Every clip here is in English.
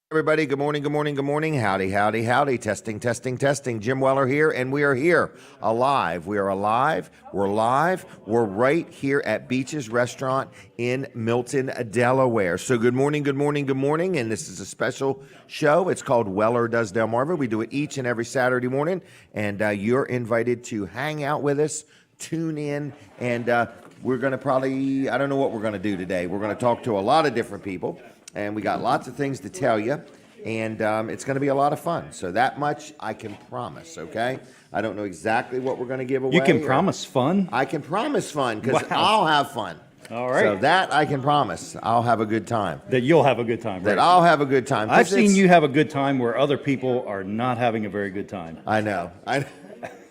Everybody, good morning, good morning, good morning. Howdy, howdy, howdy. Testing, testing, testing. Jim Weller here, and we are here alive. We are alive. We're live. We're right here at Beach's Restaurant in Milton, Delaware. So good morning, good morning, good morning. And this is a special show. It's called Weller Does Delmarva. We do it each and every Saturday morning, and you're invited to hang out with us, tune in, and we're going to probably, I don't know what we're going to do today. We're going to talk to a lot of different people. And we got lots of things to tell you, and it's going to be a lot of fun. So that much I can promise, okay? I don't know exactly what we're going to give away. You can promise fun? I can promise fun, because I'll have fun. All right. So that I can promise. I'll have a good time. That you'll have a good time, right? That I'll have a good time. I've seen you have a good time where other people are not having a very good time. I know.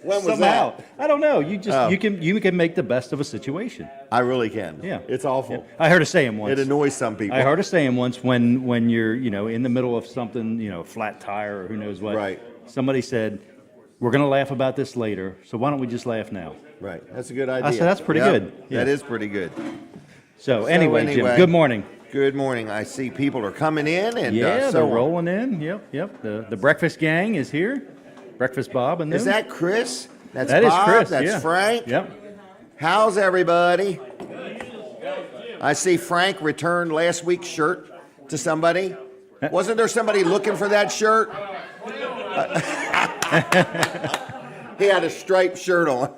When was Somehow. that? I don't know. You just you can make the best of a situation. I really can. Yeah. It's awful. Yeah. I heard a saying once. It annoys some people. I heard a saying once when you're, in the middle of something, flat tire or who knows what. Right. Somebody said, "We're going to laugh about this later, so why don't we just laugh now?" Right. That's a good idea. I said, that's pretty good. Yeah. That is pretty good. So anyway, Jim, good morning. Good morning. I see people are coming in, and they're rolling in. Yep. The breakfast gang is here. Breakfast Bob and them. Is that Chris? That is Bob, Chris. That's Frank. Yep. How's everybody? I see Frank returned last week's shirt to somebody. Wasn't there somebody looking for that shirt? He had a striped shirt on.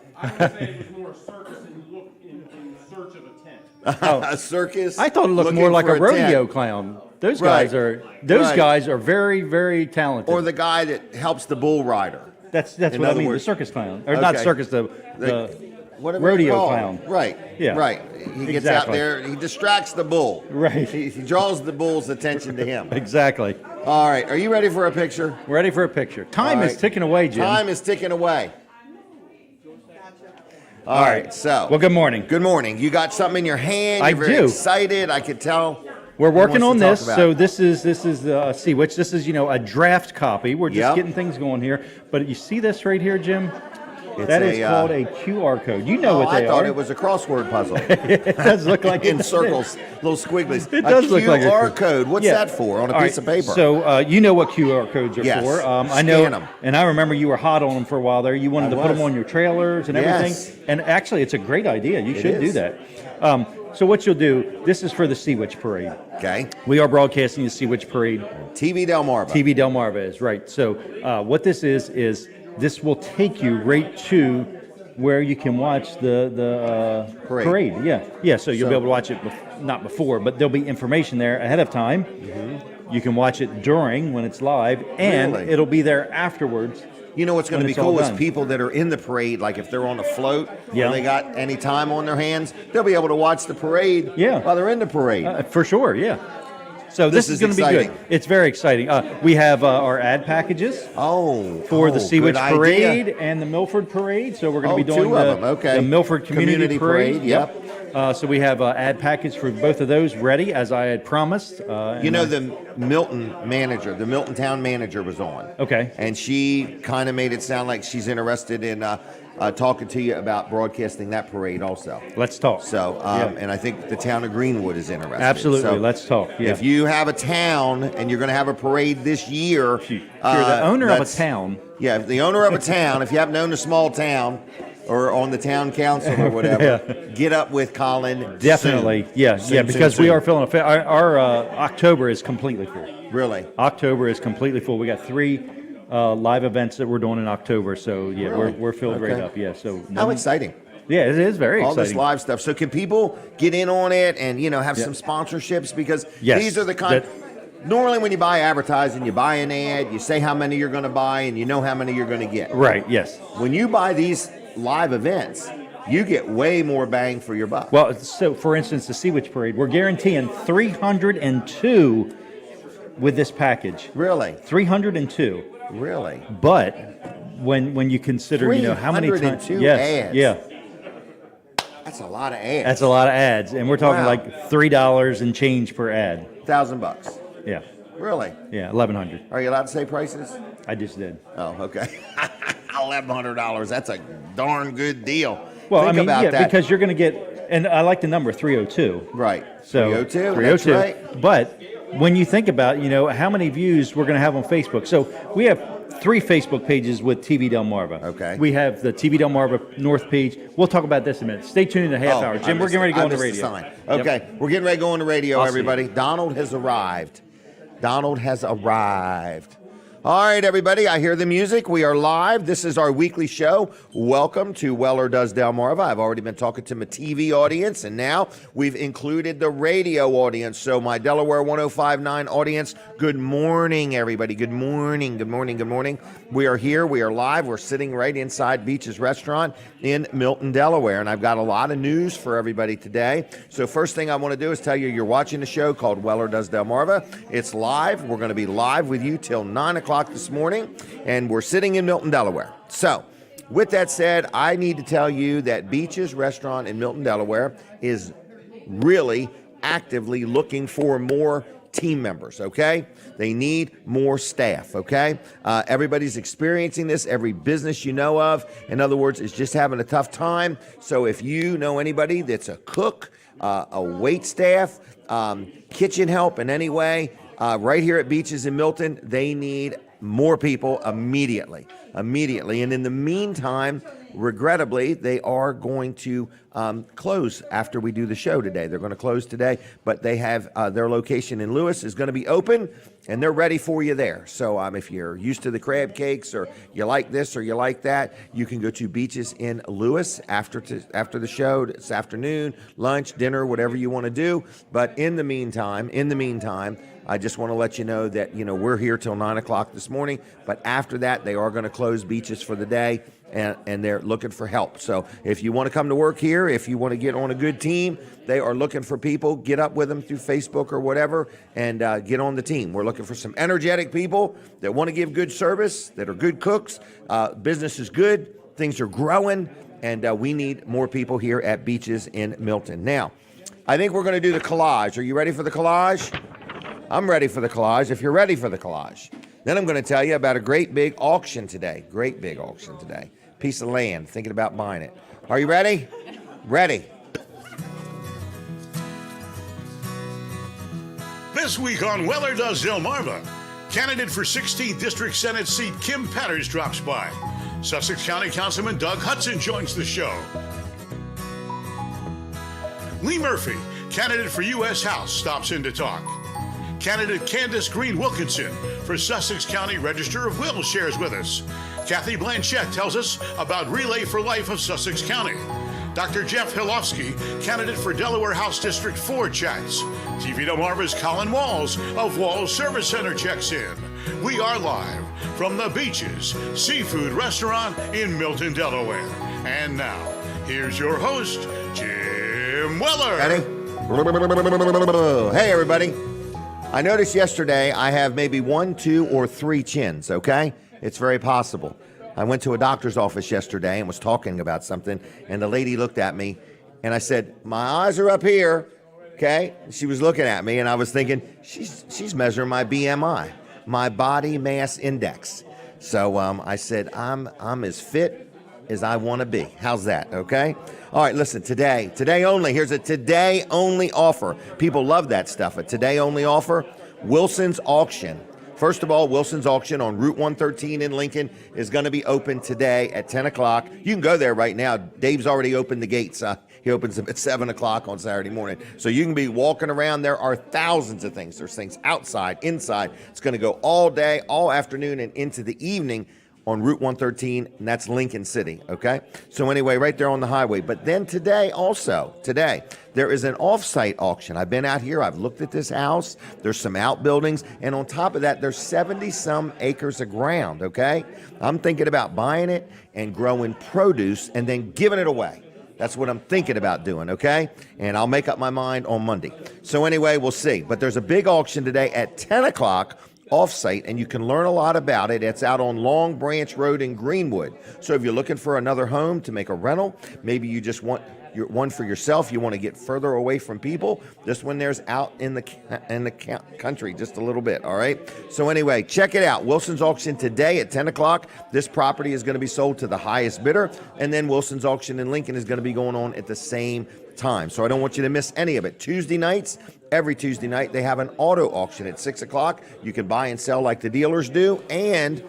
A circus. I thought it looked more like a rodeo clown. Those guys are very, very talented. Or the guy that helps the bull rider. That's what I mean. The circus clown, or not circus, the rodeo clown. Right. Yeah. Right. He gets out there. He distracts the bull. Right. He draws the bull's attention to him. Exactly. All right. Are you ready for a picture? Ready for a picture. Time is ticking away, Jim. Time is ticking away. All right. So. Well, good morning. Good morning. You got something in your hand. You're very excited. I could tell. We're working on this. So this is see which this is a draft copy. We're just getting things going here. But you see this right here, Jim? That is called a QR code. You know what they are. I thought it was a crossword puzzle. It does look like in circles, little squigglies. It does look like a QR code. What's that for on a piece of paper? So you know what QR codes are for. I know, Scan 'em. and I remember you were hot on them for a while there. You wanted to put them on your trailers and everything. And actually, it's a great idea. You should do that. So what you'll do, this is for the Sea Witch Parade. Okay. We are broadcasting the Sea Witch Parade. TV Delmarva. TV Delmarva is, right. So what this is this will take you right to where you can watch the parade. Yeah. So you'll be able to watch it, not before, but there'll be information there ahead of time. Mm-hmm. You can watch it during when it's live, and it'll be there afterwards. You know what's going to be cool is people that are in the parade, like if they're on a float, or they got any time on their hands, they'll be able to watch the parade while they're in the parade. For sure, yeah. So this is going to be good. It's very exciting. We have our ad packages for the Sea Witch Parade and the Milford Parade. So we're going to be doing the Milford Community Parade. Yep. So we have an ad package for both of those ready, as I had promised. The Milton manager, the Milton town manager was on. Okay. And she kind of made it sound like she's interested in talking to you about broadcasting that parade also. Let's talk. So, and I think the town of Greenwood is interested. Absolutely. So let's talk. Yeah. If you have a town and you're going to have a parade this year. If you're the owner of a town. Yeah, the owner of a town, if you happen to own a small town, or on the town council or whatever, get up with Colin. Definitely, soon. Because we are filling our October is completely full. Really? October is completely full. We got 3 live events that we're doing in October, so we're filled right up. Yeah, so how exciting! Yeah, it is very exciting. All this live stuff. So can people get in on it and have some sponsorships, because these are the kind. Normally, when you buy advertising, you buy an ad, you say how many you're going to buy, and you know how many you're going to get. Right. Yes. When you buy these live events, you get way more bang for your buck. Well, so for instance, the Sea Witch Parade, we're guaranteeing 302 with this package. Really? 302. Really? But when you consider, how many times? 302 ads. Yeah. That's a lot of ads. That's a lot of ads, and we're talking like $3 and change per ad. $1,000. Yeah. Really? Yeah, $1,100. Are you allowed to say prices? I just did. Oh, okay. $1,100. That's a darn good deal. Well, Think about that. Because you're going to get, and I like the number 302. Right. So 302. 302. That's right. But when you think about, how many views we're going to have on Facebook. So we have 3 Facebook pages with TV Delmarva. Okay. We have the TV Delmarva North page. We'll talk about this in a minute. Stay tuned in a half hour. Jim, we're getting ready to go on the radio. Okay, We're getting ready to go on the radio, I'll everybody. Donald has arrived. Donald has arrived. All right, everybody, I hear the music. We are live. This is our weekly show. Welcome to Weller Does Delmarva. I've already been talking to my TV audience, and now we've included the radio audience. So my Delaware 105.9 audience, good morning, everybody. Good morning, good morning, good morning. We are here. We are live. We're sitting right inside Beach's Restaurant in Milton, Delaware, and I've got a lot of news for everybody today. So first thing I want to do is tell you you're watching a show called Weller Does Delmarva. It's live. We're going to be live with you till 9 o'clock this morning, and we're sitting in Milton, Delaware. So with that said, I need to tell you that Beach's Restaurant in Milton, Delaware is really actively looking for more team members, okay? They need more staff, okay? Everybody's experiencing this, every business you know of, in other words, is just having a tough time. So if you know anybody that's a cook, a wait staff, kitchen help in any way, right here at Beach's in Milton, they need more people immediately. And in the meantime, regrettably, they are going to close after we do the show today. They're going to close today, but they have their location in Lewis is going to be open, and they're ready for you there. So if you're used to the crab cakes, or you like this or you like that, you can go to Beach's in Lewis after the show this afternoon, lunch, dinner, whatever you want to do. But in the meantime, I just want to let you know that, we're here till 9 o'clock this morning, but after that, they are going to close Beach's for the day, and they're looking for help. So if you want to come to work here, if you want to get on a good team, they are looking for people. Get up with them through Facebook or whatever, and get on the team. We're looking for some energetic people that want to give good service, that are good cooks. Business is good. Things are growing, and we need more people here at Beach's in Milton. Now, I think we're going to do the collage. Are you ready for the collage? I'm ready for the collage. If you're ready for the collage, then I'm going to tell you about a great big auction today. Great big auction today. Piece of land. Thinking about buying it. Are you ready? Ready. This week on Weller Does Delmarva, candidate for 16th District Senate seat Kim Patters drops by. Sussex County Councilman Doug Hudson joins the show. Lee Murphy, candidate for U.S. House, stops in to talk. Candidate Candice Wilkinson for Sussex County Register of Wills shares with us. Kathy Blanchette tells us about Relay for Life of Sussex County. Dr. Jeff Hilovsky, candidate for Delaware House District 4, chats. TV Delmarva's Colin of Walls Service Center checks in. We are live from the Beach's Seafood Restaurant in Milton, Delaware. And now, here's your host, Jim Weller. Ready? Hey, everybody. I noticed yesterday I have maybe 1, 2, or 3 chins, okay? It's very possible. I went to a doctor's office yesterday and was talking about something, and the lady looked at me, and I said, my eyes are up here, okay? She was looking at me, and I was thinking, she's measuring my BMI, my body mass index. So I said, I'm as fit as I want to be. How's that, okay? All right, listen, today only. Here's a today only offer. People love that stuff. A today only offer. Wilson's Auction. First of all, Wilson's Auction on Route 113 in Lincoln is going to be open today at 10 o'clock. You can go there right now. Dave's already opened the gates. He opens them at 7 o'clock on Saturday morning. So you can be walking around. There are thousands of things. There's things outside, inside. It's going to go all day, all afternoon, and into the evening on Route 113, and that's Lincoln City, okay? So anyway, right there on the highway. But then today, there is an off-site auction. I've been out here. I've looked at this house. There's some outbuildings, and on top of that, there's 70-some acres of ground, okay? I'm thinking about buying it and growing produce and then giving it away. That's what I'm thinking about doing, okay? And I'll make up my mind on Monday. So anyway, we'll see. But there's a big auction today at 10 o'clock off-site, and you can learn a lot about it. It's out on Long Branch Road in Greenwood. So if you're looking for another home to make a rental, maybe you just want one for yourself. You want to get further away from people. This one there's out in the country just a little bit. All right. So anyway, check it out. Wilson's auction today at 10 o'clock. This property is going to be sold to the highest bidder, and then Wilson's auction in Lincoln is going to be going on at the same time. So I don't want you to miss any of it. Tuesday nights, every Tuesday night, they have an auto auction at 6 o'clock. You can buy and sell like the dealers do. And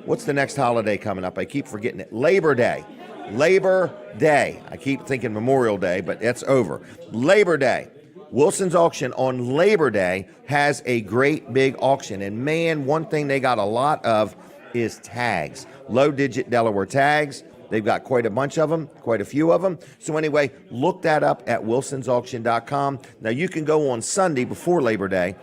what's the next holiday coming up? I keep forgetting it. Labor Day. Labor Day. I keep thinking Memorial Day, but it's over. Labor Day. Wilson's auction on Labor Day has a great big auction. And man, one thing they got a lot of is tags. Low-digit Delaware tags. They've got quite a bunch of them, quite a few of them. So anyway, look that up at wilsonsauction.com. Now you can go on Sunday before Labor Day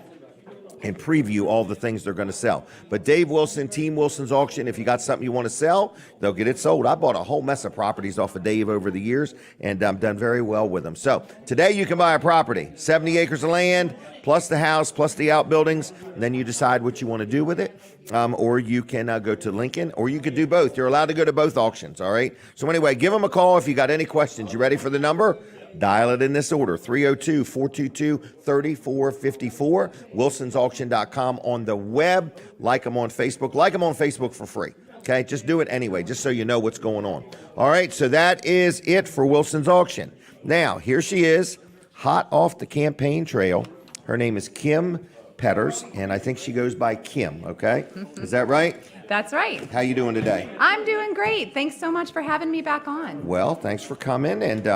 and preview all the things they're going to sell. But Dave Wilson, Team Wilson's auction, if you got something you want to sell, they'll get it sold. I bought a whole mess of properties off of Dave over the years, and I've done very well with them. So today you can buy a property, 70 acres of land, plus the house, plus the outbuildings, and then you decide what you want to do with it. Or you can go to Lincoln, or you could do both. You're allowed to go to both auctions, all right? So anyway, give them a call if you got any questions. You ready for the number? Dial it in this order, 302-422-3454, wilsonsauction.com on the web. Like them on Facebook. Like them on Facebook for free, okay? Just do it anyway, just so you know what's going on. All right, so that is it for Wilson's auction. Now, here she is, hot off the campaign trail. Her name is Kim Petters, and I think she goes by Kim, okay? Is that right? That's right. How you doing today? I'm doing great. Thanks so much for having me back on. Well, thanks for coming, and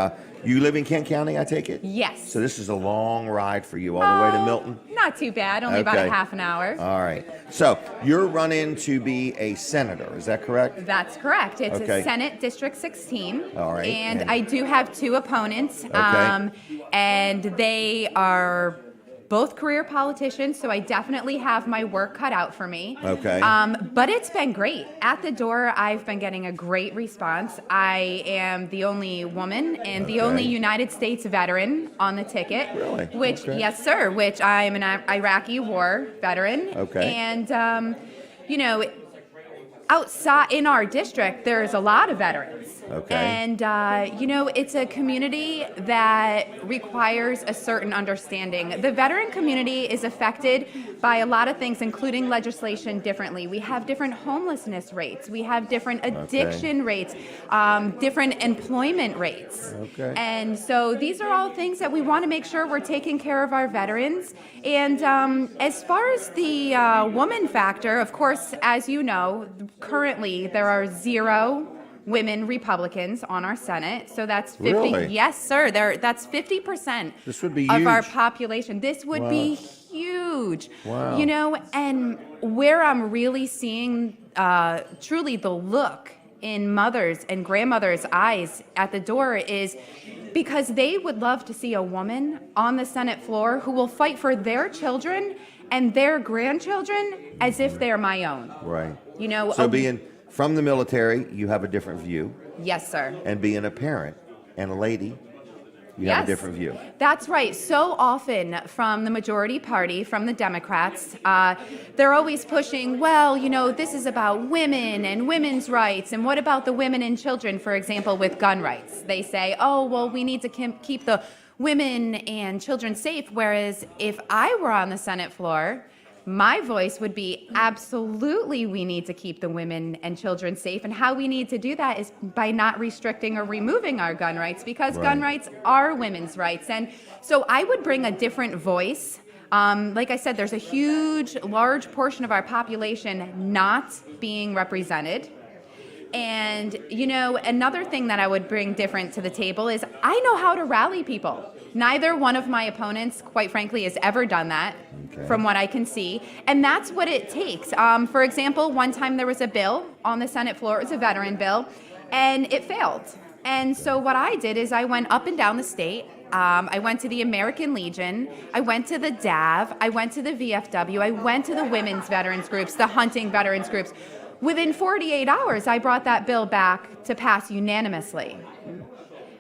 you live in Kent County, I take it? Yes. So this is a long ride for you, all the way to Milton? Not too bad. Only about a half an hour. All right. So you're running to be a senator, is that correct? That's correct. It's Senate District 16. All right. And I do have two opponents. And they are both career politicians, so I definitely have my work cut out for me. Okay. But it's been great. At the door, I've been getting a great response. I am the only woman and the only United States veteran on the ticket. Really? Which, yes, sir, which I'm an Iraqi war veteran. Okay. And, you know, outside in our district, there's a lot of veterans. Okay. And, you know, it's a community that requires a certain understanding. The veteran community is affected by a lot of things, including legislation, differently. We have different homelessness rates. We have different addiction rates, different employment rates. Okay. And so these are all things that we want to make sure we're taking care of our veterans. And as far as the woman factor, of course, as you know, currently there are 0 women Republicans on our Senate, so that's 50. Really? Yes, sir. That's 50%. This would be of huge. our population. This would be huge. Wow. You know, and where I'm really seeing truly the look in mothers' and grandmothers' eyes at the door is because they would love to see a woman on the Senate floor who will fight for their children and their grandchildren as if they're my own. Right. You know, So being from the military, you have a different view. Yes, sir. And being a parent and a lady, you have a different view. That's right. So often from the majority party, from the Democrats, they're always pushing, well, you know, this is about women and women's rights. And what about the women and children, for example, with gun rights? They say, oh, well, we need to keep the women and children safe. Whereas if I were on the Senate floor, my voice would be absolutely we need to keep the women and children safe. And how we need to do that is by not restricting or removing our gun rights, because gun rights are women's rights. And so I would bring a different voice. Like I said, there's a large portion of our population not being represented. And, you know, another thing that I would bring different to the table is I know how to rally people. Neither one of my opponents, quite frankly, has ever done that, from what I can see. And that's what it takes. For example, one time there was a bill on the Senate floor. It was a veteran bill, and it failed. And so what I did is I went up and down the state. I went to the American Legion. I went to the DAV. I went to the VFW. I went to the women's veterans groups, the hunting veterans groups. Within 48 hours, I brought that bill back to pass unanimously.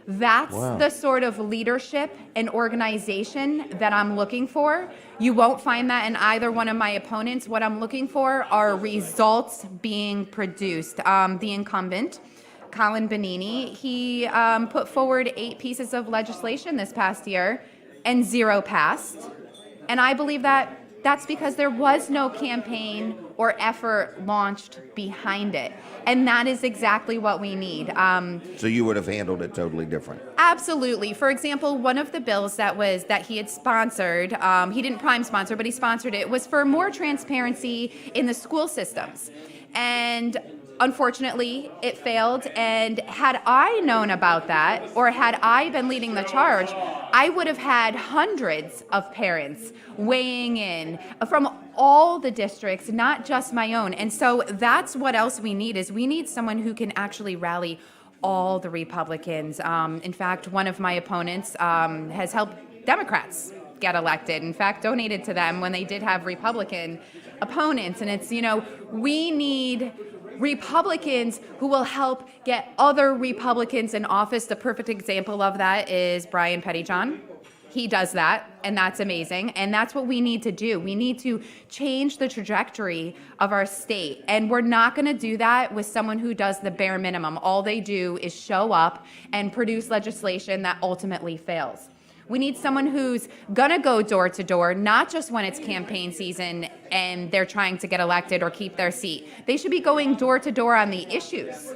That's the sort of leadership and organization that I'm looking for. You won't find that in either one of my opponents. What I'm looking for are results being produced. The incumbent, Colin Benini, he put forward 8 pieces of legislation this past year, and 0 passed. And I believe that that's because there was no campaign or effort launched behind it. And that is exactly what we need. So you would have handled it totally different. Absolutely. For example, one of the bills that he had sponsored, he didn't prime sponsor, but he sponsored it, was for more transparency in the school systems. And unfortunately, it failed. And had I known about that, or had I been leading the charge, I would have had hundreds of parents weighing in from all the districts, not just my own. And so that's what else we need, is we need someone who can actually rally all the Republicans. In fact, one of my opponents has helped Democrats get elected. In fact, donated to them when they did have Republican opponents. And it's, we need Republicans who will help get other Republicans in office. The perfect example of that is Brian Pettyjohn. He does that, and that's amazing. And that's what we need to do. We need to change the trajectory of our state. And we're not going to do that with someone who does the bare minimum. All they do is show up and produce legislation that ultimately fails. We need someone who's gonna go door to door, not just when it's campaign season and they're trying to get elected or keep their seat. They should be going door to door on the issues.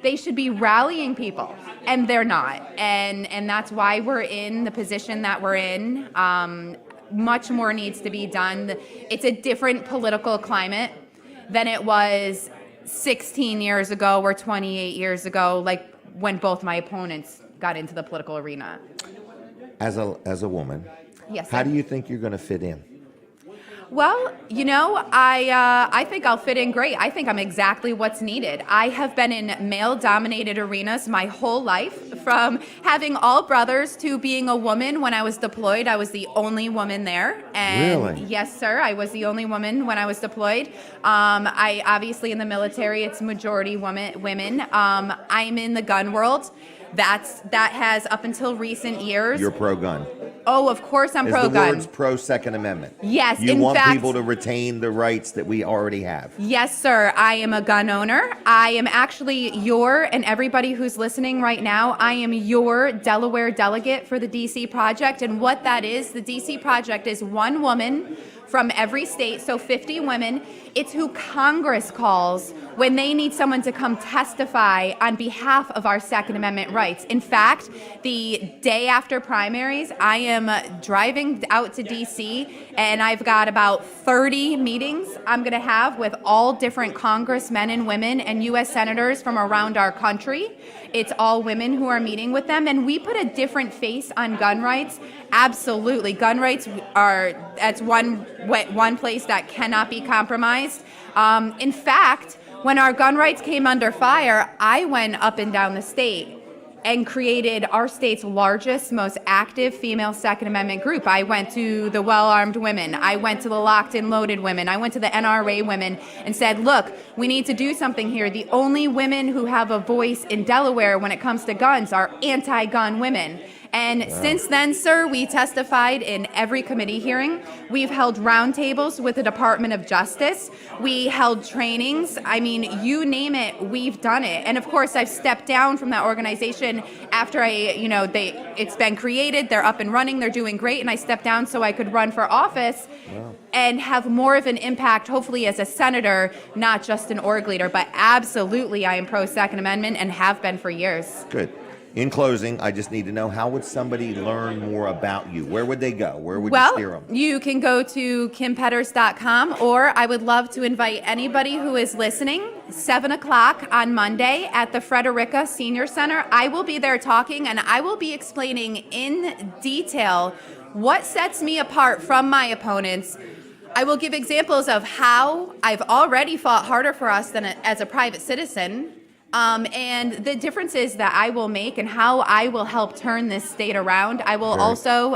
They should be rallying people, and they're not. And that's why we're in the position that we're in. Much more needs to be done. It's a different political climate than it was 16 years ago or 28 years ago, like when both my opponents got into the political arena. As a woman, Yes, how sir. do you think you're going to fit in? Well, I think I'll fit in great. I think I'm exactly what's needed. I have been in male-dominated arenas my whole life, from having all brothers to being a woman. When I was deployed, I was the only woman there. And Really? Yes, sir. I was the only woman when I was deployed. I obviously in the military, it's majority women. I'm in the gun world. That has up until recent years. You're pro-gun. Oh, of course I'm Is pro-gun. the words pro-Second Amendment? Yes, You in want fact- people to retain the rights that we already have. Yes, sir. I am a gun owner. I am actually and everybody who's listening right now, I am your Delaware delegate for the DC Project. And what that is, the DC Project is one woman from every state, so 50 women. It's who Congress calls when they need someone to come testify on behalf of our Second Amendment rights. In fact, the day after primaries, I am driving out to DC, and I've got about 30 meetings I'm going to have with all different congressmen and women and U.S. senators from around our country. It's all women who are meeting with them, and we put a different face on gun rights. Absolutely. Gun rights that's one place that cannot be compromised. In fact, when our gun rights came under fire, I went up and down the state and created our state's largest, most active female Second Amendment group. I went to the well-armed women. I went to the locked and loaded women. I went to the NRA women and said, look, we need to do something here. The only women who have a voice in Delaware when it comes to guns are anti-gun women. And since then, sir, we testified in every committee hearing. We've held roundtables with the Department of Justice. We held trainings. I mean, you name it, we've done it. And of course, I've stepped down from that organization after it's been created. They're up and running. They're doing great. And I stepped down so I could run for office and have more of an impact, hopefully as a senator, not just an org leader. But absolutely, I am pro Second Amendment and have been for years. Good. In closing, I just need to know, how would somebody learn more about you? Where would they go? Where would you steer them? You can go to kimpetters.com, or I would love to invite anybody who is listening, 7 o'clock on Monday at the Frederica Senior Center. I will be there talking, and I will be explaining in detail what sets me apart from my opponents. I will give examples of how I've already fought harder for us than as a private citizen. And the differences that I will make and how I will help turn this state around. I will also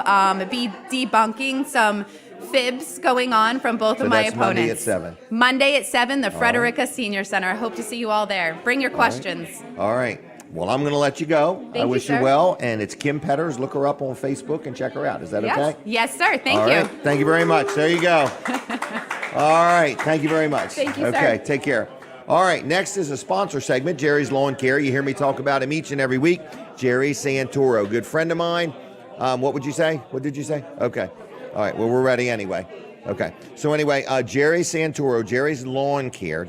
be debunking some fibs going on from both of my that's opponents. Monday at 7. Monday at 7, the Frederica Senior Center. I hope to see you all there. Bring your questions. All right. Well, I'm going to let you go. Thank I you, wish you sir. well. And it's Kim Petters. Look her up on Facebook and check her out. Is that Yes. okay? Yes, sir. Thank All you. right. Thank you very much. There you go. All right. Thank you very much. Thank you, sir. Okay. Take care. All right, next is a sponsor segment, Jerry's Lawn Care. You hear me talk about him each and every week. Jerry Santoro, good friend of mine. What would you say? What did you say? Okay. All right, well, we're ready anyway. Okay. So anyway, Jerry Santoro, Jerry's Lawn Care,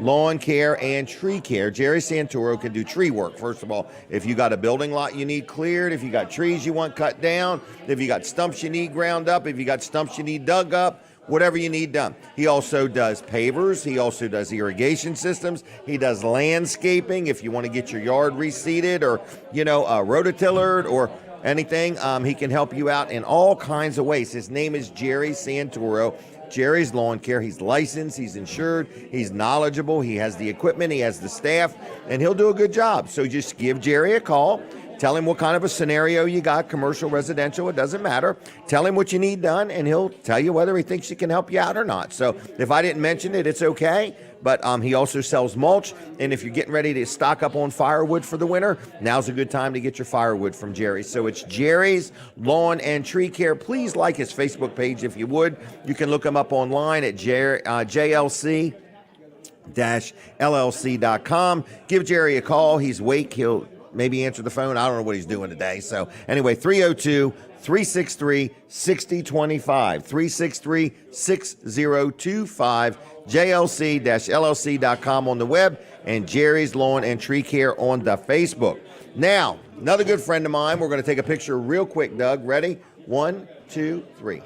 lawn care and tree care. Jerry Santoro can do tree work. First of all, if you got a building lot you need cleared, if you got trees you want cut down, if you got stumps you need ground up, if you got stumps you need dug up, whatever you need done. He also does pavers. He also does irrigation systems. He does landscaping if you want to get your yard reseeded or, rototillered or anything. He can help you out in all kinds of ways. His name is Jerry Santoro. Jerry's Lawn Care. He's licensed, he's insured, he's knowledgeable, he has the equipment, he has the staff, and he'll do a good job. So just give Jerry a call. Tell him what kind of a scenario you got, commercial, residential, it doesn't matter. Tell him what you need done, and he'll tell you whether he thinks he can help you out or not. So if I didn't mention it, it's okay. But he also sells mulch, and if you're getting ready to stock up on firewood for the winter, now's a good time to get your firewood from Jerry. So it's Jerry's Lawn and Tree Care. Please like his Facebook page if you would. You can look him up online at JLC-LLC.com. Give Jerry a call. He's awake. He'll maybe answer the phone. I don't know what he's doing today. So anyway, 302-363-6025, 363-6025, JLC-LLC.com on the web, and Jerry's Lawn and Tree Care on the Facebook. Now, another good friend of mine. We're going to take a picture real quick, Doug. Ready? 1, 2, 3.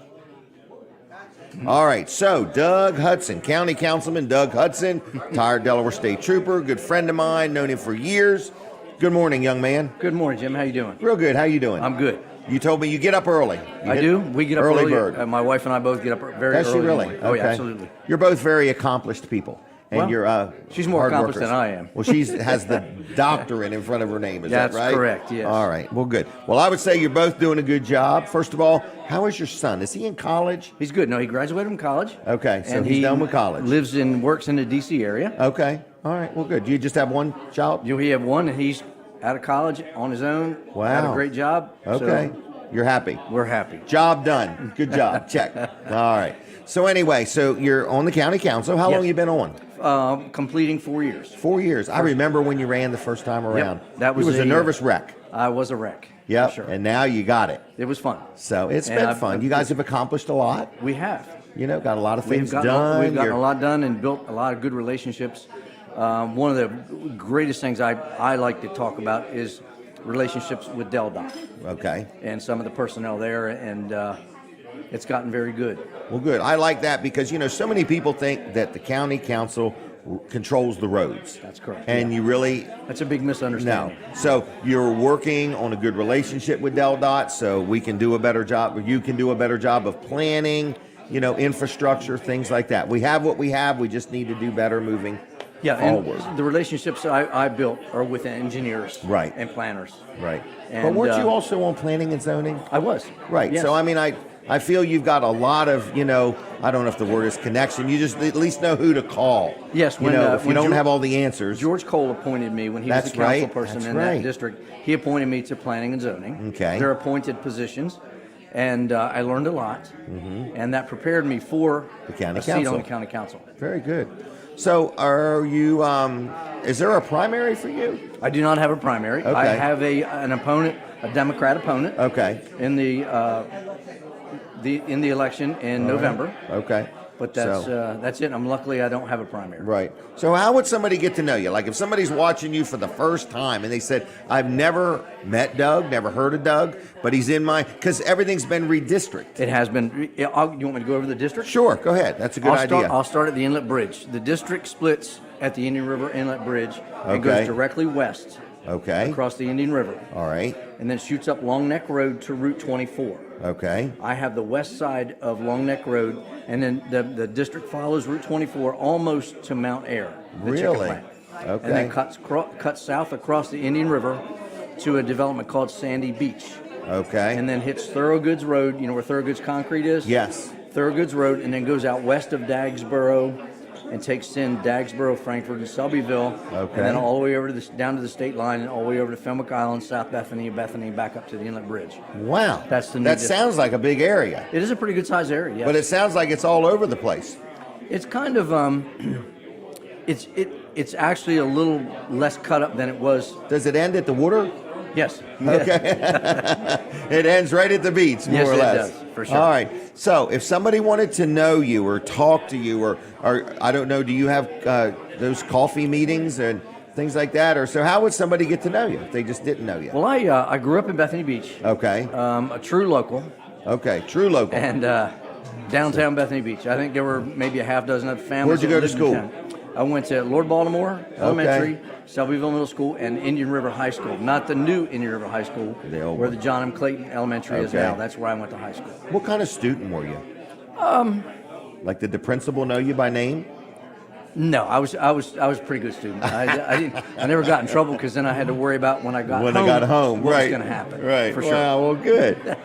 All right, so Doug Hudson, County Councilman Doug Hudson, retired Delaware State Trooper, good friend of mine, known him for years. Good morning, young man. Good morning, Jim. How you doing? Real good. How you doing? I'm good. You told me you get up early. I do. We get up early early. bird. My wife and I both get up very Does early. she really? Oh, yeah, Okay. absolutely. You're both very accomplished people. And Well, you're she's more hard accomplished workers. than I am. Well, she has the doctorate in front of her name. Is That's that right? correct, yes. All right. Well, good. Well, I would say you're both doing a good job. First of all, how is your son? Is he in college? He's good. No, he graduated from college. Okay, so and he's he done with college. Works in the D.C. area. Okay. All right. Well, good. Do you just have one child? We have one, and he's out of college on his own. Wow. Had a great job. Okay. So You're happy. we're happy. Job done. Good job. Check. All right. So anyway, so you're on the county council. How long Yes. you been on? Completing 4 years. 4 years. I remember when you ran the first time around. That was you was a nervous wreck. I was a wreck. Yep. for Sure. And now you got it. It was fun. So it's And been I've- fun. You guys have accomplished a lot. We have. Got a lot of things We've done. gotten You're- a lot done and built a lot of good relationships. One of the greatest things I like to talk about is relationships with DelDoc Okay. and some of the personnel there, and it's gotten very good. Well, good. I like that because, so many people think that the county council controls the roads. That's correct, And yeah. you really That's a big no. misunderstanding. So you're working on a good relationship with DelDOT so we can do a better job, or you can do a better job of planning, infrastructure, things like that. We have what we have. We just need to do better moving Yeah, forward. and the relationships I built are with engineers Right. and planners. Right. But And, weren't you also on planning and zoning? I was. Right. Yes. So, I feel you've got a lot of, I don't know if the word is connection. You just at least know who to call. Yes, If you when don't George- have all the answers. George Cole appointed me when he was That's the council right, person that's in right. that district. He appointed me to planning and zoning. Okay. They're appointed positions, and I learned a lot, and that prepared me for The county a seat council. on the county council. Very good. So, are you? Is there a primary for you? I do not have a primary. I Okay. have an opponent, a Democrat opponent, Okay. in the election in November. Okay. But So- that's it. Luckily I don't have a primary. Right. So how would somebody get to know you? Like if somebody's watching you for the first time and they said, I've never met Doug, never heard of Doug, but he's in my, because everything's been redistricted. It has been. You want me to go over the district? Sure, go ahead. That's a good idea. I'll start at the Inlet Bridge. The district splits at the Indian River Inlet Bridge and Okay. goes directly west Okay. across the Indian River, All right. and then shoots up Long Neck Road to Route 24. Okay. I have the west side of Long Neck Road, and then the district follows Route 24 almost to Mount Air, the chicken Really? plant. Okay. And then cuts south across the Indian River to a development called Sandy Beach, Okay. and then hits Thoroughgoods Road. You know where Thoroughgoods Concrete is? Yes. Thoroughgoods Road, and then goes out west of Dagsboro and takes in Dagsboro, Frankfort, and Selbyville, Okay. and then all the way over to down to the state line, and all the way over to Fenwick Island, South Bethany, back up to the Inlet Bridge. Wow. That's the new That district. sounds like a big area, It is a pretty good sized area, yes. but it sounds like it's all over the place. It's kind of it's actually a little less cut up than it was. Does it end at the water? Yes. Okay. It ends right at the beach, more Yes, or it less. does, for sure. All right. So if somebody wanted to know you or talk to you or I don't know, do you have those coffee meetings and things like that? Or so how would somebody get to know you if they just didn't know you? Well, I grew up in Bethany Beach. Okay. A true local. Okay. True local. And downtown Bethany Beach. I think there were maybe a half dozen other families. Where'd you that go to lived in school? town. I went to Lord Baltimore Elementary, Shelbyville Middle School, and Indian River High School. Not the new Indian River High School, The old where one. the John M. Clayton Elementary is Okay. now. That's where I went to high school. What kind of student were you? Like, did the principal know you by name? No, I was a pretty good student. I never got in trouble because then I had to worry about when I got home. What was going to happen? Right. For sure. Wow. Well, good.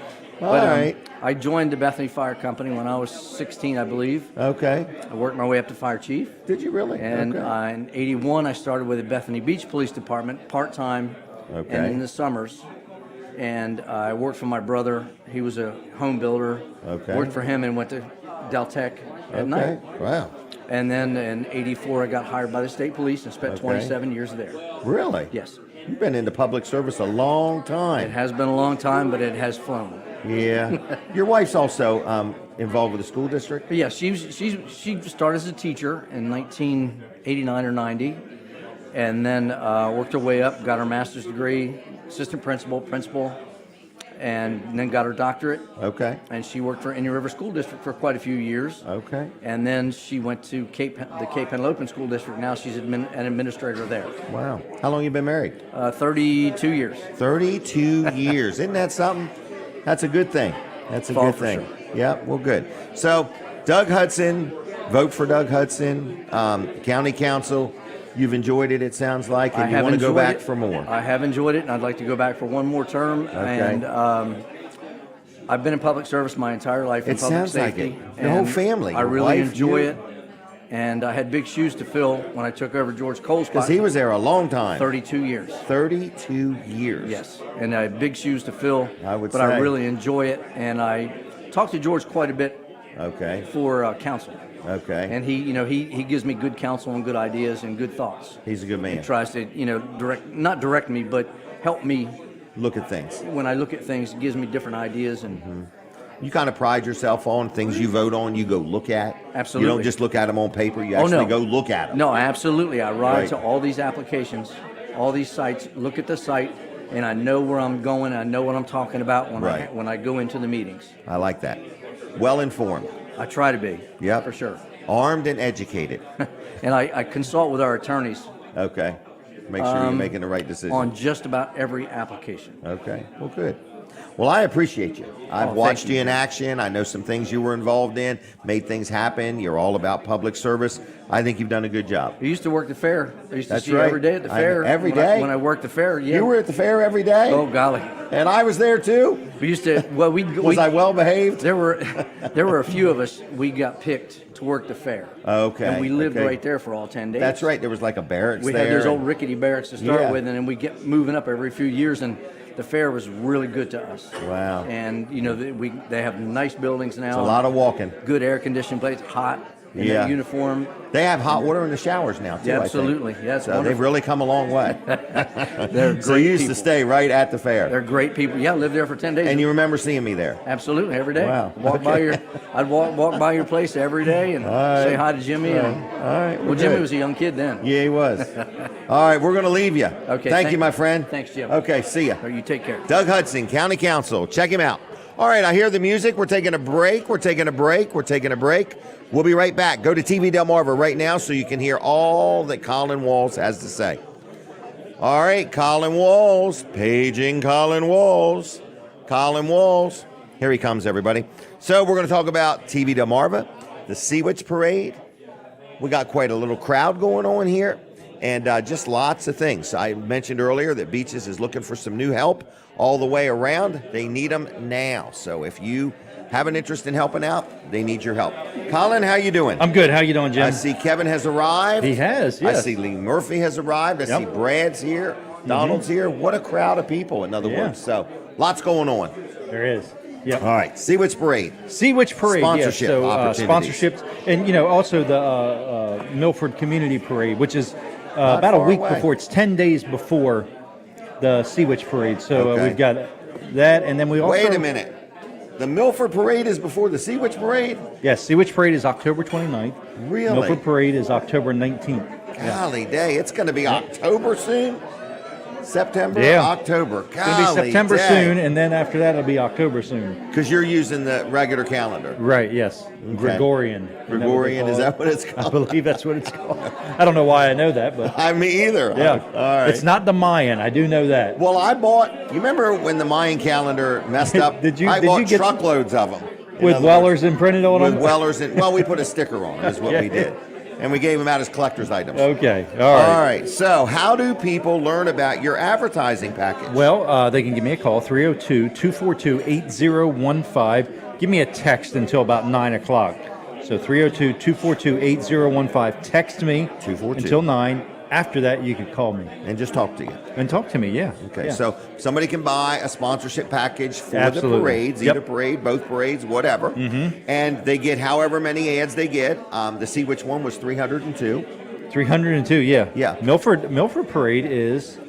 All But right. I joined the Bethany Fire Company when I was 16, I believe. Okay. I worked my way up to fire chief. Did you really? And Okay. in '81, I started with the Bethany Beach Police Department part-time Okay. and in the summers. And I worked for my brother. He was a home builder. Okay. Worked for him and went to Deltec at Okay. night. Wow. And then in '84, I got hired by the state police and spent Okay. 27 years there. Really? Yes. You've been into public service a long It time. has been a long time, but it has flown. Yeah. Your wife's also involved with the school district? But yeah, she started as a teacher in 1989 or 90, and then worked her way up, got her master's degree, assistant principal, and then got her doctorate. Okay. And she worked for Indian River School District for quite a few years. Okay. And then she went to the Cape Henlopen School District. Now she's an administrator there. Wow. How long you been married? 32 years. 32 years. Isn't that something? That's a good thing. That's a Fall good for thing. sure. Yeah, well, good. So, Doug Hudson, vote for Doug Hudson, county council. You've enjoyed it, it sounds like, and you want to go back for more. I have enjoyed it, and I'd like to go back for one more term. Okay. And I've been in public service my entire life in It public sounds like safety. it. The whole and family, I your really wife, enjoy you. it. And I had big shoes to fill when I took over George Cole's Because spot. he was there a long time. 32 years. 32 years. Yes, and I had big shoes to fill. I would but say. I really enjoy it, and I talk to George quite a bit Okay. for counsel. Okay. And he gives me good counsel and good ideas and good thoughts. He's a good man. He tries to not direct me, but help me Look at things. when I look at things. He gives me different ideas and. You kind of pride yourself on things you vote on, you go look at. Absolutely. You don't just look at them on paper, you Oh, actually no. go look at them. No, absolutely. I ride Right. to all these applications, all these sites, look at the site, and I know where I'm going. I know what I'm talking about Right. when I go into the meetings. I like that. Well informed. I try to be. Yep. For sure. Armed and educated. And I consult with our attorneys Okay. Make sure you're making the right decision. on just about every application. Okay. Well, good. Well, I appreciate you. I've thank watched you. you in action. I know some things you were involved in, made things happen. You're all about public service. I think you've done a good job. I used to work the fair. I used to That's see you right. every day at the I- fair. every when I- day? when I worked the fair, yeah. You were at the fair every day? Oh, golly. And I was there too? We used to, well, Was I well behaved? There were a few of us, we got picked to work the fair. Okay, And we lived okay. right there for all 10 days. That's right. There was like a barracks We there. had those old and- rickety barracks to start Yeah. with, and then we get moving up every few years, and the fair was really good to us. Wow. And, they have nice buildings now. It's a lot of walking. Good air-conditioned place, hot, in Yeah. that uniform. They have hot water in the showers now, too, Yeah, I think. absolutely. Yeah, it's So they've wonderful. really come a long way. They're So great you used people. to stay right at the fair. They're great people. Yeah, I lived there for 10 days. And you remember seeing me there. Absolutely, every day. Wow. I'd walk by your place every day and right. say hi to Jimmy. And, All right. well, Jimmy was a young kid then. Yeah, he was. All right, we're going to leave you. Okay, Thank you, my friend. Thanks, Jim. Okay, see ya. Or you take care. Doug Hudson, County Council. Check him out. All right, I hear the music. We're taking a break. We're taking a break. We'll be right back. Go to TV Delmarva right now so you can hear all that Colin Walls has to say. All right, Colin Walls. Paging Colin Walls. Colin Walls. Here he comes, everybody. So we're going to talk about TV Delmarva, the Sea Witch Parade. We got quite a little crowd going on here, and just lots of things. I mentioned earlier that Beaches is looking for some new help all the way around. They need them now. So if you have an interest in helping out, they need your help. Colin, how you doing? I'm good. How you doing, Jim? I see Kevin has arrived. He has, I yes. see Lee Murphy has arrived. I Yep. see Brad's here. Donald's here. What a crowd of people, in other Yeah. words. So lots going on. There is. Yep. All right. See which parade. See which parade. Sponsorship Yeah. So opportunities. sponsorships, and also the Milford Community Parade, which is about a far week away. before. It's 10 days before the Sea Witch Parade. So Okay. we've got that, and then we also Wait a minute. The Milford Parade is before the Sea Witch Parade? Yes, Sea Witch Parade is October 29th. Really? Milford Parade is October 19th. Golly day. It's going to be October soon? September? Yeah. October. It's going to be September soon, and then after that, it'll be October soon. Because you're using the regular calendar. Right, yes. Gregorian. Gregorian, is that what it's I called? believe that's what it's called. I don't know why I know that, but Me either. yeah. All right. It's not the Mayan. I do know that. Well, I bought, you remember when the Mayan calendar messed up? Did you- I did bought you get- truckloads of them. With Wellers imprinted on With them? Wellers, well, we put a sticker on them is what we did. And we gave them out as collector's items. Okay, all right. All right, so how do people learn about your advertising package? Well, they can give me a call, 302-242-8015. Give me a text until about 9 o'clock. So 302-242-8015. Text me 242. until 9. After that, you can call me And just talk to you. and talk to me, yeah. Okay, Yeah. so somebody can buy a sponsorship package for Absolutely. the parades, Yep. either parade, both parades, whatever. Mm-hmm. And they get however many ads they get. The Sea Witch one was 302. 302, yeah. Yeah. Milford Parade is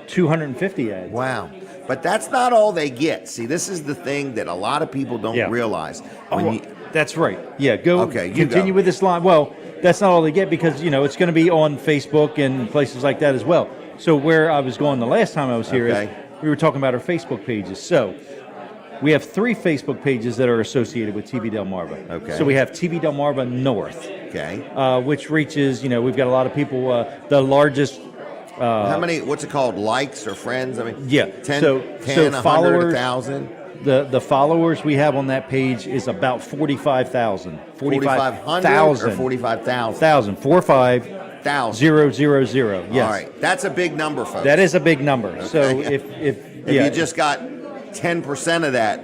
250 ads. Wow. But that's not all they get. See, this is the thing that a lot of people don't Yeah. realize. Oh, When well, you- that's right. Yeah, go. Okay, you continue go. with this line. Well, that's not all they get because it's going to be on Facebook and places like that as well. So where I was going the last time I was here Okay. is we were talking about our Facebook pages. So we have 3 Facebook pages that are associated with TV Delmarva. Okay. So we have TV Delmarva North, Okay. which reaches. We've got a lot of people. The largest. How many, what's it called, likes or friends? I mean, Yeah, 10, so 10 100, followers- 1,000, The followers we have on that page is about 45,000. 4,500 or 45,000? 45,000. 1,000. Yes. All right. That's a big number, folks. That is a big number. So Okay. if If yeah, you just got 10% of that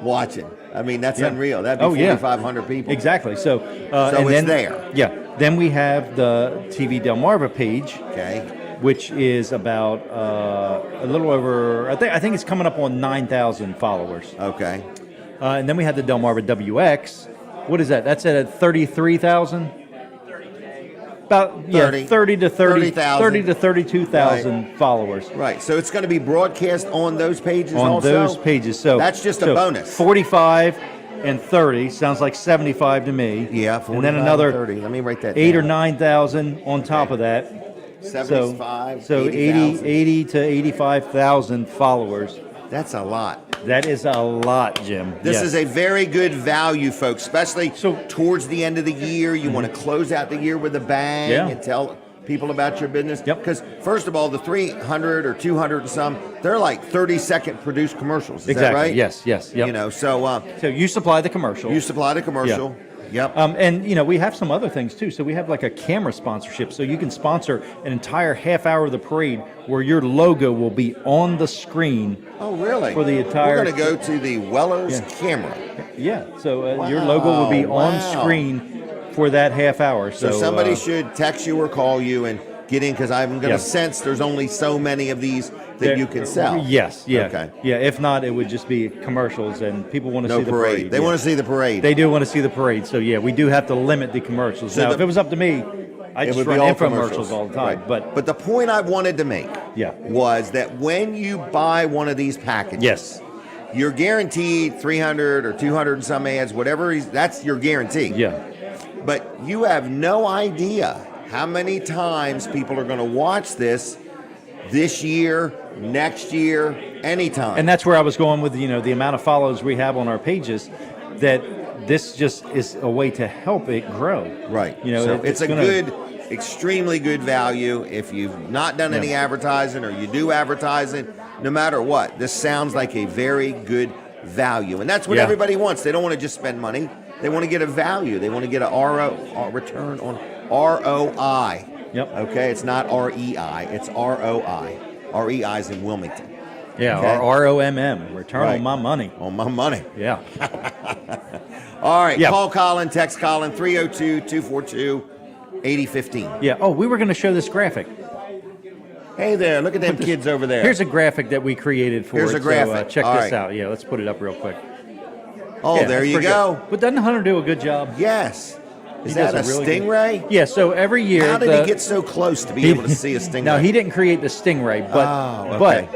watching, I mean, that's Yeah. unreal. That'd be Oh, yeah. 4,500 people. exactly. So So and it's then, there. Yeah. Then we have the TV Delmarva page, Okay. which is about a little over. I think it's coming up on 9,000 followers. Okay. And then we have the Delmarva WX. What is that? That's at 33,000. About 30. 30 to 30,000. 30 to 32,000 followers Right. So it's going to be broadcast on those pages on also? those pages. So That's just a bonus. 45 and 30 sounds like 75 to me. Yeah, 45 and then another 30. Let me write that 8 or down. 9,000 on top of that. 75, So 80 to 85,000 followers. That's a lot. That is a lot, Jim. This Yes. is a very good value, folks, especially So- towards the end of the year. You want to close out the year with a bang Yeah. and tell people about your business. Yep. Because, first of all, the 300 or 200 and some, they're like 30-second produced commercials. Is Exactly. that right? Yes. Yep. So So you supply the commercial. you supply the commercial. Yep. And we have some other things too. So we have like a camera sponsorship. So you can sponsor an entire half hour of the parade where your logo will be on the screen. Oh, really? for the entire- We're going to go to the Weller's Yeah. camera. Yeah. So your logo will be on Wow. screen for that half hour. So So somebody should text you or call you and get in because I'm going to Yeah. sense there's only so many of these that you can sell. Yes. Yeah. Okay. Yeah. If not, it would just be commercials, and people want to No see the parade. parade. They Yeah. want to see the parade. They do want to see the parade. So yeah, we do have to limit the commercials. So Now, the- if it was up to me, I'd It just would be run all infomercials all the time. Right. But the point I wanted to make Yeah. was that when you buy one of these packages, Yes. you're guaranteed 300 or 200 and some ads, whatever. That's your guarantee. Yeah. But you have no idea how many times people are going to watch this year, next year, anytime. And that's where I was going with the amount of follows we have on our pages. That this just is a way to help it grow. Right. You know, so it's a gonna- good, extremely good value. If you've not done any Yeah. advertising or you do advertising, no matter what, this sounds like a very good value. And that's what Yeah. everybody wants. They don't want to just spend money. They want to get a value. They want to get a return on ROI. Yep. Okay, it's not REI, it's ROI. REI is in Wilmington. Yeah. Okay. Or ROMM, return Right. on my money. On my money. Yeah. All right, Yeah. call Colin, text Colin, 302-242-8015. Yeah. Oh, we were going to show this graphic. Hey there, look at them kids over there. Here's a graphic that we created for Here's it. a graphic. So, check All this right. out. Yeah, let's put it up real quick. Oh, Yeah, there that's you pretty go. good. But doesn't Hunter do a good job? Yes. Is He that does a really good- stingray? Yeah, so every year. How did he get so close to be able to see a stingray? No, he didn't create the stingray, but Oh, okay.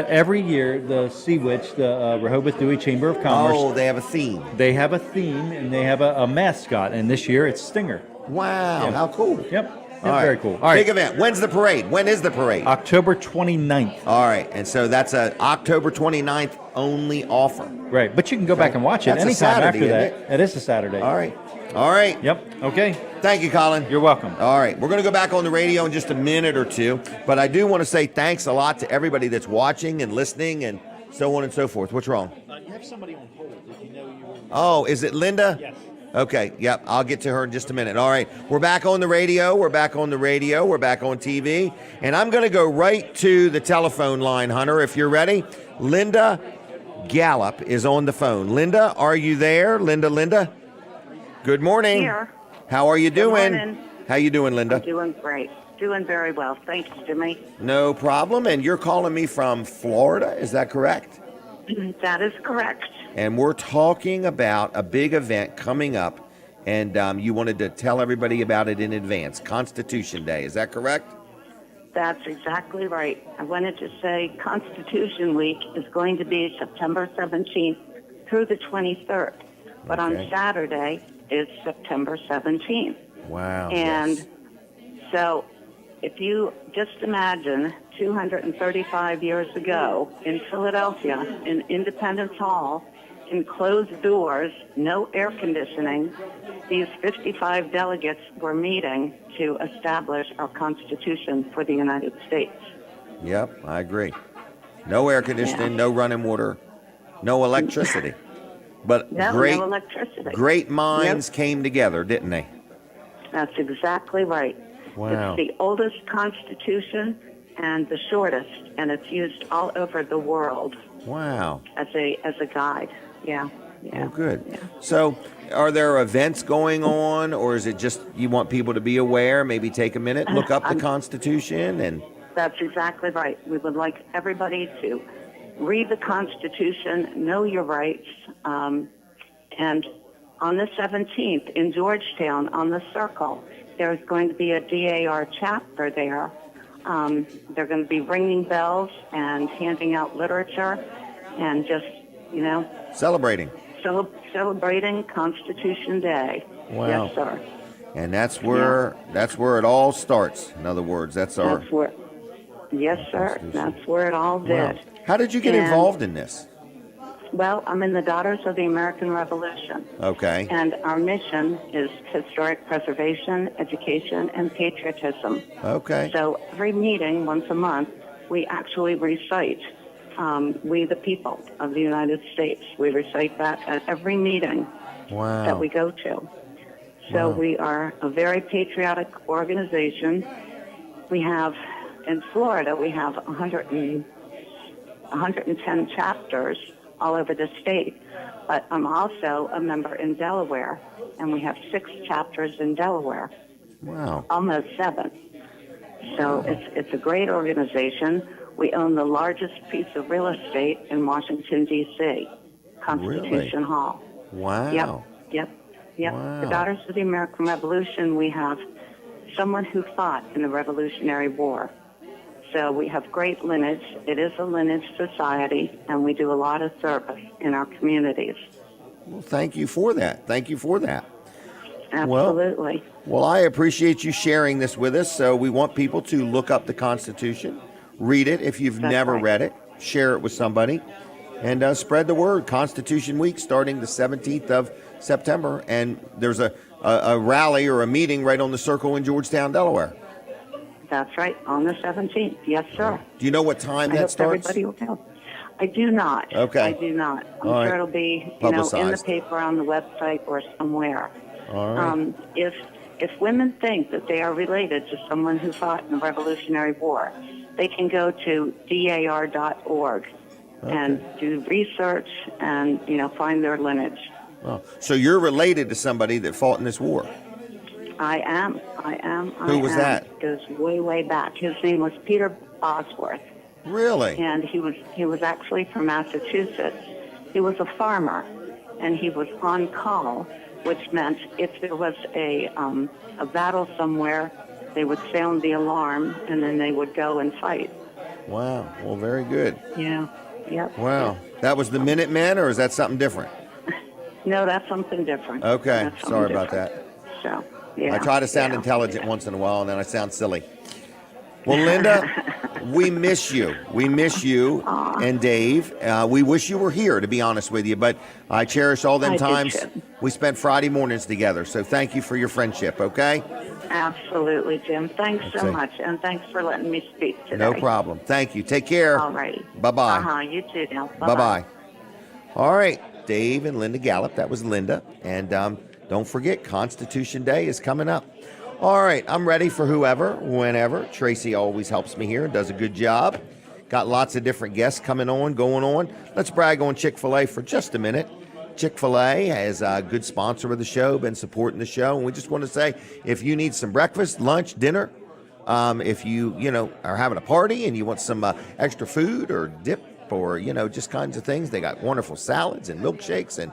every year the Sea Witch, the Rehoboth Dewey Chamber of Commerce, Oh, they have a theme. they have a theme and they have a mascot, and this year it's Stinger. Wow, Yeah. how cool. Yep. All right. Very cool. All right. Big event. When's the parade? When is the parade? October 29th. All right, and so that's a October 29th only offer. Right, but you can go back and watch it That's a anytime Saturday, after that. isn't It is a Saturday. All right. All right. Yep. Okay. Thank you, Colin. You're welcome. All right, we're going to go back on the radio in just a minute or two, but I do want to say thanks a lot to everybody that's watching and listening and so on and so forth. What's wrong? You have somebody on hold. Did you know you were? Oh, is it Linda? Yes. Okay, yep, I'll get to her in just a minute. All right, we're back on the radio, we're back on TV, and I'm going to go right to the telephone line, Hunter, if you're ready. Linda Gallup is on the phone. Linda, are you there? Linda? Good morning. Here. How are you doing? morning. How you doing, Linda? I'm doing great. Doing very well. Thank you, Jimmy. No problem, and you're calling me from Florida, is that correct? That is correct. And we're talking about a big event coming up, and you wanted to tell everybody about it in advance, Constitution Day. Is that correct? That's exactly right. I wanted to say Constitution Week is going to be September 17th through the 23rd, but Okay. on Saturday is September 17th. Wow. And yes. so if you just imagine 235 years ago in Philadelphia, in Independence Hall, in closed doors, no air conditioning, these 55 delegates were meeting to establish our Constitution for the United States. Yep, I agree. No air conditioning, no running water, no electricity. But No great, electricity. great minds came together, didn't they? That's exactly right. Wow. It's the oldest Constitution and the shortest, and it's used all over the world Wow. as a guide. Yeah. Oh, good. Yeah. So, are there events going on, or is it just you want people to be aware? Maybe take a minute, look up the Constitution, and That's exactly right. We would like everybody to read the Constitution, know your rights, and on the 17th in Georgetown, on the Circle, there's going to be a DAR chapter there. They're going to be ringing bells and handing out literature and just, celebrating. celebrating Constitution Day. Wow. Yes, sir. And that's where it all starts. In other words, that's our. That's where. Yes, sir. That's where it all did. Wow. How did you get And- involved in this? Well, I'm in the Daughters of the American Revolution. Okay. And our mission is historic preservation, education, and patriotism. Okay. So every meeting, once a month, we actually recite We the People of the United States. We recite that at every meeting Wow. that we go to. So Wow. we are a very patriotic organization. We have, in Florida, we have 110 chapters all over the state. But I'm also a member in Delaware, and we have 6 chapters in Delaware, Wow. almost 7. So it's a great organization. We own the largest piece of real estate in Washington, D.C., Constitution Hall. Wow. Yep. Wow. The Daughters of the American Revolution, we have someone who fought in the Revolutionary War. So we have great lineage. It is a lineage society, and we do a lot of service in our communities. Well, thank you for that. Thank you for that. Absolutely. Well, I appreciate you sharing this with us. So we want people to look up the Constitution, read it if you've That's never right. read it, share it with somebody, and spread the word. Constitution Week starting the 17th of September, and there's a rally or a meeting right on the Circle in Georgetown, Delaware. That's right, on the 17th. Yes, sir. Do you know what time I that hope starts? everybody will come. I do not. Okay. I do not. I'm All right. sure it'll be, in the Publicized. paper, on the website, or somewhere. All right. If women think that they are related to someone who fought in the Revolutionary War, they can go to dar.org and do research and, find their lineage. Oh, so you're related to somebody that fought in this war. I am. Who was that? It goes way, way back. His name was Peter Bosworth. Really? And he was actually from Massachusetts. He was a farmer, and he was on call, which meant if there was a battle somewhere, they would sound the alarm, and then they would go and fight. Wow. Well, very good. Yeah. Yep. Wow. That was the Minutemen, or is that something different? No, that's something different. Okay. That's something Sorry about different. that. So, yeah. I try to sound intelligent once in a while, and then I sound silly. Well, Linda, we miss you. We miss you and Dave. We wish you were here, to be honest with you, but I cherish all them I did times too. we spent Friday mornings together. So thank you for your friendship, okay? Absolutely, Jim. Thanks so Okay. much, and thanks for letting me speak today. No problem. Thank you. Take care. All righty. Bye-bye. Uh-huh. You too now. Bye-bye. All right, Dave and Linda Gallup. That was Linda. And don't forget, Constitution Day is coming up. All right, I'm ready for whoever, whenever. Tracy always helps me here and does a good job. Got lots of different guests coming on, going on. Let's brag on Chick-fil-A for just a minute. Chick-fil-A is a good sponsor of the show, been supporting the show. And we just want to say, if you need some breakfast, lunch, dinner, if you are having a party and you want some extra food or dip or, just kinds of things, they got wonderful salads and milkshakes and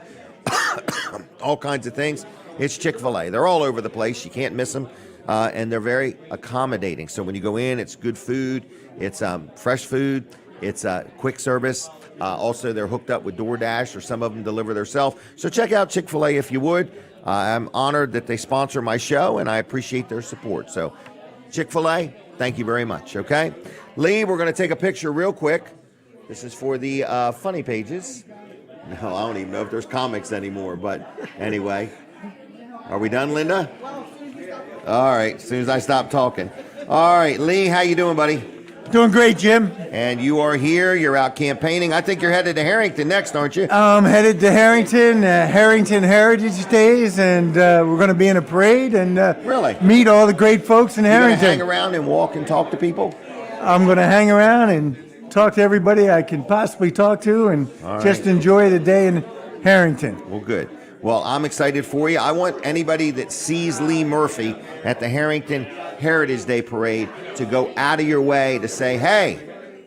all kinds of things. It's Chick-fil-A. They're all over the place. You can't miss them. And they're very accommodating. So when you go in, it's good food. It's fresh food. It's quick service. Also, they're hooked up with DoorDash, or some of them deliver themselves. So check out Chick-fil-A if you would. I'm honored that they sponsor my show, and I appreciate their support. So Chick-fil-A, thank you very much, okay? Lee, we're going to take a picture real quick. This is for the funny pages. No, I don't even know if there's comics anymore, but anyway. Are we done, Linda? All right, as soon as I stop talking. All right, Lee, how you doing, buddy? Doing great, Jim. And you are here. You're out campaigning. I think you're headed to Harrington next, aren't you? I'm headed to Harrington, Harrington Heritage Days, and we're going to be in a parade and Really? meet all the great folks in You're going to Harrington. hang around and walk and talk to people? I'm going to hang around and talk to everybody I can possibly talk to and All just right. enjoy the day in Harrington. Well, good. Well, I'm excited for you. I want anybody that sees Lee Murphy at the Harrington Heritage Day Parade to go out of your way to say, hey,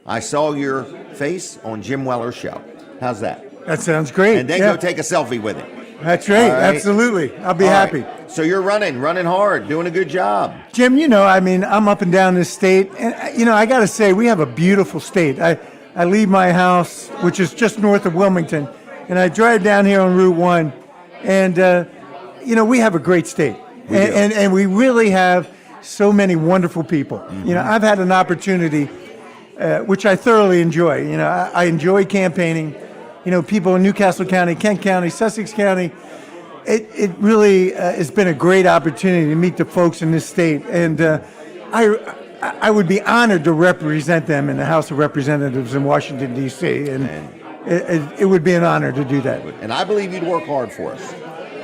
I saw your face on Jim Weller's show. How's that? That sounds great. And then Yeah. go take a selfie with him. That's right. All right. Absolutely. I'll be All happy. right. So you're running hard, doing a good job. Jim, I'm up and down this state, and I got to say, we have a beautiful state. I leave my house, which is just north of Wilmington, and I drive down here on Route 1, and we have a great state, We do. and we really have so many wonderful people. Mm-hmm. I've had an opportunity, which I thoroughly enjoy. I enjoy campaigning. People in Newcastle County, Kent County, Sussex County. It really has been a great opportunity to meet the folks in this state, and I would be honored to represent them in the House of Representatives in Washington, D.C., and it would be an honor to do that. And I believe you'd work hard for us.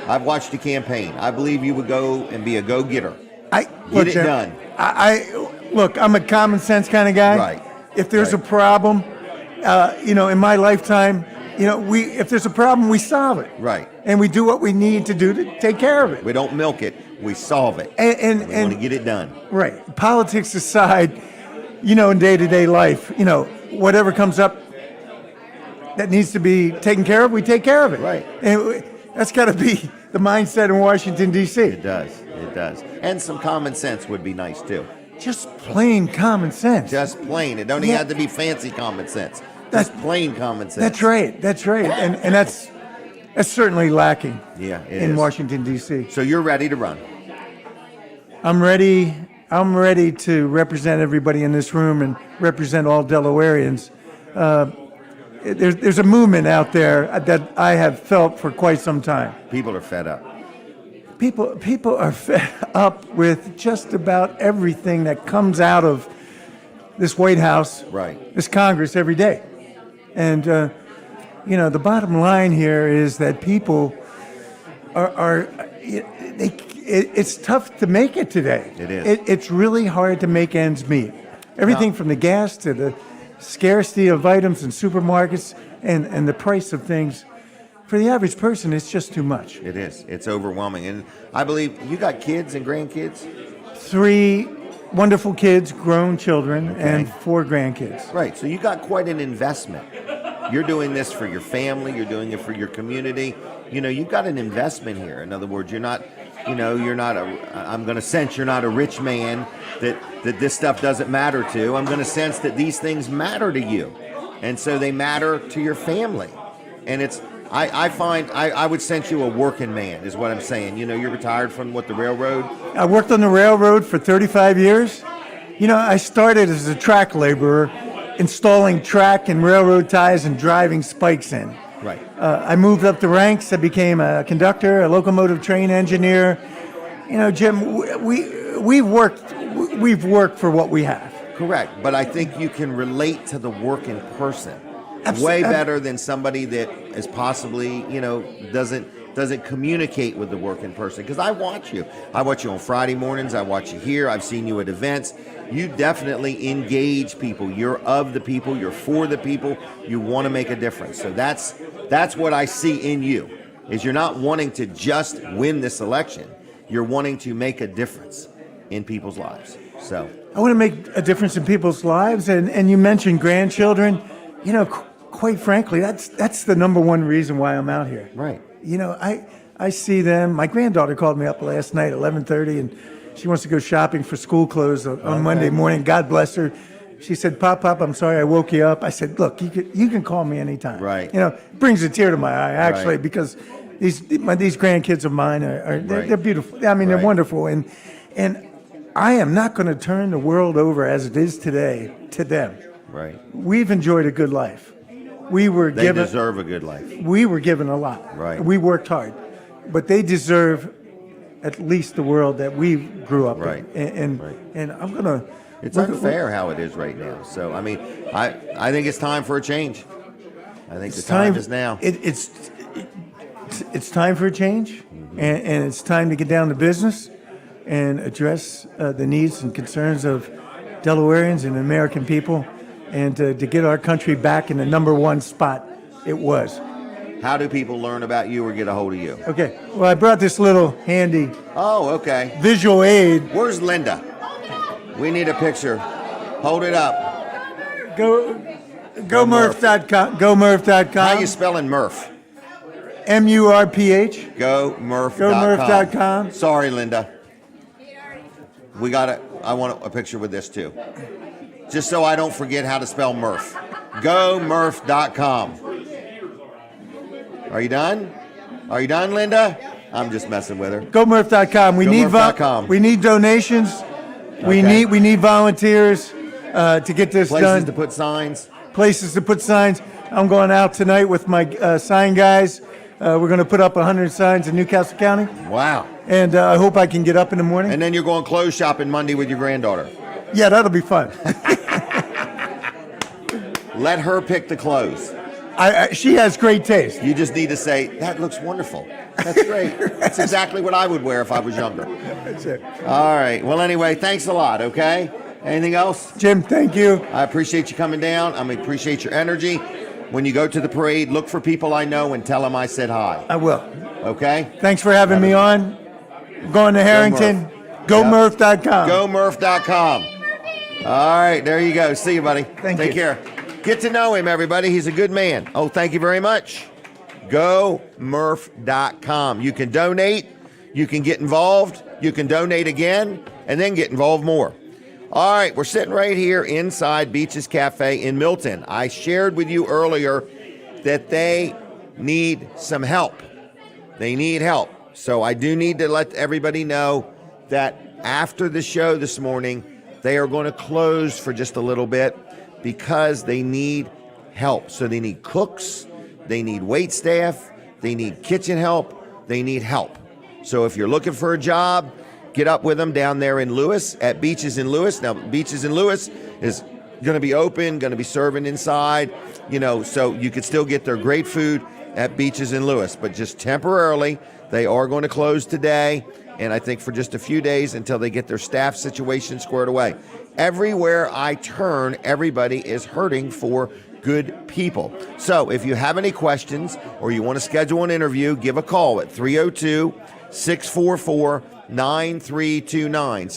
I've watched the campaign. I believe you would go and be a go-getter. Get it done. Look, I'm a common sense kind of guy. Right. If there's Right. a problem, in my lifetime, if there's a problem, we solve it. Right. And we do what we need to do to take care of it. We don't milk it. We solve it. And we want to get it done. Right. Politics aside, in day-to-day life, whatever comes up that needs to be taken care of, we take care of it. Right. And that's got to be the mindset in Washington, D.C. It does. It does. And some common sense would be nice, too. Just plain common sense. Just plain. It don't even have to be fancy common sense. Just plain common sense. That's right. That's right. And that's certainly lacking Yeah, it in is. Washington, D.C. So you're ready to run. I'm ready to represent everybody in this room and represent all Delawareans. There's a movement out there that I have felt for quite some time. People are fed up. People are fed up with just about everything that comes out of this White House, Right. this Congress every day. And, the bottom line here is that people it's tough to make it today. It is. It's really hard to make ends meet. Everything from the gas to the scarcity of items in supermarkets and the price of things. For the average person, it's just too much. It is. It's overwhelming. And I believe you got kids and grandkids? 3 wonderful kids, grown children, and 4 grandkids. Right. So you got quite an investment. You're doing this for your family. You're doing it for your community. You know, you've got an investment here. In other words, you're not, I'm going to sense you're not a rich man that this stuff doesn't matter to. I'm going to sense that these things matter to you. And so they matter to your family. And I would sense you a working man is what I'm saying. You know, you're retired from the railroad? I worked on the railroad for 35 years. You know, I started as a track laborer, installing track and railroad ties and driving spikes in. Right. I moved up the ranks. I became a conductor, a locomotive train engineer. You know, Jim, we've worked for what we have. Correct. But I think you can relate to the working person way better than somebody that is possibly, doesn't communicate with the working person. Because I watch you. I watch you on Friday mornings. I watch you here. I've seen you at events. You definitely engage people. You're of the people. You're for the people. You want to make a difference. So that's what I see in you, is you're not wanting to just win this election. You're wanting to make a difference in people's lives. So I want to make a difference in people's lives. And you mentioned grandchildren. You know, quite frankly, that's the number one reason why I'm out here. Right. You know, I see them. My granddaughter called me up last night, 11:30, and she wants to go shopping for school clothes on Monday morning. God bless her. She said, Pop, I'm sorry I woke you up. I said, look, you can call me anytime. Right. You know, it brings a tear to my eye, actually, because these grandkids of mine they're beautiful. I mean, they're wonderful. And I am not going to turn the world over as it is today to them. Right. We've enjoyed a good life. They deserve a good life. We were given a lot. Right. We worked hard. But they deserve at least the world that we grew up in. And I'm going to... It's unfair how it is right now. So, I mean, I think it's time for a change. I think the time is now. It's time for a change, and it's time to get down to business and address the needs and concerns of Delawareans and American people, and to get our country back in the number one spot it was. How do people learn about you or get a hold of you? Okay. Well, I brought this little handy visual aid. Where's Linda? We need a picture. Hold it up. GoMurph.com. GoMurph.com. How you spelling Murph? MURPH. GoMurph.com. GoMurph.com. Sorry, Linda. I want a picture with this too. Just so I don't forget how to spell Murph. GoMurph.com. Are you done? Are you done, Linda? I'm just messing with her. GoMurph.com. We need donations. We need volunteers to get this done. Places to put signs. Places to put signs. I'm going out tonight with my sign guys. We're going to put up 100 signs in Newcastle County. Wow. And I hope I can get up in the morning. And then you're going clothes shopping Monday with your granddaughter. Yeah, that'll be fun. Let her pick the clothes. She has great taste. You just need to say, that looks wonderful. That's great. That's exactly what I would wear if I was younger. That's it. All right. Well, anyway, thanks a lot, okay? Anything else? Jim, thank you. I appreciate you coming down. I appreciate your energy. When you go to the parade, look for people I know and tell them I said hi. I will. Okay? Thanks for having me on. Going to Harrington. GoMurph.com. GoMurph.com. All right. There you go. See you, buddy. Take care. Get to know him, everybody. He's a good man. Oh, thank you very much. GoMurph.com. You can donate. You can get involved. You can donate again and then get involved more. All right, we're sitting right here inside Beaches Cafe in Milton. I shared with you earlier that they need some help. They need help. So I do need to let everybody know that after the show this morning, they are going to close for just a little bit because they need help. So they need cooks, they need wait staff, they need kitchen help, they need help. So if you're looking for a job, get up with them down there in Lewis at Beaches in Lewis. Now, Beaches in Lewis is going to be open, going to be serving inside, so you could still get their great food at Beaches in Lewis. But just temporarily, they are going to close today, and I think for just a few days until they get their staff situation squared away. Everywhere I turn, everybody is hurting for good people. So if you have any questions or you want to schedule an interview, give a call at 302-644-9329.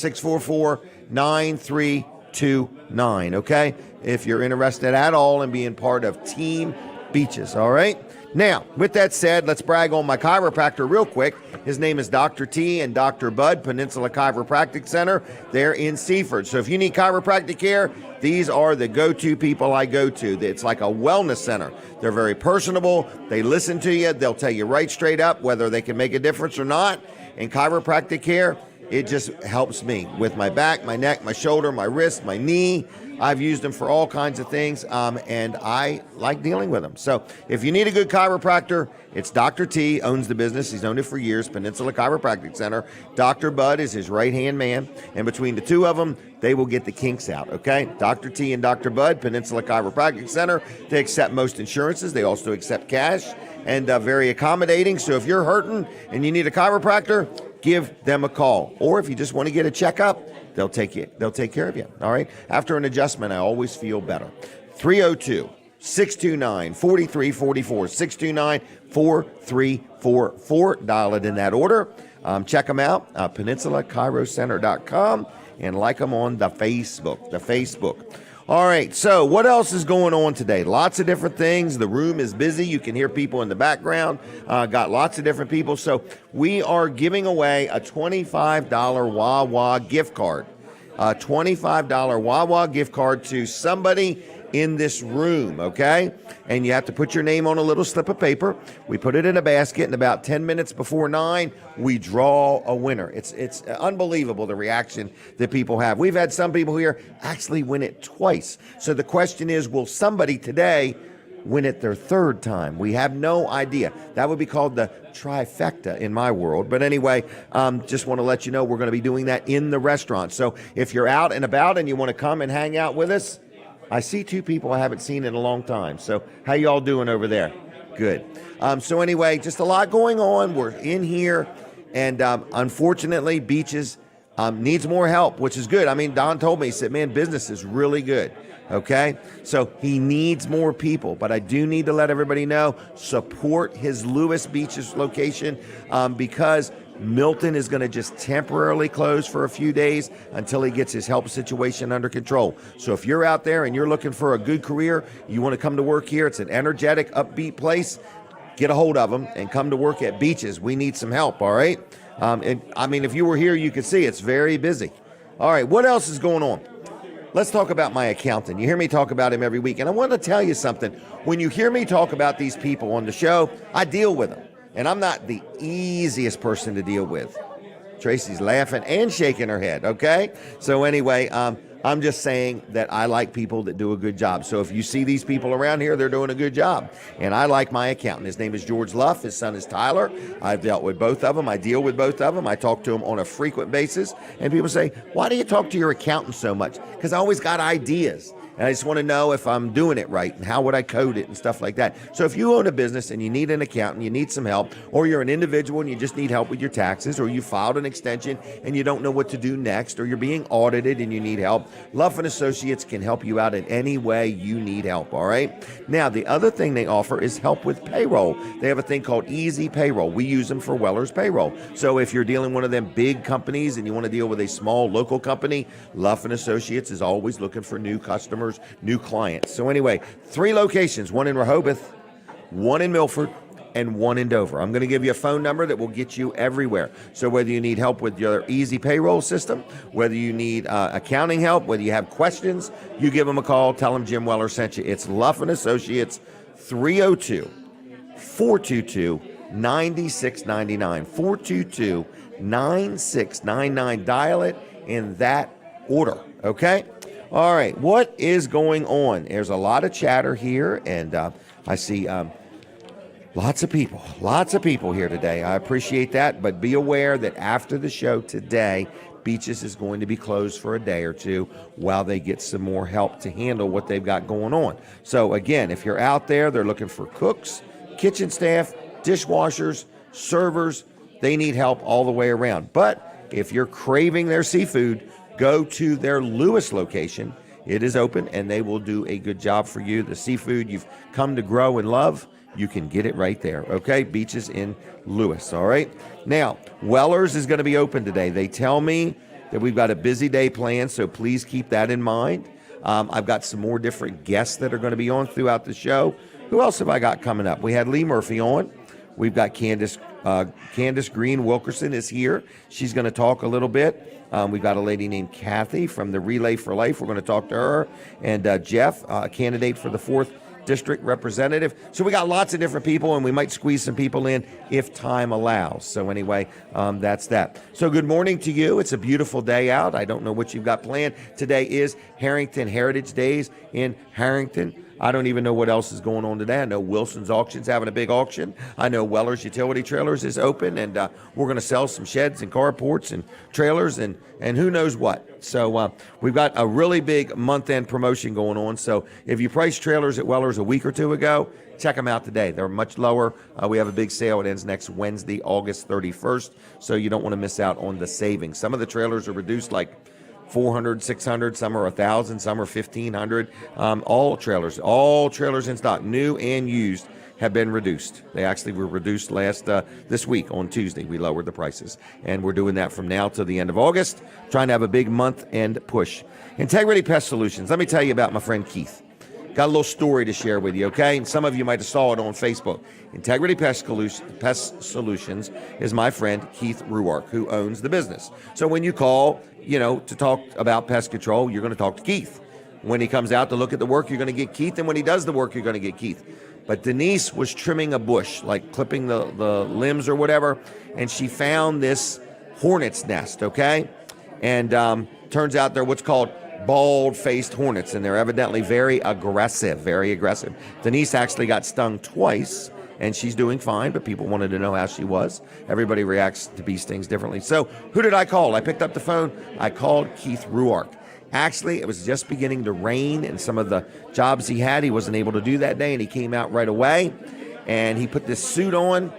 9329, okay? If you're interested at all in being part of Team Beaches, all right? Now, with that said, let's brag on my chiropractor real quick. His name is Dr. T and Dr. Bud, Peninsula Chiropractic Center. They're in Seaford. So if you need chiropractic care, these are the go-to people I go to. It's like a wellness center. They're very personable. They listen to you. They'll tell you right straight up whether they can make a difference or not. In chiropractic care, it just helps me with my back, my neck, my shoulder, my wrist, my knee. I've used them for all kinds of things, and I like dealing with them. So if you need a good chiropractor, it's Dr. T, owns the business. He's owned it for years, Peninsula Chiropractic Center. Dr. Bud is his right-hand man, and between the two of them, they will get the kinks out, okay? Dr. T and Dr. Bud, Peninsula Chiropractic Center. They accept most insurances. They also accept cash, and very accommodating. So if you're hurting and you need a chiropractor, give them a call. Or if you just want to get a checkup, they'll take care of you, all right? After an adjustment, I always feel better. 302-629-4344, 629-4344. Dial it in that order. Check them out, peninsulaChiroCenter.com, and like them on the Facebook. All right, so what else is going on today? Lots of different things. The room is busy. You can hear people in the background. Got lots of different people. So we are giving away a $25 Wawa gift card. A $25 Wawa gift card to somebody in this room, okay? And you have to put your name on a little slip of paper. We put it in a basket, and about 10 minutes before 9, we draw a winner. It's unbelievable, the reaction that people have. We've had some people here actually win it twice. So the question is, will somebody today win it their third time? We have no idea. That would be called the trifecta in my world. But anyway, just want to let you know we're going to be doing that in the restaurant. So if you're out and about and you want to come and hang out with us, I see two people I haven't seen in a long time. So how y'all doing over there? Good. So anyway, just a lot going on. We're in here, and unfortunately, Beaches needs more help, which is good. I mean, Don told me, he said, man, business is really good. Okay? So he needs more people, but I do need to let everybody know, support his Lewis Beaches location because Milton is going to just temporarily close for a few days until he gets his health situation under control. So if you're out there and you're looking for a good career, you want to come to work here, it's an energetic, upbeat place, get a hold of them and come to work at Beaches. We need some help, all right? And I mean, if you were here, you could see it's very busy. All right, what else is going on? Let's talk about my accountant. You hear me talk about him every week, and I want to tell you something. When you hear me talk about these people on the show, I deal with them. And I'm not the easiest person to deal with. Tracy's laughing and shaking her head, okay? So anyway, I'm just saying that I like people that do a good job. So if you see these people around here, they're doing a good job. And I like my accountant. His name is George Luff. His son is Tyler. I've dealt with both of them. I deal with both of them. I talk to them on a frequent basis. And people say, why do you talk to your accountant so much? Because I always got ideas. And I just want to know if I'm doing it right and how would I code it and stuff like that. So if you own a business and you need an accountant, you need some help, or you're an individual and you just need help with your taxes, or you filed an extension and you don't know what to do next, or you're being audited and you need help, Luff & Associates can help you out in any way you need help, all right? Now, the other thing they offer is help with payroll. They have a thing called Easy Payroll. We use them for Weller's Payroll. So if you're dealing with one of them big companies and you want to deal with a small local company, Luff & Associates is always looking for new customers, new clients. So anyway, 3 locations, one in Rehoboth, one in Milford, and one in Dover. I'm going to give you a phone number that will get you everywhere. So whether you need help with your easy payroll system, whether you need accounting help, whether you have questions, you give them a call, tell them Jim Weller sent you. It's Luff & Associates, 302-422-9699, 422-9699. Dial it in that order, okay? All right, what is going on? There's a lot of chatter here, and I see lots of people here today. I appreciate that, but be aware that after the show today, Beaches is going to be closed for a day or two while they get some more help to handle what they've got going on. So again, if you're out there, they're looking for cooks, kitchen staff, dishwashers, servers. They need help all the way around. But if you're craving their seafood, go to their Lewis location. It is open, and they will do a good job for you. The seafood you've come to grow and love, you can get it right there, okay? Beaches in Lewis, all right? Now, Weller's is going to be open today. They tell me that we've got a busy day planned, so please keep that in mind. I've got some more different guests that are going to be on throughout the show. Who else have I got coming up? We had Lee Murphy on. We've got Candice Green Wilkinson is here. She's going to talk a little bit. We've got a lady named Kathy from the Relay for Life. We're going to talk to her. And Jeff, a candidate for the 4th District Representative. So we got lots of different people, and we might squeeze some people in if time allows. So anyway, that's that. So good morning to you. It's a beautiful day out. I don't know what you've got planned. Today is Harrington Heritage Days in Harrington. I don't even know what else is going on today. I know Wilson's Auction's having a big auction. I know Weller's Utility Trailers is open, and we're going to sell some sheds and carports and trailers and who knows what. So we've got a really big month-end promotion going on. So if you priced trailers at Weller's a week or two ago, check them out today. They're much lower. We have a big sale. It ends next Wednesday, August 31st. So you don't want to miss out on the savings. Some of the trailers are reduced like 400, 600, some are 1,000, some are 1,500. All trailers in stock, new and used, have been reduced. They actually were reduced this week on Tuesday. We lowered the prices, and we're doing that from now to the end of August, trying to have a big month-end push. Integrity Pest Solutions. Let me tell you about my friend Keith. Got a little story to share with you, okay? And some of you might have saw it on Facebook. Integrity Pest Solutions is my friend Keith Ruark, who owns the business. So when you call, to talk about pest control, you're going to talk to Keith. When he comes out to look at the work, you're going to get Keith. And when he does the work, you're going to get Keith. But Denise was trimming a bush, like clipping the limbs or whatever, and she found this hornet's nest, okay? And turns out they're what's called bald-faced hornets, and they're evidently very aggressive. Denise actually got stung twice, and she's doing fine, but people wanted to know how she was. Everybody reacts to bee stings differently. So who did I call? I picked up the phone. I called Keith Ruark. Actually, it was just beginning to rain, and some of the jobs he had, he wasn't able to do that day, and he came out right away, and he put this suit on,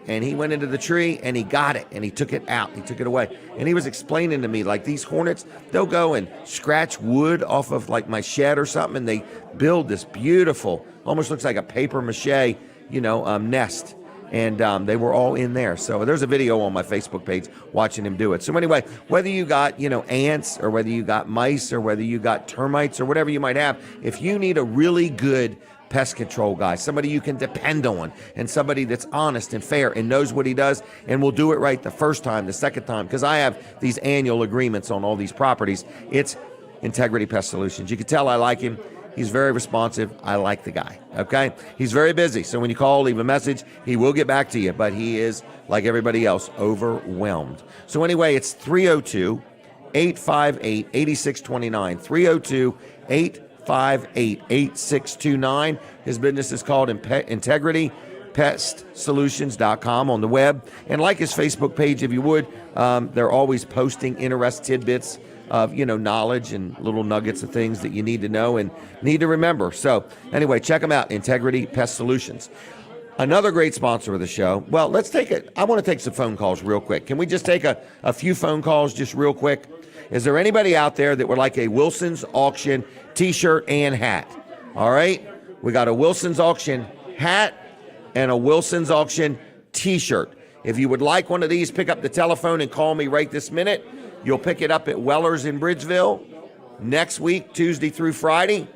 and he went into the tree, and he got it, and he took it out. He took it away. And he was explaining to me, like, these hornets, they'll go and scratch wood off of, like, my shed or something, and they build this beautiful, almost looks like a paper mache, nest. And they were all in there. So there's a video on my Facebook page watching him do it. So anyway, whether you got, ants, or whether you got mice, or whether you got termites, or whatever you might have, if you need a really good pest control guy, somebody you can depend on, and somebody that's honest and fair and knows what he does and will do it right the first time, the second time, because I have these annual agreements on all these properties, it's Integrity Pest Solutions. You can tell I like him. He's very responsive. I like the guy, okay? He's very busy, so when you call, leave a message, he will get back to you, but he is, like everybody else, overwhelmed. So anyway, it's 302-858-8629, 302-858-8629. His business is called IntegrityPestSolutions.com on the web. And like his Facebook page, if you would, they're always posting interest tidbits of, knowledge and little nuggets of things that you need to know and need to remember. So anyway, check them out, Integrity Pest Solutions. Another great sponsor of the show. Well, I want to take some phone calls real quick. Can we just take a few phone calls just real quick? Is there anybody out there that would like a Wilson's Auction t-shirt and hat? All right. We got a Wilson's Auction hat and a Wilson's Auction t-shirt. If you would like one of these, pick up the telephone and call me right this minute. You'll pick it up at Weller's in Bridgeville next week, Tuesday through Friday.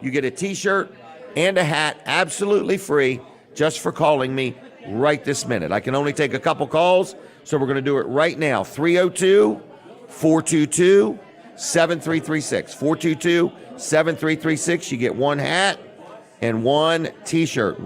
You get a t-shirt and a hat absolutely free just for calling me right this minute. I can only take a couple calls, so we're going to do it right now. 302-422-7336. 422-7336. You get one hat and one t-shirt.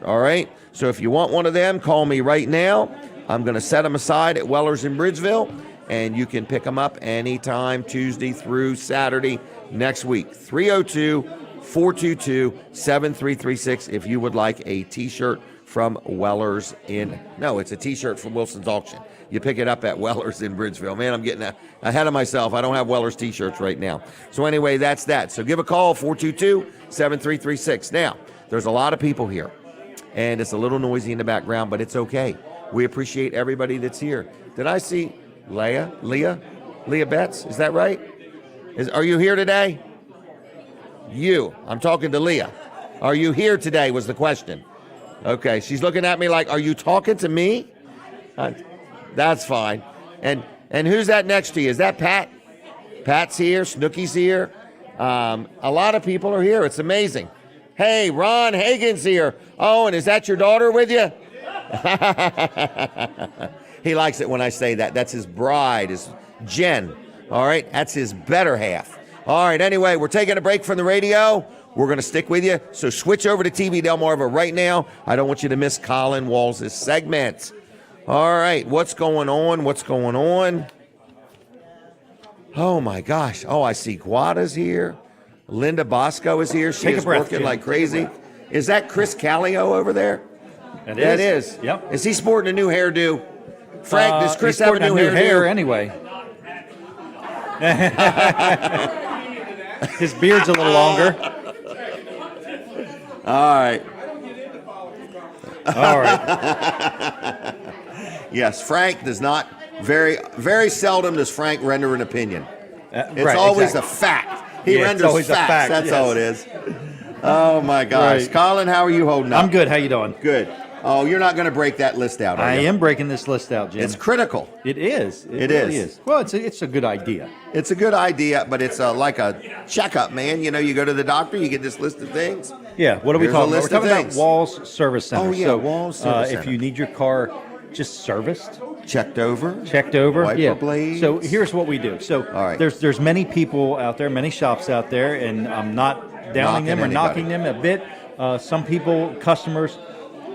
All right? So if you want one of them, call me right now. I'm going to set them aside at Weller's in Bridgeville, and you can pick them up anytime, Tuesday through Saturday next week. 302-422-7336 if you would like a t-shirt from Weller's it's a t-shirt from Wilson's Auction. You pick it up at Weller's in Bridgeville. Man, I'm getting ahead of myself. I don't have Weller's t-shirts right now. So anyway, that's that. So give a call, 422-7336. Now, there's a lot of people here, and it's a little noisy in the background, but it's okay. We appreciate everybody that's here. Did I see Leah Betts? Is that right? Are you here today? I'm talking to Leah. Are you here today was the question. Okay, she's looking at me like, are you talking to me? That's fine. And And who's that next to you? Is that Pat? Pat's here. Snooky's here. A lot of people are here. It's amazing. Hey, Ron Hagen's here. Oh, and is that your daughter with you? He likes it when I say that. That's his bride, is Jen. All right, that's his better half. All right, anyway, we're taking a break from the radio. We're going to stick with you. So switch over to TV Delmarva right now. I don't want you to miss Colin Walls' segment. All right, what's going on? What's going on? Oh, my gosh. Oh, I see Guada's here. Linda Bosco is here. She Take a is breath, working Jim. like crazy. Is that Chris Callio over there? It is. Yep. Is he sporting a new hairdo? Frank, does Chris he's have a sporting new hairdo? hair anyway. His beard's a little longer. All right. All right. Yes, Frank does not, very seldom does Frank render an opinion. It's right, always exactly. a fact. He Yeah, it's renders always a facts. fact, That's yes. all it is. Oh, my gosh. Right. Colin, how are you holding up? I'm good. How you doing? Good. Oh, you're not going to break that list out, are I you? am breaking this list out, Jim. It's critical. It is. It really is. Well, it's a good idea. It's a good idea, but it's like a checkup, man. You know, you go to the doctor, you get this list of things. Yeah. What are we Here's a talking about? list We're of talking about things. Walls Service Center. Oh, yeah, So, Walls Service if Center. you need your car just serviced, Checked over. checked over. Wiper Yeah. blades. So here's what we do. So All right. there's many people out there, many shops out there, and I'm not downing them or Knocking knocking them a bit. Some people, customers,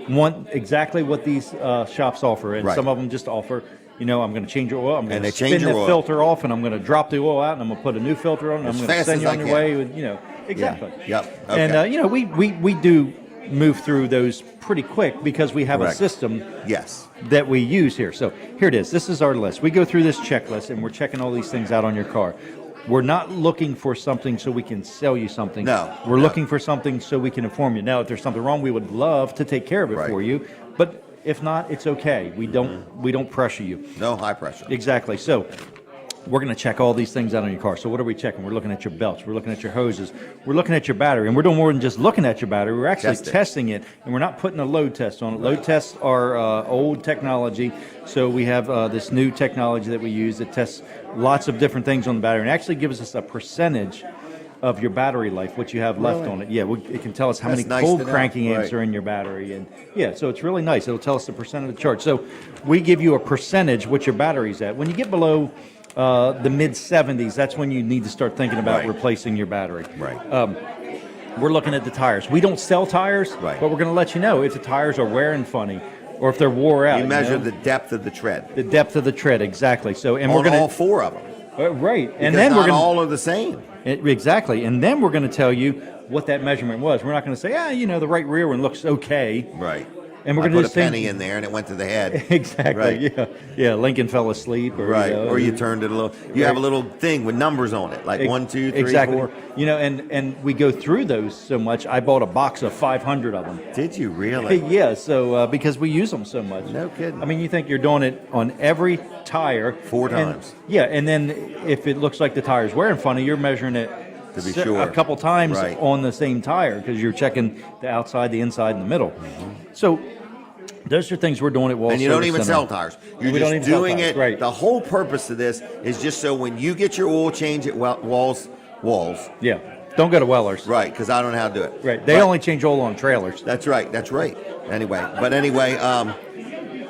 want exactly what these shops offer, and Right. some of them just offer. You know, I'm going to change your oil. I'm going And to they change spin your the oil. filter off, and I'm going to drop the oil out, and I'm going to put a new filter on, and As I'm going to fast send you as on I your can. way. With, exactly. Yep. And Okay. we do move through those pretty quick because we have Correct. a system Yes. that we use here. So here it is. This is our list. We go through this checklist, and we're checking all these things out on your car. We're not looking for something so we can sell you something. No, We're no. looking for something so we can inform you. Now, if there's something wrong, we would love to take care of it Right. for you. But if not, it's okay. We don't pressure you. No high pressure. Exactly. So we're going to check all these things out on your car. So what are we checking? We're looking at your belts. We're looking at your hoses. We're looking at your battery. And we're doing more than just looking at your battery. We're actually Test it. testing it. And we're not putting a load test on it. Load tests are old technology. So we have this new technology that we use that tests lots of different things on the battery. And actually gives us a percentage of your battery life, what you have left Really? on it. Yeah, it can tell us how That's many nice cold to know. cranking amps Right. are in your battery. And yeah, so it's really nice. It'll tell us the percent of the charge. So we give you a percentage what your battery's at. When you get below the mid 70s, that's when you need to start thinking about Right. replacing your battery. Right. We're looking at the tires. We don't sell tires, Right. but we're going to let you know if the tires are wearing funny or if they're wore out. You measure know? the depth of the tread the depth of the tread, exactly. So, and on we're going all to four of them. right, and Because then not we're going all are the same. exactly, and then we're going to tell you what that measurement was. We're not going to say, the right rear one looks okay. Right. And we're I going to put do a the same- penny in there and it went to the head. Exactly. Right. Yeah. Lincoln fell asleep, or Right. You know, Or you turned it a little. You have a little thing with numbers on it, like 1, 2, 3, exactly. 4. And we go through those so much. I bought a box of 500 of them. Did you really? Yeah. So because we use them so much. No kidding. I mean, you think you're doing it on every tire 4 and- times. Yeah, and then if it looks like the tire's wearing funny, you're measuring it To be sure. a couple times Right. on the same tire because you're checking the outside, the inside, and the middle. So those are things we're doing at Wall And you don't Service even Center. sell tires. You're We don't just even sell doing tires, it. right. The whole purpose of this is just so when you get your oil change at Walls, Yeah. Don't go to Weller's. right? Because I don't know how to do it. Right. They But- only change oil on trailers. That's right. That's right. Anyway,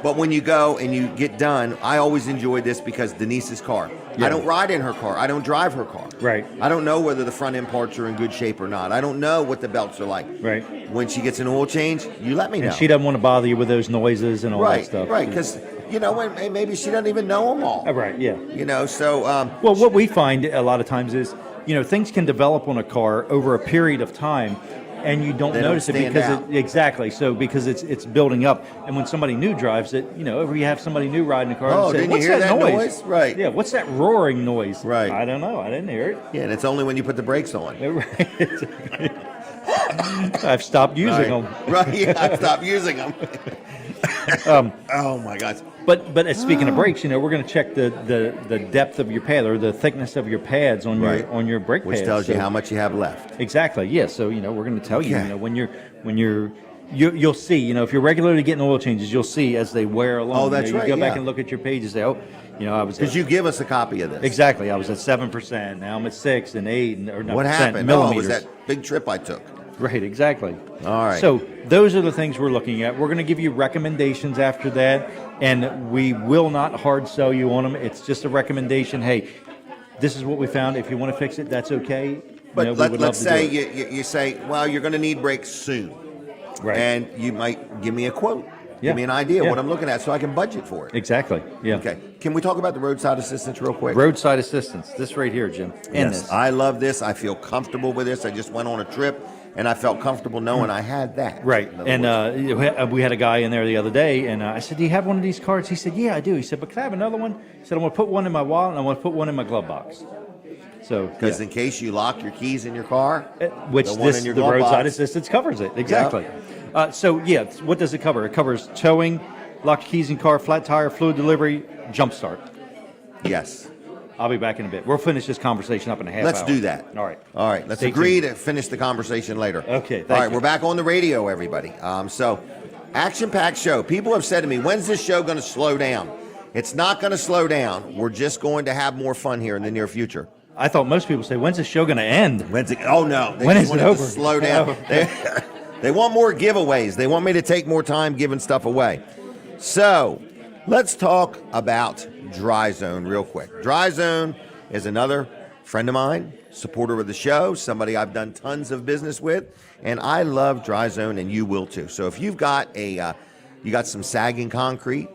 but when you go and you get done, I always enjoy this because Denise's car. Yeah. I don't ride in her car. I don't drive her car. Right. I don't know whether the front end parts are in good shape or not. I don't know what the belts are like. Right. When she gets an oil change, you let me know. And she doesn't want to bother you with those noises and all that right. stuff. Right. Because when maybe she doesn't even know them all. Right. Yeah. So. Well, what we find a lot of times is, things can develop on a car over a period of time, and you don't They don't notice it stand because out. exactly. So because it's building up, and when somebody new drives it, if you have somebody new riding the car, Oh, and say, didn't you "What's hear that that noise?" Right. Yeah. What's that roaring noise? Right. I don't know. I didn't hear it. Yeah, and it's only when you put the brakes on. Right. I've stopped using them. Right. Yeah, I stopped using them. Oh my gosh. But speaking of brakes, we're going to check the depth of your pad or the thickness of your pads on Right. your brake Which pads. tells you So- how much you have left. Exactly. Yeah. So we're going to tell you, Okay. when you're you'll see, you know, if you're regularly getting oil changes, you'll see as they wear along. Oh, that's you know, right, You go back yeah. and look at your page and say, oh, you know, I was Because you give us a copy of this. exactly. I was at 7%. Now I'm at 6 and 8 and or not What percent, happened? Oh, it millimeters. was that big trip I took. Right, exactly. All right. So those are the things we're looking at. We're going to give you recommendations after that, and we will not hard sell you on them. It's just a recommendation. Hey, this is what we found. If you want to fix it, that's okay. But we would love let's to do say it. you say, well, you're going to need brakes soon. Right. And you might give me a quote. Yeah. Give me an idea of Yeah. what I'm looking at so I can budget for it. Exactly. Yeah. Okay. Can we talk about the roadside assistance real quick? Roadside assistance. This right here, Jim. And Yes, this. I love this. I feel comfortable with this. I just went on a trip and I felt comfortable knowing I had that. Right. In other And words. we had a guy in there the other day, and I said, do you have one of these cards? He said, yeah, I do. He said, but can I have another one? He said, I want to put one in my wallet, and I want to put one in my glove box. So, Because in case you lock your keys in your car, which the one this in your the glove roadside box. assistance covers it. Exactly. What does it cover? It covers towing, lock your keys in car, flat tire, fluid delivery, jump start. Yes. I'll be back in a bit. We'll finish this conversation up in a half Let's hour. do that. All right. All right. Let's Stay agree tuned. to finish the conversation later. Okay, All thank right. you. We're back on the radio, everybody. So, action-packed show. People have said to me, when's this show going to slow down? It's not going to slow down. We're just going to have more fun here in the near future. I thought most people say, when's the show going to end? When's it? Oh no! They When just is it want to over? slow down. They want more giveaways. They want me to take more time giving stuff away. So, let's talk about Dry Zone real quick. Dry Zone is another friend of mine, supporter of the show, somebody I've done tons of business with, and I love Dry Zone, and you will too. So, if you've got you got some sagging concrete,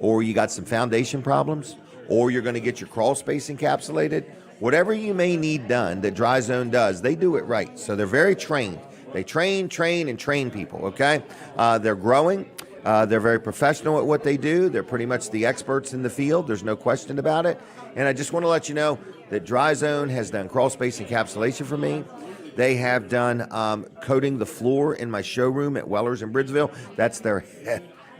or you got some foundation problems, or you're going to get your crawl space encapsulated. Whatever you may need done that Dry Zone does, they do it right. So they're very trained. They train people, okay? They're growing. They're very professional at what they do. They're pretty much the experts in the field. There's no question about it. And I just want to let you know that Dry Zone has done crawl space encapsulation for me. They have done coating the floor in my showroom at Weller's in Bridgeville. That's their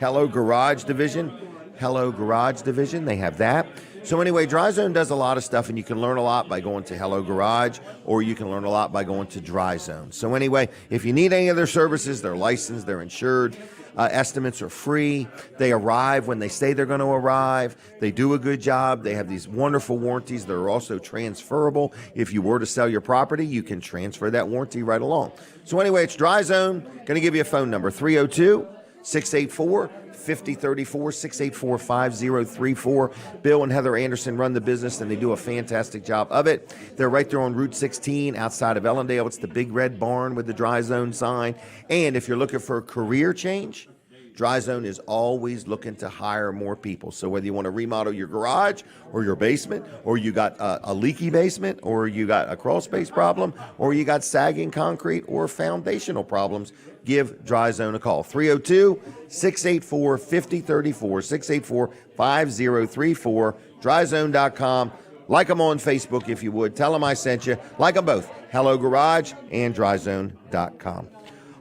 Hello Garage division. They have that. So anyway, Dry Zone does a lot of stuff, and you can learn a lot by going to Hello Garage, or you can learn a lot by going to Dry Zone. So anyway, if you need any of their services, they're licensed, they're insured. Estimates are free. They arrive when they say they're going to arrive. They do a good job. They have these wonderful warranties that are also transferable. If you were to sell your property, you can transfer that warranty right along. So anyway, it's Dry Zone. Going to give you a phone number, 302-684-5034, 684-5034. Bill and Heather Anderson run the business, and they do a fantastic job of it. They're right there on Route 16 outside of Ellendale. It's the big red barn with the Dry Zone sign. And if you're looking for a career change, Dry Zone is always looking to hire more people. So whether you want to remodel your garage or your basement, or you got a leaky basement, or you got a crawl space problem, or you got sagging concrete or foundational problems, give Dry Zone a call. 302-684-5034, 684-5034, dryzone.com. Like them on Facebook if you would. Tell them I sent you. Like them both, Hello Garage and dryzone.com.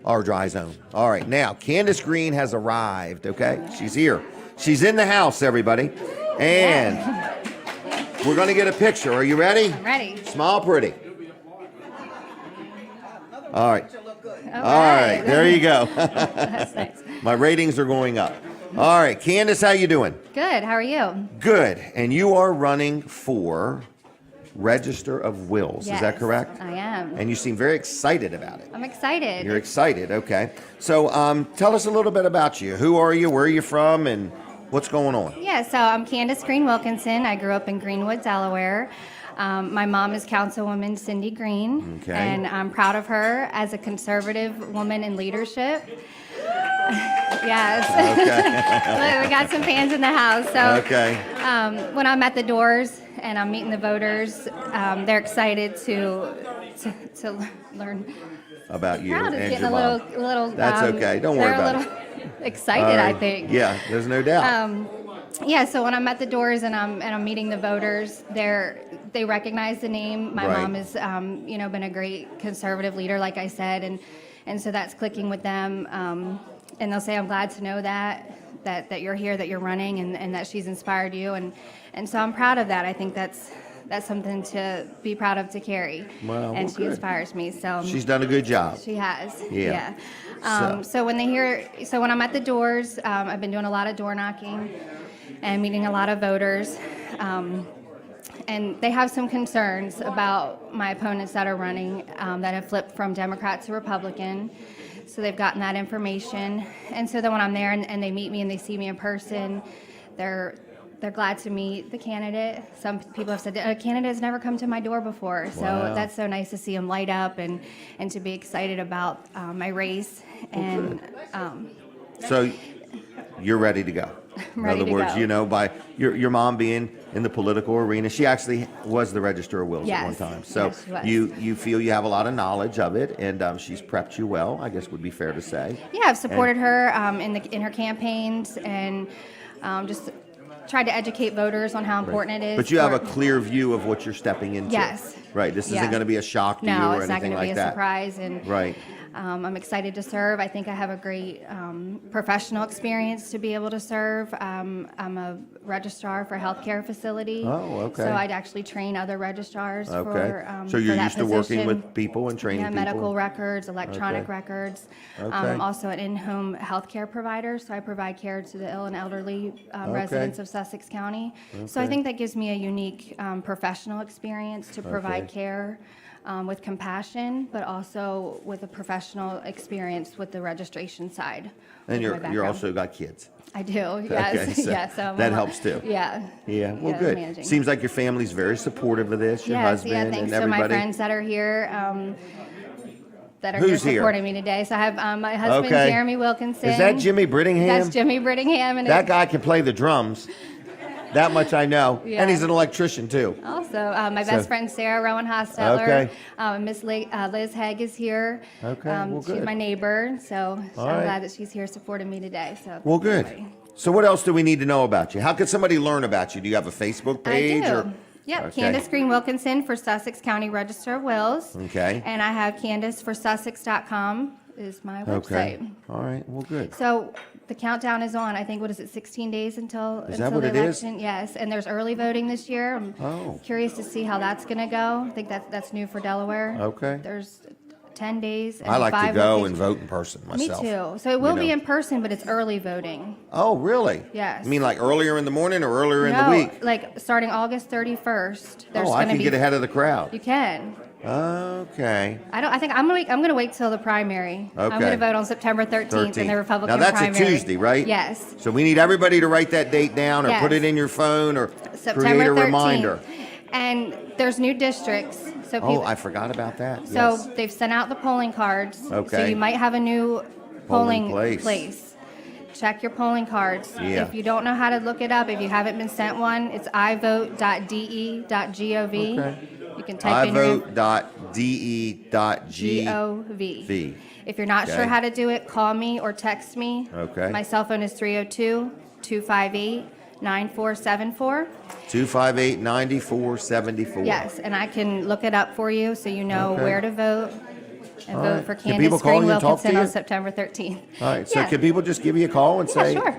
Our Dry Zone. All right, now Candice Green has arrived, okay? She's here. She's in the house, everybody. And we're going to get a picture. Are you ready? I'm ready. Smile pretty. All right. All right, there you go. That's nice. My ratings are going up. All right, Candice, how you doing? Good. How are you? Good. And you are running for Register of Wills. Is that Yes, correct? I am. And you seem very excited about it. I'm excited. You're excited, okay. So tell us a little bit about you. Who are you? Where are you from? And what's going on? Yeah, so I'm Candice Green Wilkinson. I grew up in Greenwood, Delaware. My mom is Councilwoman Cindy Green, Okay. and I'm proud of her as a conservative woman in leadership. Yes. Okay. Look, we got some fans in the house. So Okay. when I'm at the doors and I'm meeting the voters, they're excited to learn. About you Crowd is and getting your a mom. little. That's okay. Don't worry they're about a it. little excited, All right. I think. Yeah, there's no doubt. Yeah, so when I'm at the doors and I'm meeting the voters, they recognize the name. My Right. mom has been a great conservative leader, like I said, and so that's clicking with them. And they'll say, "I'm glad to know that you're here, that you're running, and that she's inspired you." And so I'm proud of that. I think that's that's something to be proud of to carry. Well, and well, she good. inspires me. So She's done a good job. she has. Yeah. So when when I'm at the doors, I've been doing a lot of door knocking and meeting a lot of voters. And they have some concerns about my opponents that are running that have flipped from Democrat to Republican. So they've gotten that information. And so then when I'm there and they meet me and they see me in person, they're glad to meet the candidate. Some people have said, a candidate has never come to my door before. So Wow. that's so nice to see them light up and to be excited about my race. And So you're ready to go. In Ready other to words, go. you know, by your mom being in the political arena, she actually was the Register of Wills at one Yes. time. So Yes, she was. you feel you have a lot of knowledge of it, and she's prepped you well, I guess would be fair to say. yeah, I've supported her in her campaigns and just tried to educate voters on how important it is. But you have for- a clear view of what you're stepping into. Yes. Right. This Yeah. isn't going to be a shock to you No, or it's not anything going to be like a that. surprise. And Right. I'm excited to serve. I think I have a great professional experience to be able to serve. I'm a registrar for a healthcare facility. Oh, okay. So I'd actually train other registrars Okay. for So you're that used to working position. with people and training Yeah, people. medical records, electronic Okay. records. Okay. I'm also an in-home healthcare provider, so I provide care to the ill and elderly residents of Sussex County. So I Okay. think that gives me a unique professional experience to provide Okay. care with compassion, but also with a professional experience with the registration side. And with my you're background. also got kids. I do, yes, Okay, so yes. So that helps too. Yeah. Yeah. Well, Yeah, good. managing. Seems like your family's very supportive of this. Your Yes, husband yeah, and thanks to everybody. my friends that are here. That are Who's here here? supporting me today. So I have my husband, Okay. Jeremy Wilkinson. Is that Jimmy Brittingham? That's Jimmy Brittingham. And That guy can play the drums. That much I know. Yeah. And he's an electrician too. Also, my best friend Sarah Rowan Hostetler. Okay. Miss Liz Haig is here. Okay, well, She's good. my neighbor, so All I'm right. glad that she's here supporting me today. So Well, good. everybody. So what else do we need to know about you? How could somebody learn about you? Do you have a Facebook page? I do. Or? Yep, Okay. Candice Green Wilkinson for Sussex County Register of Wills. Okay. And I have Candice for Sussex.com is my website. Okay. All right. Well, good. So the countdown is on. I think, what is it, 16 days until Is that until what the it is? election? Yes, and there's early voting this year. I'm Oh. curious to see how that's going to go. I think that's new for Delaware. Okay. There's 10 days. And I like to 5 go locations. and vote in person Me myself. too. So it will You be know. in person, but it's early voting. Oh, really? Yes. You mean like earlier in the morning or earlier in no, the week? like starting August 31st. There's Oh, I going to can be. get ahead of the crowd. You can. Okay. I think I'm gonna wait till the primary. I'm Okay. gonna vote on September 13th in the Republican Now that's primary. a Tuesday, right? Yes. So we need everybody to write that date down or Yes. put it in your phone or September create a 13th. reminder. And there's new districts. So Oh, people, I forgot about that. so Yes. they've sent out the polling cards. So Okay. you might have a new Polling polling place. Check your polling cards. Yeah. If you don't know how to look it up, if you haven't been sent one, it's ivote.de.gov. Okay. You can type in your ivote.de.gov. Gov. If you're not Okay. sure how to do it, call me or text me. Okay. My cell phone is 302-258-9474. 258-9474. Yes, and I can look it up for you so you know Okay. where to vote and All vote right. for Can people Candice call Green you and talk to Wilkinson on you? September 13th. All right. So Yeah. can people just give you a call and Yeah, say, sure.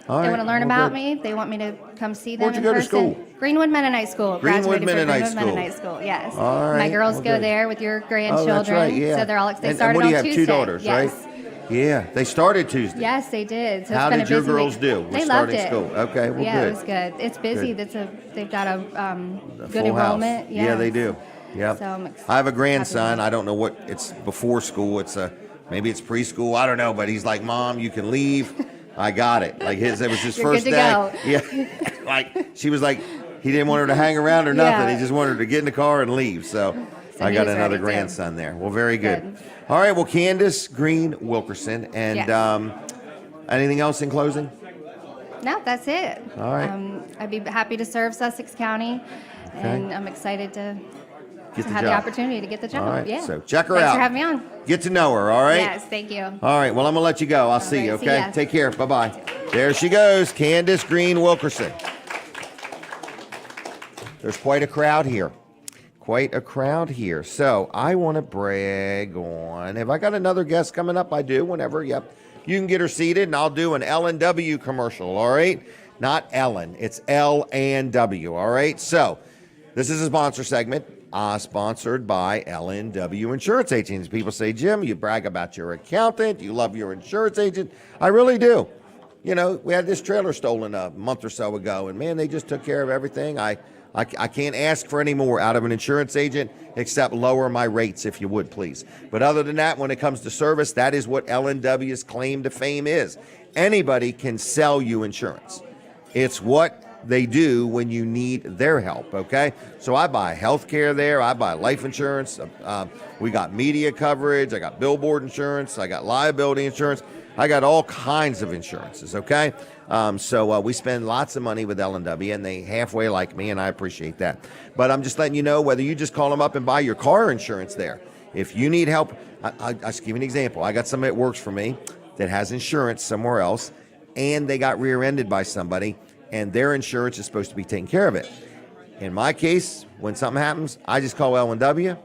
All They right, want to learn well, about good. me. They want me to come see them Where'd you in go to person. school? Greenwood Mennonite School. Greenwood Graduated from Mennonite Greenwood School. Mennonite School. Yes. All right, My girls well, go good. there with your Oh, grandchildren. that's right. Yeah. So they're all they and started what do you on have? Tuesday. Two daughters, Yes. right? Yeah. They started Tuesday. Yes, they did. So How it's been did a your busy girls week. do with They loved starting it. school? Okay, well, yeah, good. it was good. It's busy. Good. They've got a A good full house. enrollment. Yeah, they do. Yeah. So I'm I have a happy grandson. with it. I don't know what it's before school. Maybe it's preschool. I don't know. But he's like, Mom, you can leave. I got it. Like it was his You're first good to day. go. Yeah. Like she was like, he didn't want her to hang around or nothing. Yeah. He just wanted her to get in the car and leave. So I he got was another ready, too. grandson there. Well, very good. Good. All right. Well, Candice Green Wilkinson. And Yes. anything else in closing? No, that's it. All right. I'd be happy to serve Sussex County, and I'm excited to Get the have job. the opportunity to get the job. All right. Yeah. So check her Thanks out. for having me on. Get to know her. All right. Yes, thank you. All right. Well, I'm going to let you go. I'll see you, right, see okay? ya. Take care. Bye-bye. There she goes, Candice Green Wilkinson. There's quite a crowd here. Quite a crowd here. So I want to brag on. Have I got another guest coming up? I do, whenever. Yep. You can get her seated, and I'll do an L&W commercial, all right? Not Ellen. It's L&W, all right? So This is a sponsor segment, sponsored by LNW Insurance Agents. People say, Jim, you brag about your accountant, you love your insurance agent. I really do. You know, we had this trailer stolen a month or so ago, and man, they just took care of everything. I can't ask for any more out of an insurance agent except lower my rates, if you would, please. But other than that, when it comes to service, that is what LNW's claim to fame is. Anybody can sell you insurance. It's what they do when you need their help, okay? So I buy health care there. I buy life insurance. We got media coverage. I got billboard insurance. I got liability insurance. I got all kinds of insurances, okay? So we spend lots of money with L&W, and they halfway like me, and I appreciate that. But I'm just letting you know, whether you just call them up and buy your car insurance there, if you need help, I'll just give you an example. I got somebody that works for me that has insurance somewhere else, and they got rear-ended by somebody, and their insurance is supposed to be taking care of it. In my case, when something happens, I just call L&W,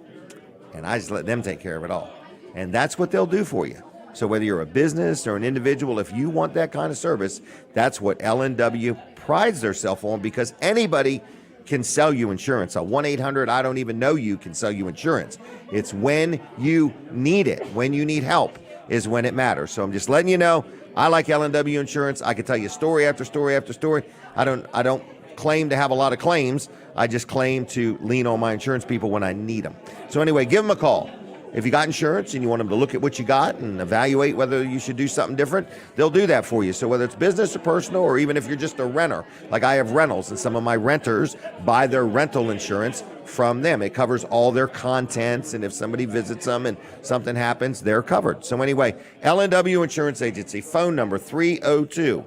and I just let them take care of it all. And that's what they'll do for you. So whether you're a business or an individual, if you want that kind of service, that's what L&W prides themselves on, because anybody can sell you insurance. A 1-800 I don't even know you can sell you insurance. It's when you need it, when you need help is when it matters. So I'm just letting you know, I like L&W Insurance. I can tell you story after story after story. I don't claim to have a lot of claims. I just claim to lean on my insurance people when I need them. So anyway, give them a call. If you got insurance and you want them to look at what you got and evaluate whether you should do something different, they'll do that for you. So whether it's business or personal, or even if you're just a renter, like I have rentals, and some of my renters buy their rental insurance from them. It covers all their contents, and if somebody visits them and something happens, they're covered. So anyway, L&W Insurance Agency, phone number 302,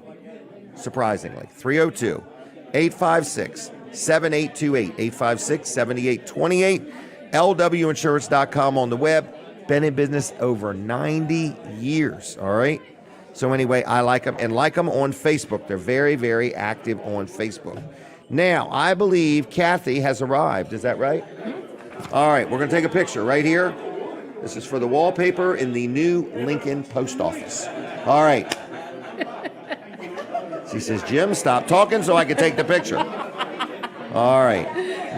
surprisingly, 302-856-7828, 856-7828. LWinsurance.com on the web. Been in business over 90 years, all right? So anyway, I like them, and like them on Facebook. They're very, very active on Facebook. Now, I believe Kathy has arrived. Is that right? All right, we're going to take a picture right here. This is for the wallpaper in the new Lincoln post office. All right. She says, Jim, stop talking so I can take the picture. All right.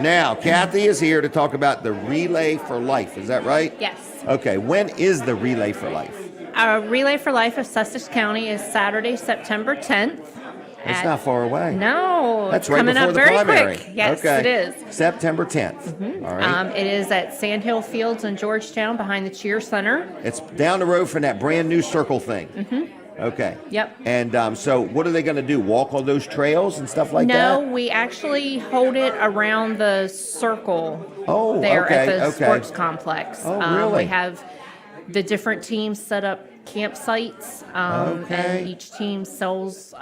Now, Kathy is here to talk about the Relay for Life. Is that right? Yes. Okay. When is the Relay for Life? Our Relay for Life of Sussex County is Saturday, September 10th. It's not far away. No. That's right coming before up the very primary. quick. Yes, okay. it is. September 10th. Mm-hmm. All right. It is at Sandhill Fields in Georgetown behind the Cheer Center. It's down the road from that brand new circle thing. Mm-hmm. Okay. Yep. And so what are they going to do? Walk on those trails and stuff like that? No, we actually hold it around the circle there at the sports complex. Oh, really? We have the different teams set up campsites, and each team sells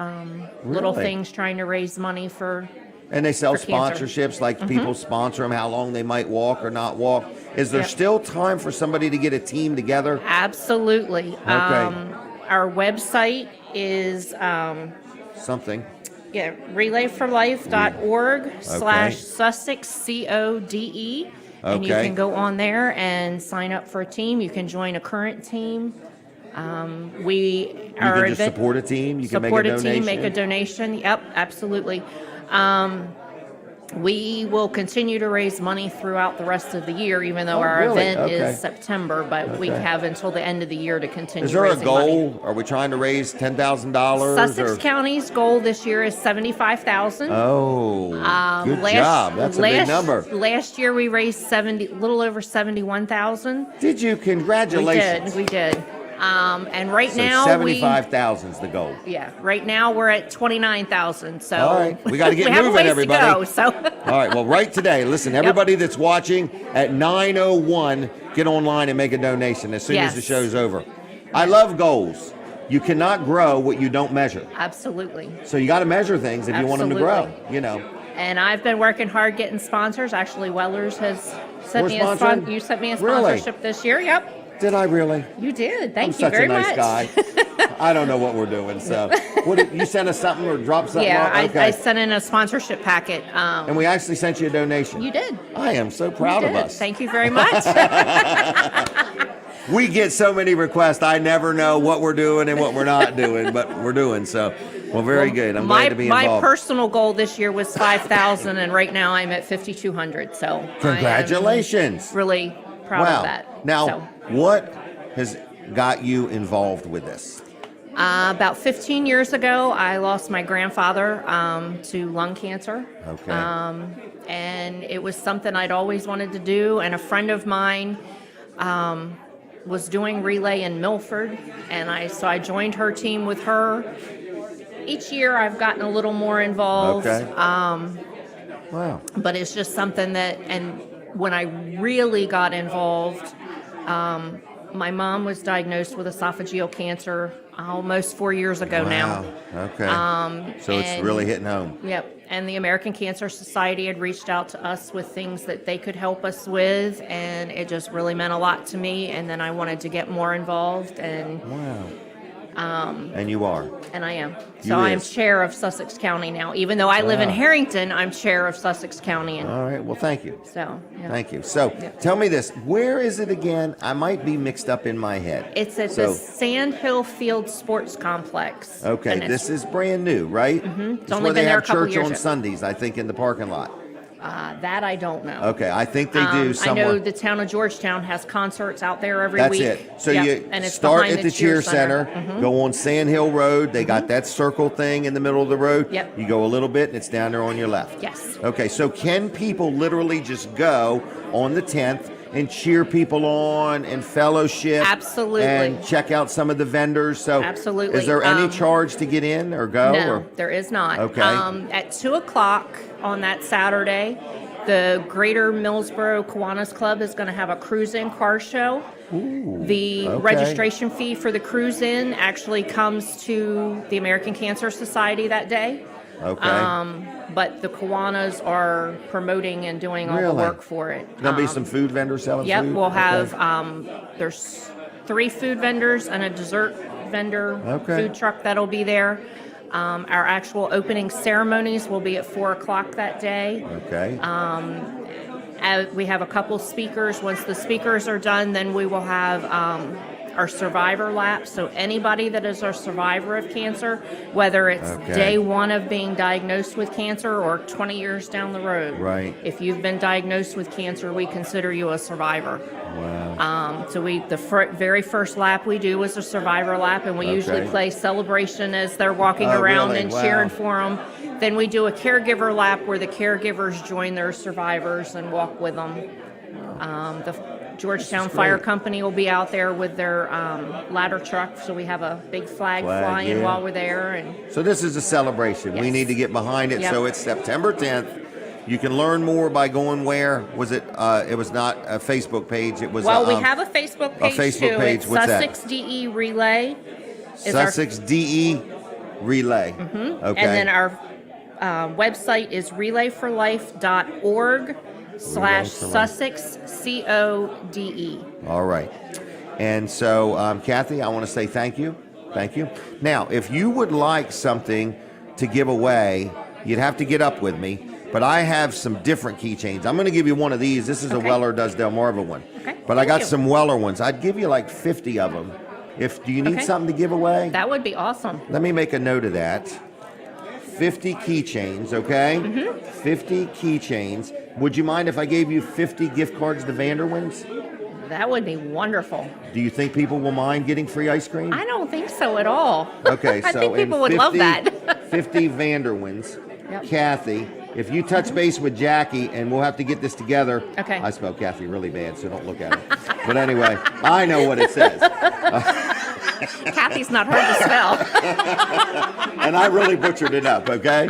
little things trying to raise money for. And they sell for cancer. sponsorships, like people sponsor them, how long they might walk or not walk. Is there still time for somebody to get a team together? Absolutely. Okay. Our website is something. Yeah, relayforlife.org/Sussex CODE. And you can go on there and sign up for a team. You can join a current team. You can just support a team. You can support make a donation. Make a donation. Yep, absolutely. We will continue to raise money throughout the rest of the year, even though our event is September, but we have until the end of the year to continue raising money. Is there a goal? Are we trying to raise $10,000? Sussex County's goal this year is $75,000. Oh, good job. That's a big number. Last year we raised little over $71,000. Did you? Congratulations. We did. And right now 75,000 is the goal. Yeah, right now we're at 29,000. So all right, we got to get we have moving, a ways everybody. To go, so. All right, well, right today, listen, everybody that's watching at 9:01, get online and make a donation as soon as the show's over. I love goals. You cannot grow what you don't measure. Absolutely. So you got to measure things if you want them to grow. You know. And I've been working hard getting sponsors. Actually, Weller's has sent me you sent me a sponsorship this year. Yep. Did I really? You did. Thank you very much. I'm such a nice guy. I don't know what we're doing. So, you sent us something or dropped something? Yeah, off? Okay. I sent in a sponsorship packet. And we actually sent you a donation. You did. I am so proud of us. Thank you very much. We get so many requests. I never know what we're doing and what we're not doing, but we're doing so. Well, very good. I'm glad to be My involved. personal goal this year was 5,000, and right now I'm at 5,200. So Congratulations. I am really proud Wow. of that. Now, So, what has got you involved with this? about 15 years ago, I lost my grandfather to lung cancer. Okay. And it was something I'd always wanted to do. And a friend of mine was doing relay in Milford, and so I joined her team with her. Each year, I've gotten a little more involved. Okay. Wow. But it's just something that, and when I really got involved, my mom was diagnosed with esophageal cancer almost 4 years ago now. Okay. So it's and- really hitting home. Yep. And the American Cancer Society had reached out to us with things that they could help us with, and it just really meant a lot to me. And then I wanted to get more involved, and Wow. And you are. and I am. You So I'm is. chair of Sussex County now. Even though I live in Wow. Harrington, I'm chair of Sussex County. And All right. Well, thank you. so, yeah. Thank you. So Yeah. tell me this. Where is it again? I might be mixed up in my head. It's at So- the Sand Hill Field Sports Complex. Okay, And this is brand new, right? Mm-hmm. It's only where they been there have a couple church years on ago. Sundays, I think, in the parking lot. That I don't know. Okay, I think they do I somewhere. know the town of Georgetown has concerts out there every That's week. it. So Yep, you and it's start behind at the Cheer Center, go on Sand Hill Road. They got that circle thing in the middle of the road. Yep. You go a little bit, and it's down there on your left. Yes. Okay, so can people literally just go on the 10th and cheer people on and fellowship? Absolutely. And check out some of the vendors. So Absolutely. Is there any charge to get in or go? No, Or? there is not. Okay. At 2 o'clock on that Saturday, the Greater Millsboro Kiwanis Club is going to have a cruise-in car show. The okay. registration fee for the cruise-in actually comes to the American Cancer Society that day. Okay. But the Kiwanis are promoting and doing all the Really? work for it. There'll be some food vendors selling Yep, food? we'll Okay. have, there's 3 food vendors and a dessert vendor Okay. food truck that'll be there. Our actual opening ceremonies will be at 4 o'clock that day. Okay. We have a couple speakers. Once the speakers are done, then we will have our survivor lap. So anybody that is a survivor of cancer, whether it's Okay. day one of being diagnosed with cancer or 20 years down the road, Right. if you've been diagnosed with cancer, we consider you a survivor. Wow. So the very first lap we do is a survivor lap, and we usually Okay. play Celebration as they're walking Oh, around really? and Wow. cheering for them. Then we do a caregiver lap where the caregivers join their survivors and walk with them. The Georgetown Fire great. Company will be out there with their ladder truck, so we have a big flag flying yeah. while we're there. And So this is a celebration. We Yes. need to get behind it. Yep. So it's September 10th. You can learn more by going where? Was it? It was not a Facebook page. It was. well, we have a Facebook page Facebook too. page. It's What's that? Sussex DE Relay. is our- Sussex DE Relay. Okay. And then our website is relayforlife.org/Sussex CODE. All right. And so, Kathy, I want to say thank you. Thank you. Now, if you would like something to give away, you'd have to get up with me. But I have some different keychains. I'm going to give you one of these. This is a Okay. Weller Does Delmarva one. Okay, But I thank got you. some Weller ones. I'd give you like 50 of them. Do you need Okay. something to give away? That would be awesome. Let me make a note of that. 50 keychains, okay? Mm-hmm. 50 keychains. Would you mind if I gave you 50 gift cards to Vanderwin's? That would be wonderful. Do you think people will mind getting free ice cream? I don't think so at all. Okay, I so think people in would love 50 that. 50 Vanderwin's. Yep. Kathy, if you touch base with Jackie, and we'll have to get this together. Okay. I spelled Kathy really bad, so don't look at it. But anyway, I know what it says. Kathy's not hard to spell. And I really butchered it up, okay?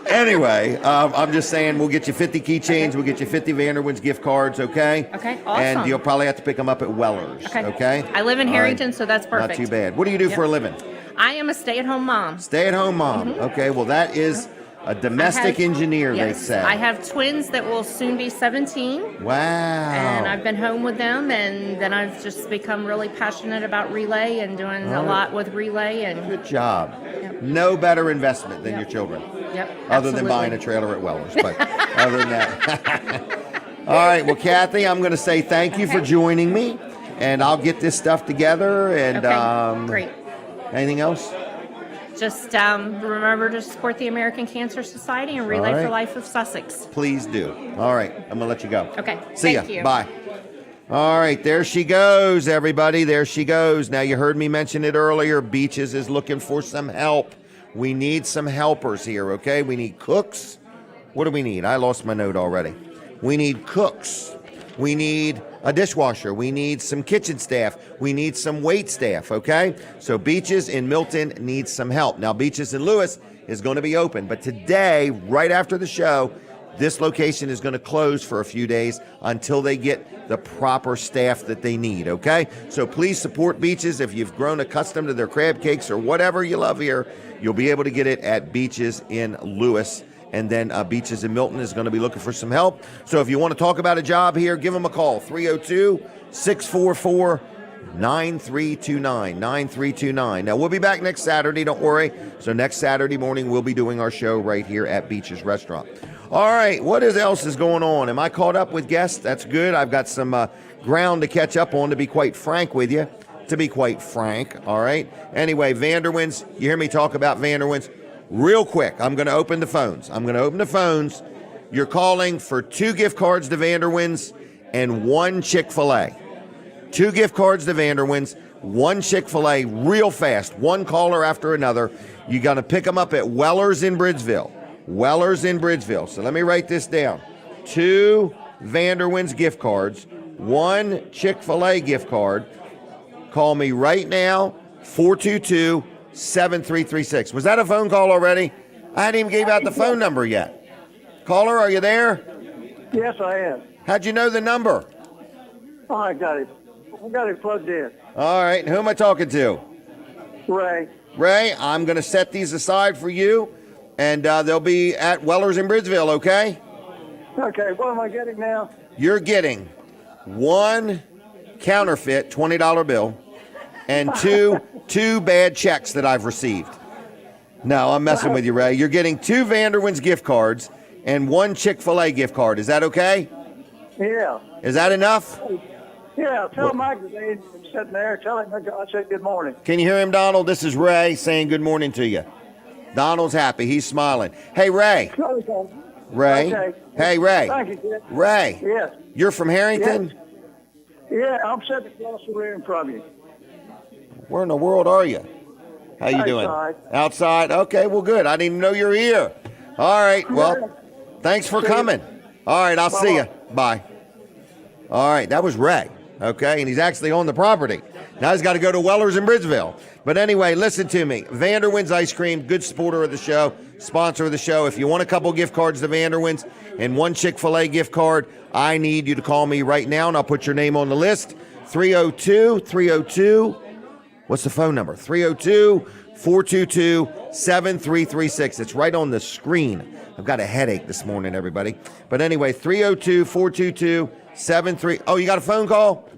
Anyway, I'm just saying we'll get you 50 keychains, we'll get you 50 Vanderwin's gift cards, okay? Okay, awesome. And you'll probably have to pick them up at Weller's, okay? I live in All Harrington, right. so that's perfect. Not too bad. What do you do Yep. for a living? I am a stay-at-home mom. Stay-at-home mom. Okay, well, that is a domestic engineer, they Yes, say. I have twins that will soon be 17. Wow. And I've been home with them, and then I've just become really passionate about relay and doing a lot with relay. And Good job. Yep. No better investment than Yep. your children. Yep, Other than absolutely. buying a trailer at Weller's. But other than that. All right, well, Kathy, I'm going to say thank you for Okay. joining me. And I'll get this stuff together. And Okay, great. anything else? just remember to support the American Cancer Society and Relay All right. for Life of Sussex. Please do. All right, I'm gonna let you go. Okay, See thank ya. you. Bye. All right, there she goes, everybody. There she goes. Now, you heard me mention it earlier. Beaches is looking for some help. We need some helpers here, okay? We need cooks. What do we need? I lost my note already. We need cooks. We need a dishwasher. We need some kitchen staff. We need some wait staff, okay? So Beaches in Milton needs some help. Now, Beaches in Lewis is going to be open, but today, right after the show, this location is going to close for a few days until they get the proper staff that they need, okay? So please support Beaches. If you've grown accustomed to their crab cakes or whatever you love here, you'll be able to get it at Beaches in Lewis. And then Beaches in Milton is going to be looking for some help. So if you want to talk about a job here, give them a call, 302-644-9329, 9329. Now, we'll be back next Saturday, don't worry. So next Saturday morning, we'll be doing our show right here at Beaches Restaurant. All right, what else is going on? Am I caught up with guests? That's good. I've got some ground to catch up on, to be quite frank with you. All right? Anyway, Vanderwins, you hear me talk about Vanderwins? Real quick, I'm going to open the phones. You're calling for 2 gift cards to Vanderwins and 1 Chick-fil-A. 2 gift cards to Vanderwins, 1 Chick-fil-A, real fast. 1 caller after another. You got to pick them up at Weller's in Bridgeville. So let me write this down. 2 Vanderwins gift cards, 1 Chick-fil-A gift card. Call me right now, 422-7336. Was that a phone call already? I hadn't even gave out the phone number yet. Caller, are you there? Yes, I am. How'd you know the number? Oh, I got it. I got it plugged in. All right, and who am I talking to? Ray. Ray, I'm going to set these aside for you, and they'll be at Weller's in Bridgeville, okay? Okay, what am I getting now? You're getting 1 counterfeit $20 bill and 2 bad checks that I've received. No, I'm messing with you, Ray. You're getting 2 Vanderwins gift cards and 1 Chick-fil-A gift card. Is that okay? Yeah. Is that enough? Yeah, tell Mike that he's sitting there. Tell him I said good morning. Can you hear him, Donald? This is Ray saying good morning to you. Donald's happy. He's smiling. Hey, Ray. Ray. Okay. Hey, Ray. Thank you, kid. Ray. Yes. You're from Harrington? Yes. Yeah, I'm sitting across the room from you. Where in the world are you? How you doing? Outside? Okay, well, good. I didn't even know you were here. All right, well, thanks for coming. All right, I'll see you. Bye. All right, that was Ray, okay? And he's actually on the property. Now he's got to go to Weller's in Bridgeville. But anyway, listen to me. Vanderwins Ice Cream, good supporter of the show, sponsor of the show. If you want a couple gift cards to Vanderwins and 1 Chick-fil-A gift card, I need you to call me right now, and I'll put your name on the list. 302, what's the phone number? 302-422-7336. It's right on the screen. I've got a headache this morning, everybody. But anyway, 302-422-73. Oh, you got a phone call?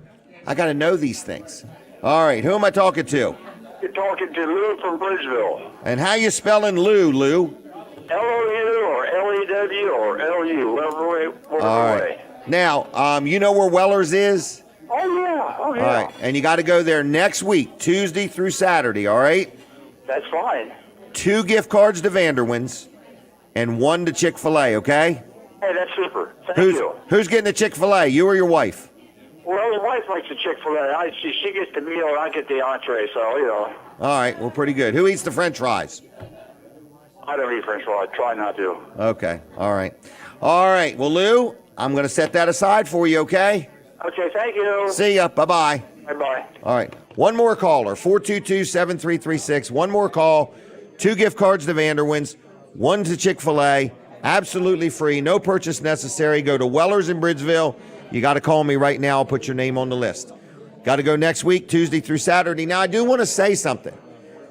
I got to know these things. All right, who am I talking to? You're talking to Lou from Bridgeville. And how you spelling Lou, Lou? L-O-U or L-E-W or L-U, whatever All right. way. Now, you know where Weller's is? Oh, yeah. Oh, yeah. All right, and you got to go there next week, Tuesday through Saturday, all right? That's fine. 2 gift cards to Vanderwins and 1 to Chick-fil-A, okay? Hey, that's super. Thank you. Who's getting the Chick-fil-A, you or your wife? Well, the wife likes the Chick-fil-A. She gets the meal and I get the entree, so, you know. All right, well, pretty good. Who eats the French fries? I don't eat French fries. Try not to. Okay, all right. All right, well, Lou, I'm going to set that aside for you, okay? Okay, thank you. See ya. Bye-bye. Bye-bye. All right. One more caller, 422-7336. One more call. 2 gift cards to Vanderwins, 1 to Chick-fil-A. Absolutely free. No purchase necessary. Go to Weller's in Bridgeville. You got to call me right now. I'll put your name on the list. Got to go next week, Tuesday through Saturday. Now, I do want to say something.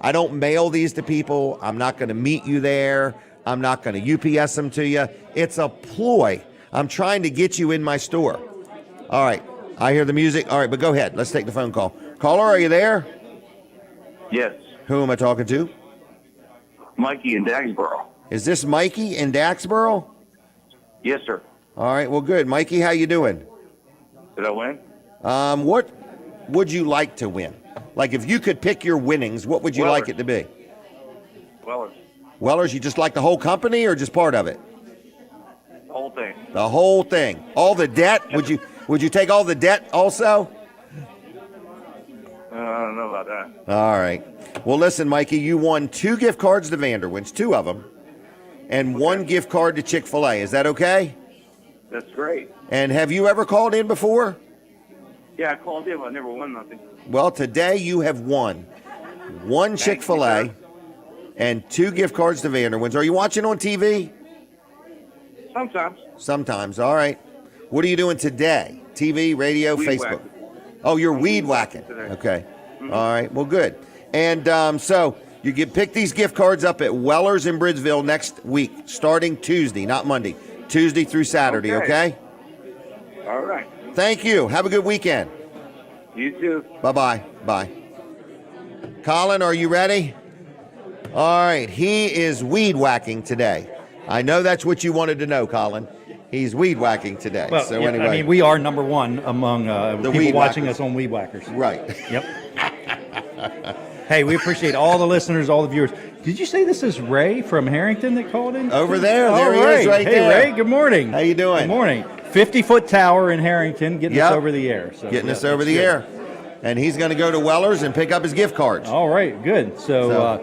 I don't mail these to people. I'm not going to meet you there. I'm not going to UPS them to you. It's a ploy. I'm trying to get you in my store. All right. I hear the music. All right, but go ahead. Let's take the phone call. Caller, are you there? Yes. Who am I talking to? Mikey in Dagsboro. Is this Mikey in Daxboro? Yes, sir. All right, well, good. Mikey, how you doing? Did I win? What would you like to win? Like, if you could pick your winnings, what would you like it to be? Wellers. Wellers, you just like the whole company or just part of it? The whole thing. The whole thing. All the debt? Would you take all the debt also? I don't know about that. All right. Well, listen, Mikey, you won 2 gift cards to Vanderwin's, 2 of them, and 1 gift card to Chick-fil-A. Is that okay? That's great. And have you ever called in before? Yeah, I called in, but I never won nothing. Well, today you have won 1 Chick-fil-A sir. and 2 gift cards to Vanderwin's. Are you watching on TV? Sometimes. Sometimes. All right. What are you doing today? TV, radio, Weed Facebook? whacking. Oh, you're weed whacking. Today. Okay. All right. Well, good. And so you can pick these gift cards up at Weller's in Bridgeville next week, starting Tuesday, not Monday. Tuesday through Saturday, okay? All right. Thank you. Have a good weekend. You too. Bye-bye. Bye. Colin, are you ready? All right. He is weed whacking today. I know that's what you wanted to know, Colin. He's weed whacking today. Well, So yeah, anyway. I mean, we are number 1 among The people weed watching whackers. us on Weed Whackers. Right. Yep. Hey, we appreciate all the listeners, all the viewers. Did you say this is Ray from Harrington that called in? Over there. Oh, There he Ray. is right hey, there. Ray, good morning. How you doing? Good morning. 50-foot tower in Harrington getting us Yep. over the air. So, Getting yeah, us over that's the good. air. And he's going to go to Weller's and pick up his gift cards. All right, good. So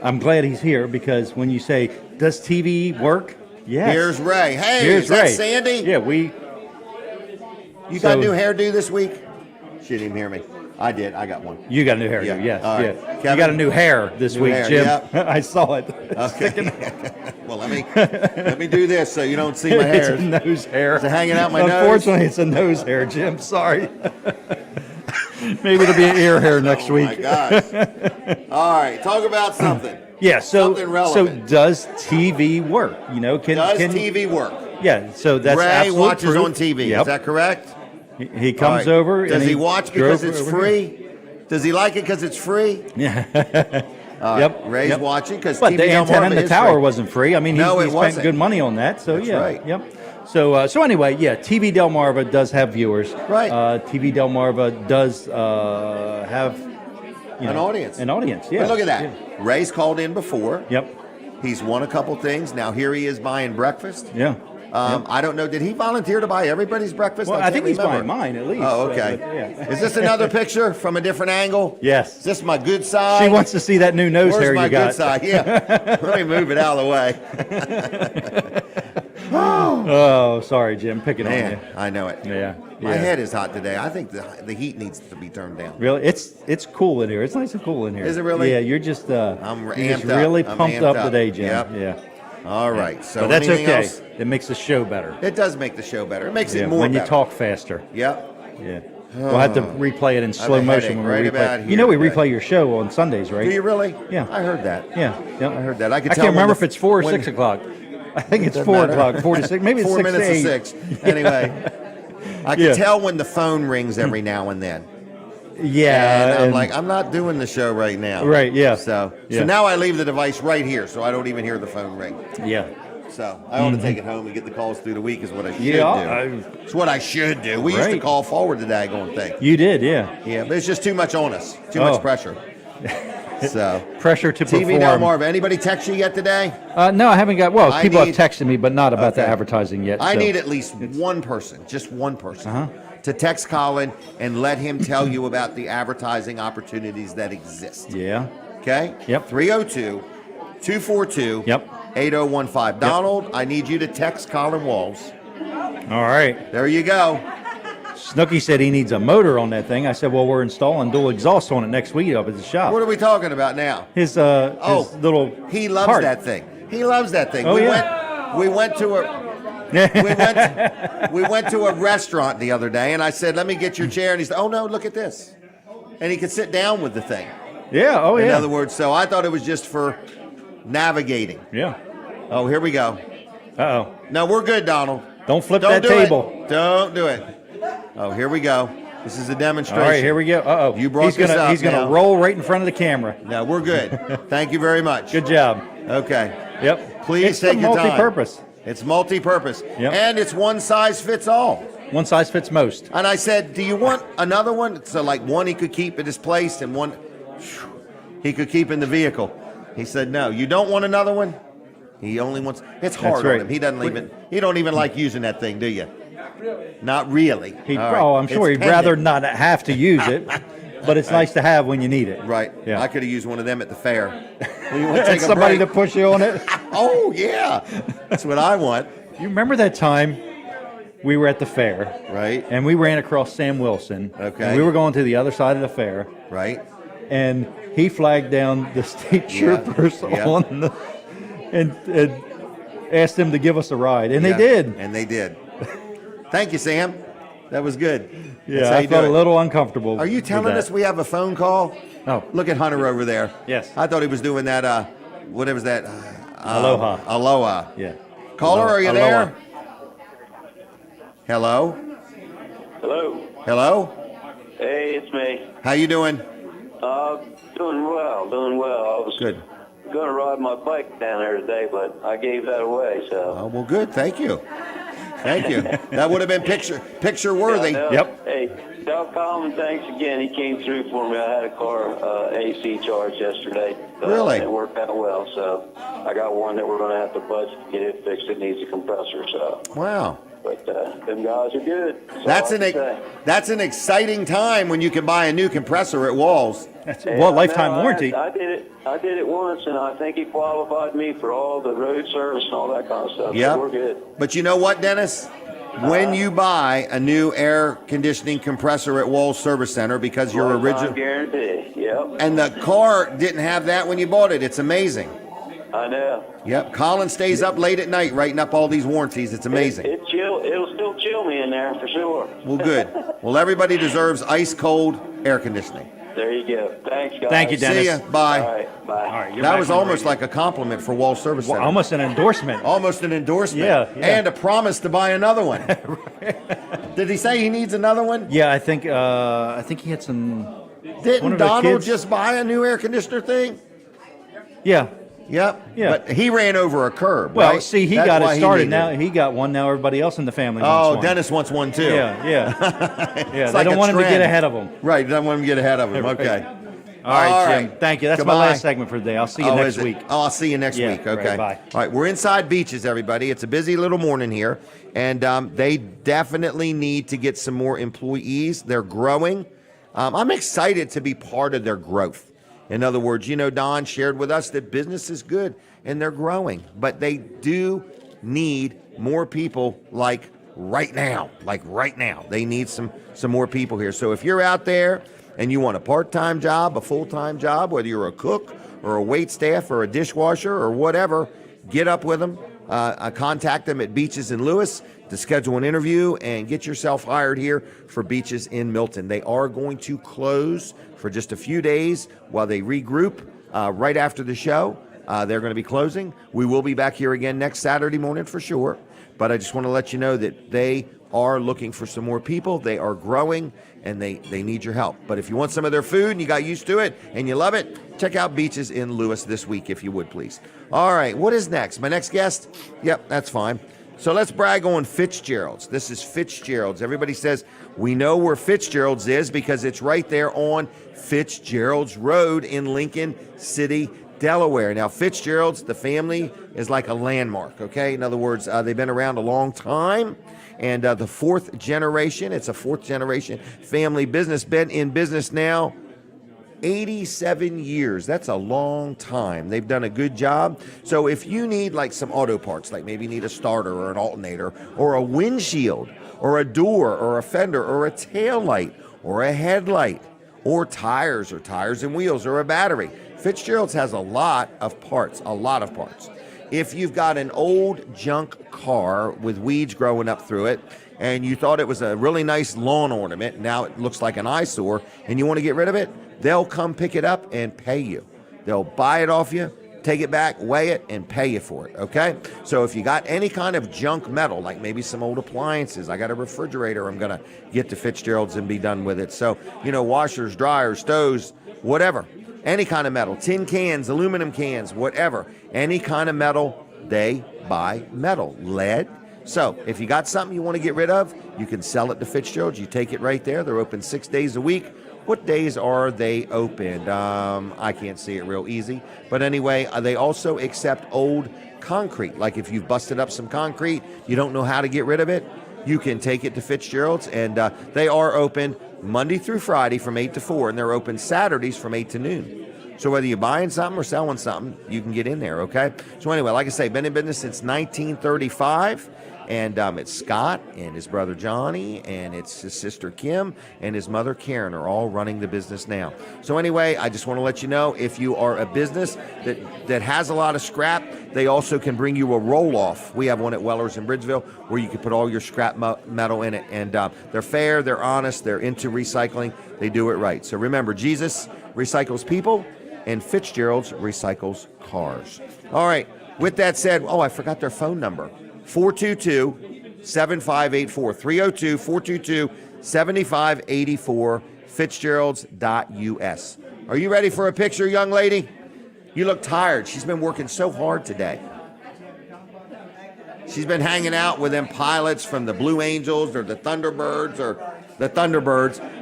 I'm glad he's here because when you say, does TV work? Yes. Here's Ray. Hey, Here's is that Ray. Sandy? Yeah, You got a new hairdo this week? She didn't even hear me. I did. I got one. You got a new hair, Yeah. yes. All right. Yeah. Kevin? You got a new hair this New week, hair, Jim. yep. I saw it. Okay. Well, let me do this so you don't see my hair. It's a nose hair. Is it hanging out my nose? Unfortunately, it's a nose hair, Jim. Sorry. Maybe it'll be an ear hair next week. Oh my gosh. All right. Talk about something. Yeah. Something relevant. does TV work? You know, can TV work? Yeah. So that's Ray absolute watches proof. on TV. Yep. Is that correct? He All comes right. over. Does and he watch because drove it's over free? Does he like it because it's free? Yeah. Yep. Ray's watching because But TV the antenna Delmarva in the is tower free. wasn't free. I mean, No, he it spent wasn't. good money on that. So That's yeah. right. Yep. So anyway, yeah, TV Delmarva does have viewers. Right. TV Delmarva does have An audience. An audience. Yeah. But look at that. Yeah. Ray's called in before. Yep. He's won a couple things. Now here he is buying breakfast. Yeah. I don't know. Did he volunteer to buy everybody's breakfast? Well, I can't think he's remember. buying mine at least. Oh, so, okay. but, yeah. Is this another picture from a different angle? Yes. Is this my good side? She wants to see that new nose Where's hair my you got. good side? Yeah. Let me move it out of the way. Oh, sorry, Jim. Picking on you. Man, I know it. Yeah. My yeah. head is hot today. I think the heat needs to be turned down. Really, it's cool in here. It's nice and cool in here. Is it really? Yeah, you're just I'm you're just amped up. really I'm pumped amped up up. today, Jim. Yep. Yeah. All right. So But that's anything okay. else? It makes the show better. It does make the show better. It makes Yeah, it more when you better. talk faster. Yep. Yeah. We'll have to replay it in have slow a motion headache when we right replay. about You know we here today. replay your show on Sundays, right? Do you really? Yeah. I heard that. Yeah. Yep. I heard that. I could I tell can't when remember the- if it's 4 or when- 6 o'clock. I think it's Doesn't 4 matter. o'clock, 4 to 6. Maybe it's 4 6 minutes to to 8. 6. Anyway, I can Yeah. tell when the phone rings every now and then. Yeah. And I'm like, I'm not doing the show right now. Right, yeah. So Yeah. now I leave the device right here, so I don't even hear the phone ring. Yeah. So I ought to take it home and get the calls through the week is what I should Yeah, do. It's what I should do. We used to Right. call forward the daggone thing. You did, yeah. Yeah, but it's just too much on us. Too Oh. much pressure. So Pressure to TV perform. Delmarva. Anybody text you yet today? No, I haven't got. Well, I people need- have texted me, but not about the Okay. advertising yet. I so. need at least one person, just one person, Uh-huh. to text Colin and let him tell you about the advertising opportunities that exist. Yeah. Okay? Yep. 302-242 Yep. 8015. Donald, I need you to text Colin Walls. All right. There you go. Snooky said he needs a motor on that thing. I said, well, we're installing dual exhaust on it next week up at the shop. What are we talking about now? His little. He loves cart. that thing. He loves that thing. Oh, we yeah. went to a we went to a restaurant the other day, and I said, "Let me get your chair." And he said, "Oh no, look at this," and he could sit down with the thing. Yeah. Oh, In yeah. other words, so I thought it was just for navigating. Yeah. Oh, here we go. Uh-oh. No, we're good, Donald. Don't flip Don't that do table. It. Don't do it. Oh, here we go. This is a demonstration. All right, here we go. Uh-oh. You brought he's this gonna, up He's going now. to roll right in front of the camera. No, we're good. Thank you very much. Good job. Okay. Yep. Please it's take your time. multi-purpose. It's multi-purpose. Yep. And it's one size fits all. One size fits most. And I said, do you want another one? So like one he could keep at his place and one he could keep in the vehicle. He said no. You don't want another one? He only wants. It's hard right. on him. He doesn't even. He don't even like using that thing, do you? Not really. He, All right. Oh, I'm sure It's he'd rather pending. not have to use it, but it's nice to have when you need it. Right. Yeah. I could have used one of them at the fair. When you want to take And a somebody break. to push you on it. Oh yeah, that's what I want. You remember that time we were at the fair, Right. and we ran across Sam Wilson. Okay. And we were going to the other side of the fair, Right. and he flagged down the state Yeah. troopers Yeah. on the, and asked them to give us a ride, and Yeah. they did. And they did. Thank you, Sam. That was good. That's Yeah, how I you do felt it. a little uncomfortable. Are you with telling that. us we have a phone call? Oh. Look at Hunter over there. Yes. I thought he was doing that. What was that? Aloha. Aloha. Yeah. Caller, are you Aloha. there? Hello. Hello. Hello. Hey, it's me. How you doing? Doing well, doing well. I was Good. going to ride my bike down there today, but I gave that away, so. Oh, well, good. Thank you. Thank you. That would have been picture worthy. Yeah, I know. Yep. Hey, tell Colin thanks again. He came through for me. I had a car AC charge yesterday. Really? It worked out well, so I got one that we're going to have to budget to get it fixed. It needs a compressor, so. Wow. But them guys are good. That's all I can say. That's an exciting time when you can buy a new compressor at Walls. That's, Yeah, well, I lifetime know. warranty. I did it once, and I think he qualified me for all the road service and all that kind of stuff. Yep. So we're good. But you know what, Dennis? When you buy a new air conditioning compressor at Walls Service Center, because your Lifetime original guarantee. Yep. and the car didn't have that when you bought it, it's amazing. I know. Yep, Colin stays up late at night writing up all these warranties. It's amazing. It chill. It'll still chill me in there for sure. Well, good. Well, everybody deserves ice cold air conditioning. There you go. Thanks, guys. Thank you, Dennis. See ya. Bye. All right. Bye. All right, you're That back was on the almost radio. like a compliment for Walls Service Well, Center. almost an endorsement. Almost an endorsement. Yeah, yeah. And a promise to buy another one. Did he say he needs another one? Yeah, I think he had some. one Didn't of the Donald kids- just buy a new air conditioner thing? Yeah. Yep. Yeah. But he ran over a curb. Well, right? see, he That's got why it started. needed Now it. he got one. Now everybody else in the family Oh, wants one. Dennis wants one too. Yeah, yeah, yeah. They like don't a want him to get trend. ahead of him. Right. Don't want him to get ahead of him. Right. Okay. All right, All Jim. right. Thank you. That's Goodbye. my last segment for the day. I'll see you Oh, next is it? week. Oh, I'll see you next Yeah, week. right, Okay. bye. All right. We're inside Beaches, everybody. It's a busy little morning here, and they definitely need to get some more employees. They're growing. I'm excited to be part of their growth. In other words, you know, Don shared with us that business is good and they're growing, but they do need more people like right now. Like right now. They need some more people here. So if you're out there and you want a part-time job, a full-time job, whether you're a cook or a wait staff or a dishwasher or whatever, get up with them. Contact them at Beaches in Lewis to schedule an interview and get yourself hired here for Beaches in Milton. They are going to close for just a few days while they regroup right after the show. They're going to be closing. We will be back here again next Saturday morning for sure. But I just want to let you know that they are looking for some more people. They are growing, and they need your help. But if you want some of their food and you got used to it and you love it, check out Beaches in Lewis this week, if you would, please. All right, what is next? My next guest? Yep, that's fine. So let's brag on Fitzgerald's. This is Fitzgerald's. Everybody says we know where Fitzgerald's is because it's right there on Fitzgerald's Road in Lincoln City, Delaware. Now, Fitzgerald's, the family, is like a landmark, okay? In other words, they've been around a long time. And the fourth generation, it's a fourth generation family business, been in business now 87 years. That's a long time. They've done a good job. So if you need like some auto parts, like maybe you need a starter or an alternator or a windshield or a door or a fender or a tail light or a headlight or tires and wheels or a battery, Fitzgerald's has a lot of parts. If you've got an old junk car with weeds growing up through it and you thought it was a really nice lawn ornament, now it looks like an eyesore and you want to get rid of it, they'll come pick it up and pay you. They'll buy it off you, take it back, weigh it, and pay you for it, okay? So if you got any kind of junk metal, like maybe some old appliances, I got a refrigerator, I'm going to get to Fitzgerald's and be done with it. So, you know, washers, dryers, stoves, whatever. Any kind of metal, tin cans, aluminum cans, whatever. Any kind of metal, they buy metal. Lead. So if you got something you want to get rid of, you can sell it to Fitzgerald's. You take it right there. They're open 6 days a week, What days are they open? I can't see it real easy. But anyway, they also accept old concrete. Like if you've busted up some concrete, you don't know how to get rid of it, you can take it to Fitzgerald's. And they are open Monday through Friday from 8 to 4, and they're open Saturdays from 8 to noon. So whether you're buying something or selling something, you can get in there, okay? So anyway, like I say, been in business since 1935. And it's Scott and his brother Johnny, and it's his sister Kim and his mother Karen are all running the business now. So anyway, I just want to let you know, if you are a business that has a lot of scrap, they also can bring you a roll-off. We have one at Weller's in Bridgeville where you can put all your scrap metal in it. And they're fair, they're honest, they're into recycling, they do it right. So remember, Jesus recycles people and Fitzgerald's recycles cars. All right, with that said, I forgot their phone number. 422-7584, 302-422-7584, Fitzgeralds.us. Are you ready for a picture, young lady? You look tired. She's been working so hard today. She's been hanging out with them pilots from the Blue Angels or the Thunderbirds.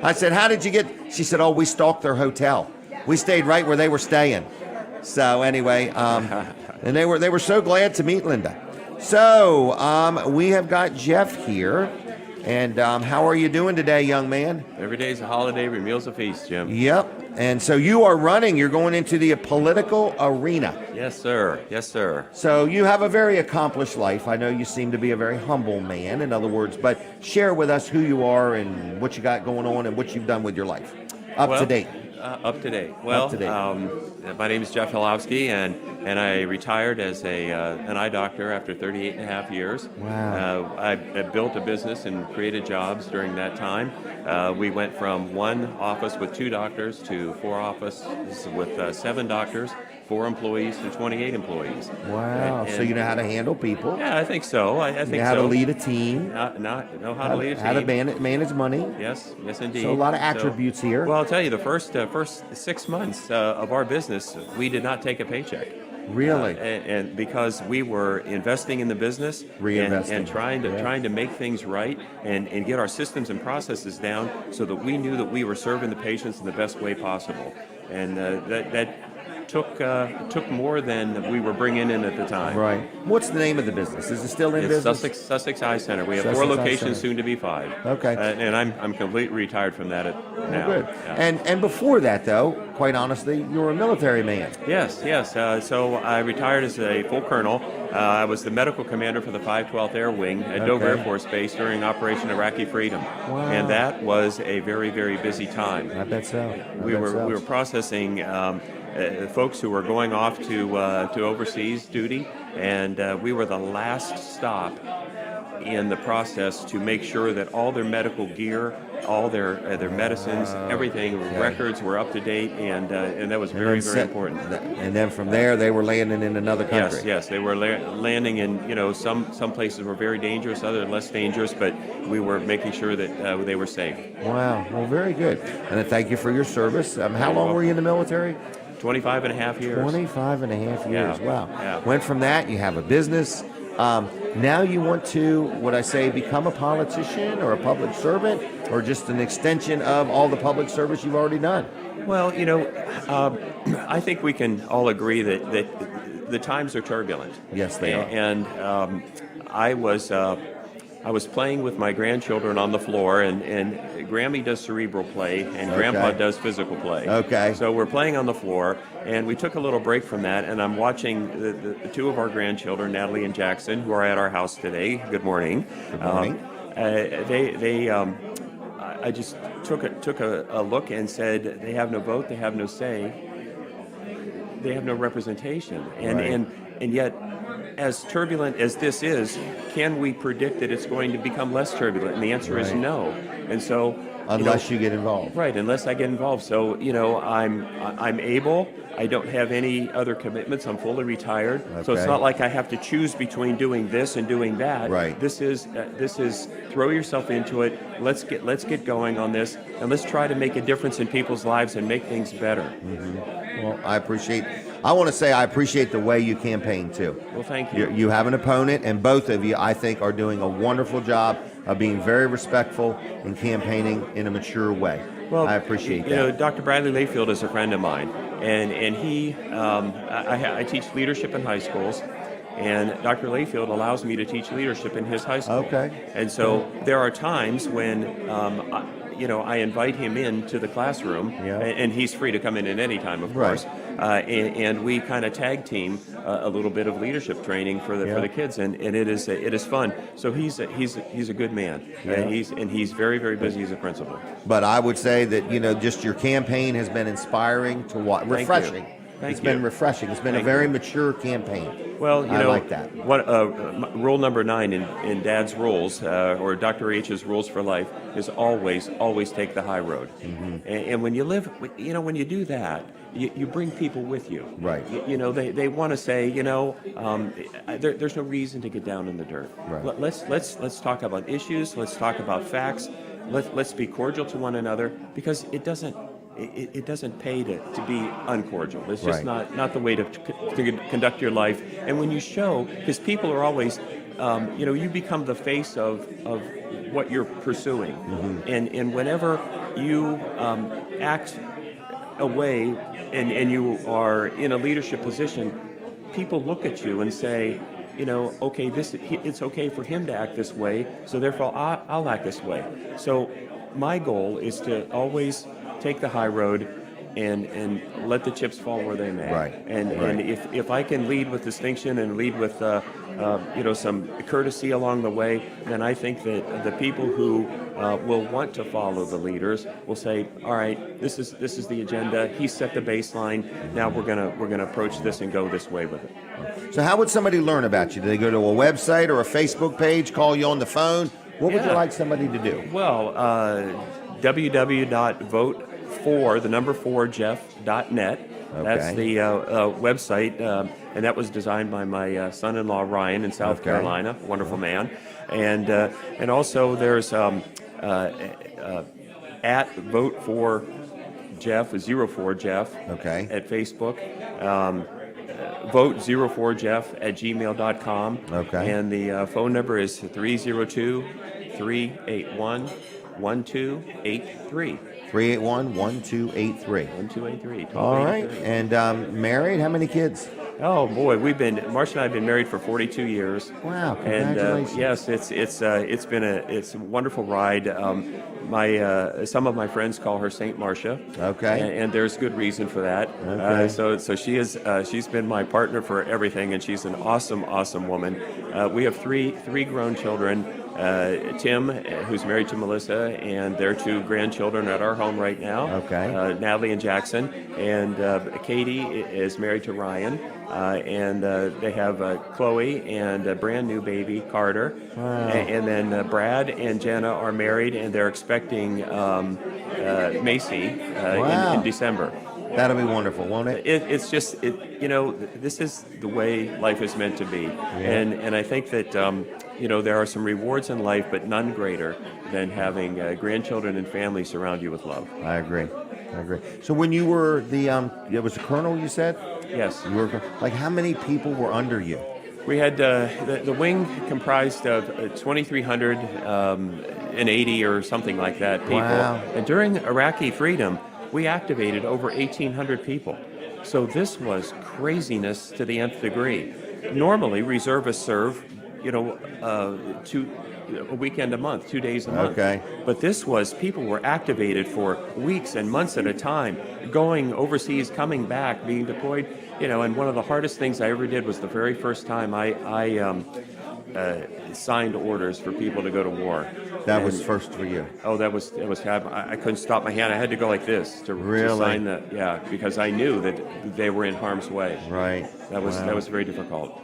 I said, how did you get? She said, we stalked their hotel. We stayed right where they were staying. So anyway, and they were so glad to meet Linda. So, we have got Jeff here, and how are you doing today, young man? Every day's a holiday, every meal's a feast, Jim. Yep, and so you're going into the political arena. Yes, sir. Yes, sir. So you have a very accomplished life. I know you seem to be a very humble man, in other words, but share with us who you are and what you got going on and what you've done with your life. Up to date. Up to date. Well, my name is Jeff Hilovsky, and I retired as an eye doctor after 38 and a half years. Wow. I built a business and created jobs during that time. We went from one office with 2 doctors to 4 offices with 7 doctors, 4 employees to 28 employees. Wow. So you know how to handle people. Yeah, I think so. I think you know how to lead a team. Know how to lead a team. How to manage money. Yes, indeed. So a lot of attributes here. Well, I'll tell you, the first 6 months of our business, we did not take a paycheck. Really? And because we were investing in the business and trying to make things right and get our systems and processes down so that we knew that we were serving the patients in the best way possible. And that took more than we were bringing in at the time. Right. What's the name of the business? Is it still in business? Sussex Eye Center. We have Sussex 4 Eye locations, Center. soon to be 5. Okay. And I'm completely retired from that now. Good. Yeah. And before that, though, quite honestly, you were a military man. Yes. So I retired as a full colonel. I was the medical commander for the 512th Air Wing at Dover Air Force Base during Operation Iraqi Freedom. Wow. And that was a very, very busy time. I bet so. We were processing folks who were going off to overseas duty, and we were the last stop in the process to make sure that all their medical gear, all their medicines, everything, records were up to date, and that was very, very important. And then from there, they were landing in another country. Yes, they were landing in, some places were very dangerous, others less dangerous, but we were making sure that they were safe. Wow, well, very good. And then thank you for your service. How long were you in the military? 25 and a half years. 25 and a half years, Yeah. wow. Yeah. Went from that, you have a business. Now you want to, become a politician or a public servant, or just an extension of all the public service you've already done? Well, I think we can all agree that the times are turbulent. Yes, they are. And I was playing with my grandchildren on the floor, and Grammy does cerebral play, and Grandpa does physical play. Okay. So we're playing on the floor, and we took a little break from that, and I'm watching the 2 of our grandchildren, Natalie and Jackson, who are at our house today. Good morning. Good morning. I just took a look and said, they have no vote, they have no say, they have no representation, and yet, as turbulent as this is, can we predict that it's going to become less turbulent? And the answer is no. And so, unless you get involved. Right, unless I get involved. So, I'm able. I don't have any other commitments. I'm fully retired. So it's not like I have to choose between doing this and doing that. Right. This is throw yourself into it. Let's get going on this, and let's try to make a difference in people's lives and make things better. Mm-hmm. Well, I want to say I appreciate the way you campaign too. Well, thank you. You have an opponent, and both of you, I think, are doing a wonderful job of being very respectful and campaigning in a mature way. Well, I appreciate you know, that. Dr. Bradley Layfield is a friend of mine, and he, I teach leadership in high schools, and Dr. Layfield allows me to teach leadership in his high school. Okay. And so there are times when, I invite him into the classroom, and he's free to come in at any time, of course. And we kind of tag team a little bit of leadership training for the kids, and it is fun. So he's a good man, and he's very, very busy as a principal. But I would say that, just your campaign has been inspiring to watch, refreshing. It's been refreshing. It's been a very mature campaign. Well, I like that. Rule number 9 in Dad's rules, or Dr. H's rules for life, is always take the high road. Mm-hmm. And when you live, when you do that, you bring people with you. Right. They want to say, there's no reason to get down in the dirt. Right. Let's talk about issues. Let's talk about facts. Let's be cordial to one another, because it doesn't pay to be uncordial. It's just not the way to conduct your life. And when you show, because people are always, you become the face of what you're pursuing. Mm-hmm. And whenever you act away and you are in a leadership position, people look at you and say, okay, it's okay for him to act this way, so therefore I'll act this way. So my goal is to always take the high road and let the chips fall where they may. Right. And if I can lead with distinction and lead with some courtesy along the way, then I think that the people who will want to follow the leaders will say, all right, this is the agenda. He set the baseline. Now we're gonna approach this and go this way with it. So how would somebody learn about you? Do they go to a website or a Facebook page, call you on the phone? What would you like somebody to do? Well, www.vote4jeff.net. Okay. That's the website, and that was designed by my son-in-law Ryan in South Carolina, wonderful man, and also there's at Vote4Jeff 04Jeff at Facebook. Vote04Jeff@gmail.com. And the phone number is 302-381-1283. 381-1283. 1283. All right. And married? How many kids? Oh boy, Marcia and I have been married for 42 years. Wow! Congratulations. And yes, it's a wonderful ride. Some of my friends call her Saint Marcia. Okay. And there's good reason for that. Okay. So she's been my partner for everything, and she's an awesome woman. We have three grown children. Tim, who's married to Melissa, and their 2 grandchildren are at our home right now. Natalie and Jackson, and Katie is married to Ryan, and they have Chloe and a brand new baby, Carter. Wow. And then Brad and Jenna are married, and they're expecting Macy in December. That'll be wonderful, won't it? It's just, this is the way life is meant to be. And I think that, there are some rewards in life, but none greater than having grandchildren and family surround you with love. I agree. So when you were it was a colonel, you said? Yes. You were, how many people were under you? We had, the wing comprised of 2,380 or something like that people. Wow. And during Iraqi freedom, we activated over 1,800 people. So this was craziness to the nth degree. Normally, reservists serve, a weekend a month, 2 days a month. Okay. But this was, people were activated for weeks and months at a time, going overseas, coming back, being deployed. And one of the hardest things I ever did was the very first time I signed orders for people to go to war. That was first for you. Oh, that was. I couldn't stop my hand. I had to go like this to sign that. Yeah, because I knew that they were in harm's way. Right. That was very difficult.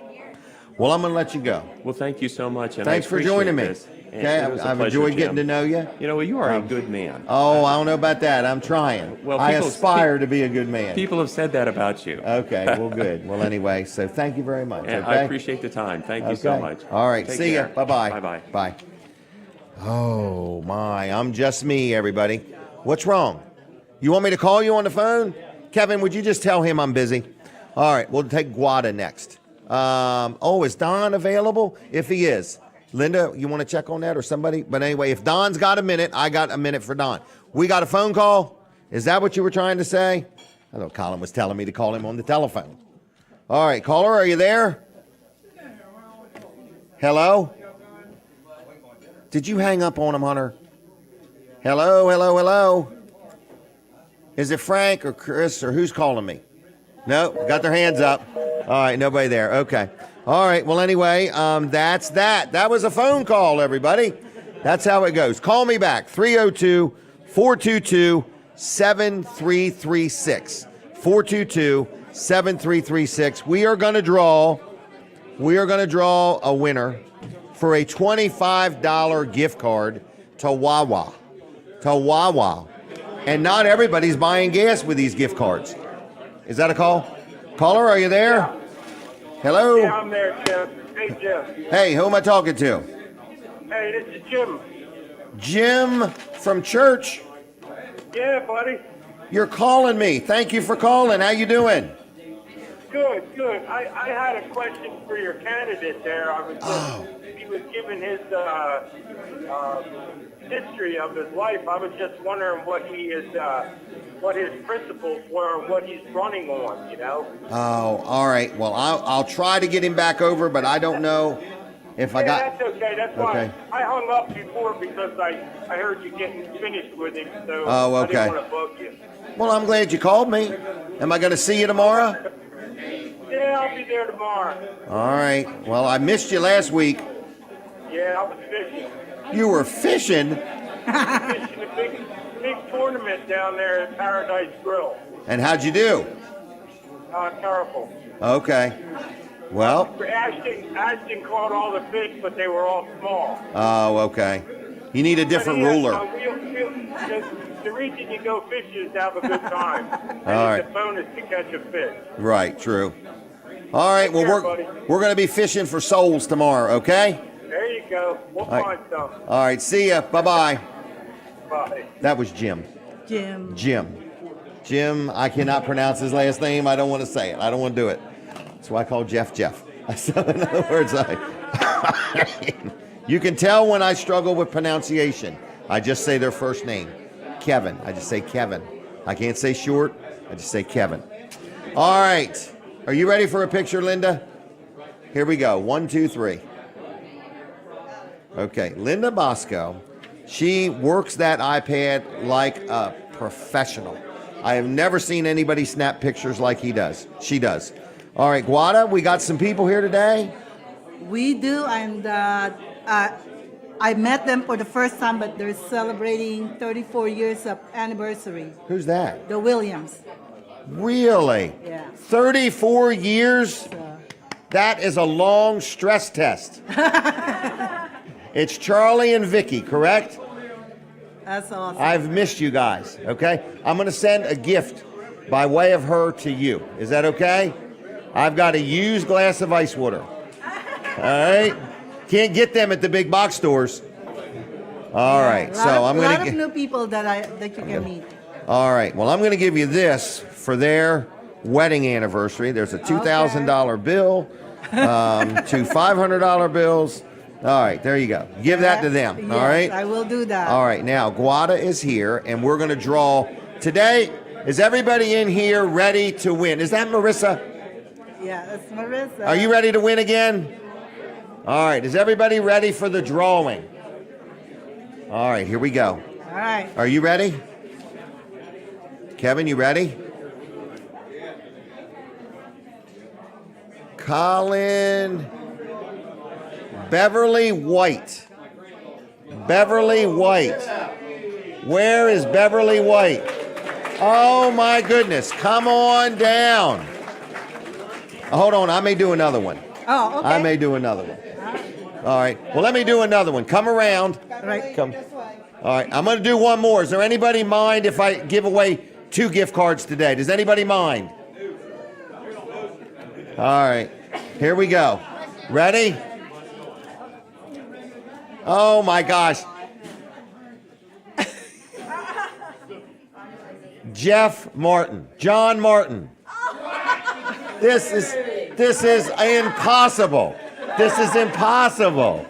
Well, I'm going to let you go. Well, thank you so much. And thanks for joining me. Okay, I've enjoyed getting to know you. You are a good man. Oh, I don't know about that. I'm trying. Well, I aspire to be a good man. People have said that about you. Okay, well, good. Well, anyway, so thank you very much. And okay? I appreciate the time. Thank you so much. All right, Take see care. ya. Bye-bye. Bye-bye. Bye. Oh, my. I'm just me, everybody. What's wrong? You want me to call you on the phone? Kevin, would you just tell him I'm busy? All right, we'll take Guada next. Is Don available? If he is, Linda, you want to check on that or somebody? But anyway, if Don's got a minute, I got a minute for Don. We got a phone call? Is that what you were trying to say? I thought Colin was telling me to call him on the telephone. All right, caller, are you there? Hello? Did you hang up on him, Hunter? Hello, hello, hello? Is it Frank or Chris or who's calling me? No, got their hands up. All right, nobody there. Okay. All right, well, anyway, that's that. That was a phone call, everybody. That's how it goes. Call me back, 302-422-7336. 422-7336. We are going to draw a winner for a $25 gift card to Wawa. And not everybody's buying gas with these gift cards. Is that a call? Caller, are you there? Yeah. Hello? Yeah, I'm there, Jim. Hey, Jim. Hey, who am I talking to? Hey, this is Jim. Jim from church. Yeah, buddy. You're calling me. Thank you for calling. How you doing? Good, good. I had a question for your candidate there. He was giving his history of his life. I was just wondering what his principles were, and what he's running on, you know? Oh, all right. Well, I'll try to get him back over, but I don't know if I got... That's okay. That's okay. fine. I hung up before because I heard you getting finished with him, so Oh, okay. I didn't want to bug you. Well, I'm glad you called me. Am I going to see you tomorrow? Yeah, I'll be there tomorrow. All right. Well, I missed you last week. Yeah, I was fishing. You were fishing? Fishing a big tournament down there at Paradise Grill. And how'd you do? Terrible. Okay. Well... Ashton caught all the fish, but they were all small. Oh, okay. You need a different ruler. The reason you go fishing is to have a good time. And All right. it's a bonus to catch a fish. Right, true. All right, well, we're going to be fishing for souls tomorrow, okay? There you go. We'll All right. find some. All right, see ya. Bye-bye. Bye. That was Jim. Jim, I cannot pronounce his last name. I don't want to say it. I don't want to do it. That's why I call Jeff. So in other words, you can tell when I struggle with pronunciation. I just say their first name. Kevin. I just say Kevin. I can't say short. I just say Kevin. All right. Are you ready for a picture, Linda? Here we go. 1, 2, 3. Okay. Linda Bosco. She works that iPad like a professional. I have never seen anybody snap pictures like she does. All right, Guada, we got some people here today. we do, and I met them for the first time, but they're celebrating 34 years of anniversary. Who's that? The Williams. Really? Yeah. 34 years? That is a long stress test. It's Charlie and Vicky, correct? That's awesome. I've missed you guys, okay? I'm going to send a gift by way of her to you. Is that okay? I've got a used glass of ice water. All right? Can't get them at the big box stores. All right, so I'm going to... A lot of new people that you can meet. All right, well, I'm going to give you this for their wedding anniversary. There's a $2,000 bill, two $500 bills. All right, there you go. Give that to them, Yes, all right? I will do that. All right, now, Guada is here, and we're going to draw. Today, is everybody in here ready to win? Is that Marissa? Yeah, that's Marissa. Are you ready to win again? All right, is everybody ready for the drawing? All right, here we go. All right. Are you ready? Kevin, you ready? Colin Beverly White. Beverly White. Where is Beverly White? Oh my goodness. Come on down. Hold on, I may do another one. Oh, okay. I may do another one. All right. Well, let me do another one. Come around. Right. Come. All right. I'm going to do one more. Is there anybody mind if I give away 2 gift cards today? Does anybody mind? All right. Here we go. Ready? Oh my gosh. Jeff Martin. John Martin. This is impossible. This is impossible.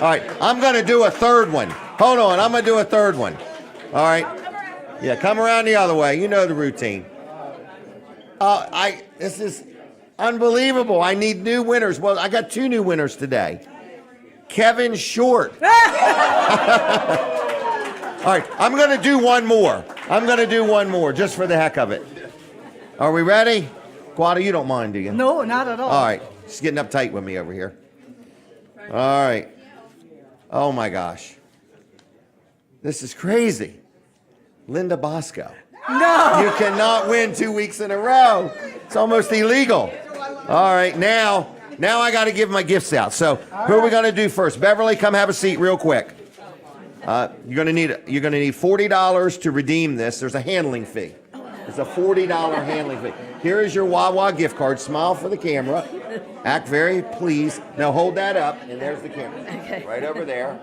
All right, I'm going to do a third one. Hold on, I'm going to do a third one. All right. Yeah, come around the other way. You know the routine. This is unbelievable. I need new winners. Well, I got 2 new winners today. Kevin Short. All right, I'm going to do one more. I'm going to do one more just for the heck of it. Are we ready? Guada, you don't mind, do you? No, not at all. All right, she's getting uptight with me over here. All right. Oh, my gosh. This is crazy. Linda Bosco. No. You cannot win 2 weeks in a row. It's almost illegal. All right, now I got to give my gifts out. So who are we going to do first? Beverly, come have a seat real quick. You're going to need $40 to redeem this. There's a handling fee. It's a $40 handling fee. Here is your Wawa gift card. Smile for the camera. Act very pleased. Now hold that up, and there's the camera. Okay. Right over there.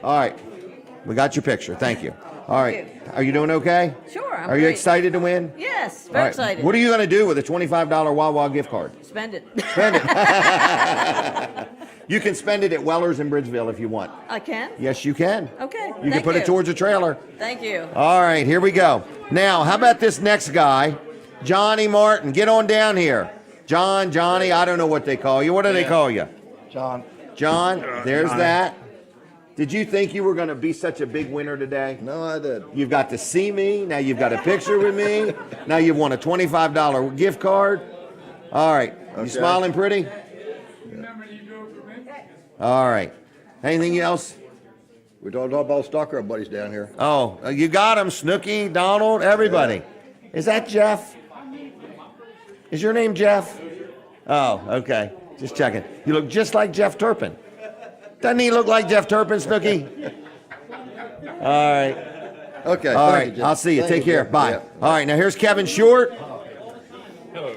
All right. We got your picture. Thank you. All right. Are you doing okay? Sure, I'm Are you great. excited to win? Yes, All very right. excited. What are you going to do with a $25 Wawa gift card? Spend it. Spend it. You can spend it at Weller's in Bridgeville if you want. I can? Yes, you can. Okay. You can thank put it towards a trailer. Thank you. All right, here we go. Now, how about this next guy, Johnny Martin? Get on down here. Johnny, I don't know what they call you. What do they call you? John. John, there's Johnny. that. Did you think you were going to be such a big winner today? No, I did. You've got to see me. Now you've got a picture with me. Now you've won a $25 gift card. All right. You Okay. smiling pretty? All right. Anything else? We don't talk about Stalker buddies down here. Oh, you got him. Snooky, Donald, everybody. Is that Jeff? Is your name Jeff? Oh, okay. Just checking. You look just like Jeff Turpin. Doesn't he look like Jeff Turpin, Snooky? All right. Okay. All thank right. you, Jeff. I'll see you. Thank Take care. Jeff. Bye. Yeah. All right. Now here's Kevin Short. Hello.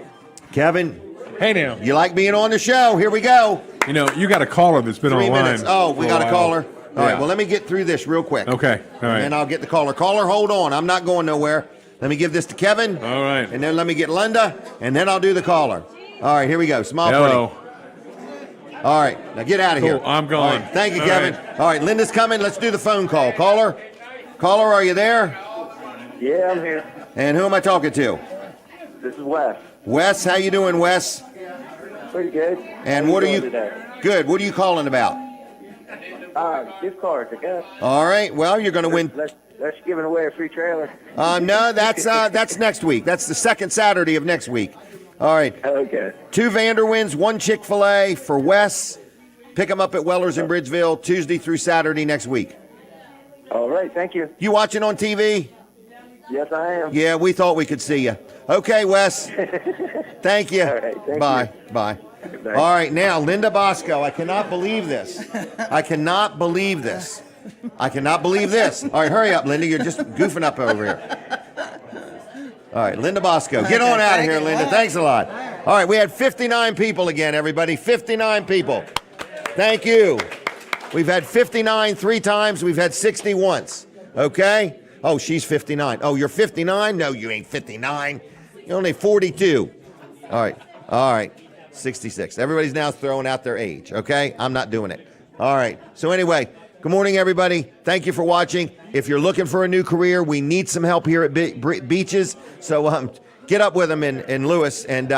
Kevin. Hey now. You like being on the show? Here we go. You know, you got a caller that's been 3 online. minutes. Oh, we for got a while. caller. All right. Yeah. Well, let me get through this real quick. Okay. All right. And then I'll get the caller. Caller, hold on. I'm not going nowhere. Let me give this to Kevin. All right. And then let me get Linda. And then I'll do the caller. All right. Here we go. Smile Hello. pretty. All right. Now get out of here. Cool, I'm All gone. right, thank you, All Kevin. right. All right. Linda's coming. Let's do the phone call. Caller, are you there? Yeah, I'm here. And who am I talking to? This is Wes. Wes. How you doing, Wes? Pretty good. And How what are doing you? today? Good. What are you calling about? Gift cards, I guess. All right. Well, you're going to win. Let's giving away a free trailer. No, that's next week. That's the second Saturday of next week. All right. Okay. 2 Vanderwins, 1 Chick-fil-A for Wes. Pick them up at Weller's in Bridgeville Tuesday through Saturday next week. All right, thank you. You watching on TV? Yes, I am. Yeah, we thought we could see you. Okay, Wes. Thank you. All right, thank Bye. you. Bye. Bye. All right, now, Linda Bosco. I cannot believe this. I cannot believe this. I cannot believe this. All right, hurry up, Linda. You're just goofing up over here. All right, Linda Bosco. Get on out of here, Linda. Thanks a lot. All right, we had 59 people again, everybody. 59 people. Thank you. We've had 59 3 times. We've had 60 once. Okay? Oh, she's 59. Oh, you're 59? No, you ain't 59. You're only 42. All right. All right. 66. Everybody's now throwing out their age. Okay? I'm not doing it. All right. So anyway, good morning, everybody. Thank you for watching. If you're looking for a new career, we need some help here at Beaches. So get up with them in Lewis. And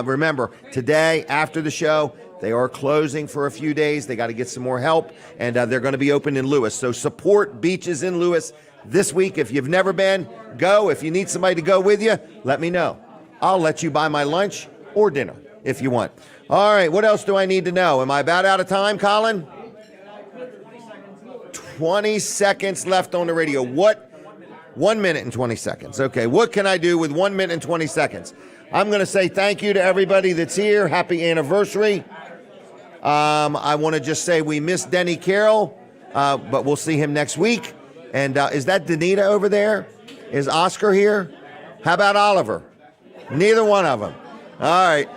remember, today, after the show, they are closing for a few days. They got to get some more help, and they're going to be open in Lewis. So support Beaches in Lewis this week. If you've never been, go. If you need somebody to go with you, let me know. I'll let you buy my lunch or dinner if you want. All right, what else do I need to know? Am I about out of time, Colin? 20 seconds left on the radio. What? 1 minute and 20 seconds. Okay, what can I do with 1 minute and 20 seconds? I'm going to say thank you to everybody that's here. Happy anniversary. I want to just say we miss Denny Carroll, but we'll see him next week. And is that Danita over there? Is Oscar here? How about Oliver? Neither one of them. All right.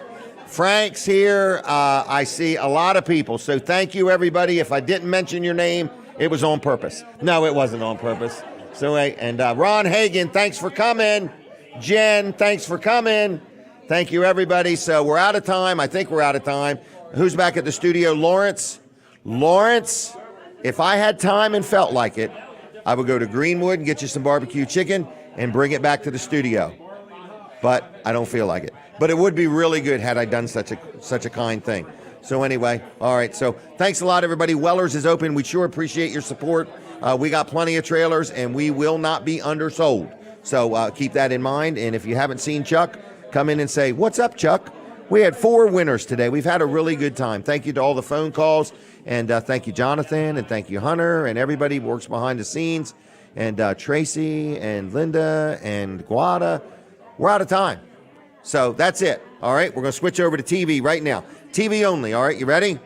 Frank's here. I see a lot of people. So thank you, everybody. If I didn't mention your name, it was on purpose. No, it wasn't on purpose. So, and Ron Hagan, thanks for coming. Jen, thanks for coming. Thank you, everybody. So we're out of time. I think we're out of time. Who's back at the studio? Lawrence? Lawrence, if I had time and felt like it, I would go to Greenwood and get you some barbecue chicken and bring it back to the studio. But I don't feel like it. But it would be really good had I done such a kind thing. So anyway, all right. So thanks a lot, everybody. Weller's is open. We sure appreciate your support. We got plenty of trailers, and we will not be undersold. So keep that in mind. And if you haven't seen Chuck, come in and say, "What's up, Chuck?" We had 4 winners today. We've had a really good time. Thank you to all the phone calls, and thank you, Jonathan, and thank you, Hunter, and everybody who works behind the scenes, and Tracy, and Linda, and Guada. We're out of time. So that's it. All right, we're going to switch over to TV right now. TV only, all right? You ready?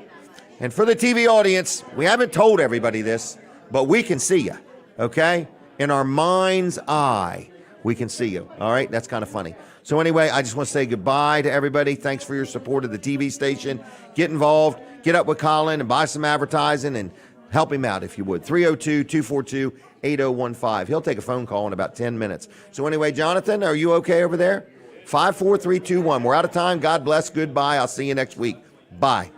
And for the TV audience, we haven't told everybody this, but we can see you, okay? In our mind's eye, we can see you, all right? That's kind of funny. So anyway, I just want to say goodbye to everybody. Thanks for your support of the TV station. Get involved. Get up with Colin and buy some advertising and help him out if you would. 302-242-8015. He'll take a phone call in about 10 minutes. So anyway, Jonathan, are you okay over there? 54321. We're out of time. God bless. Goodbye. I'll see you next week. Bye.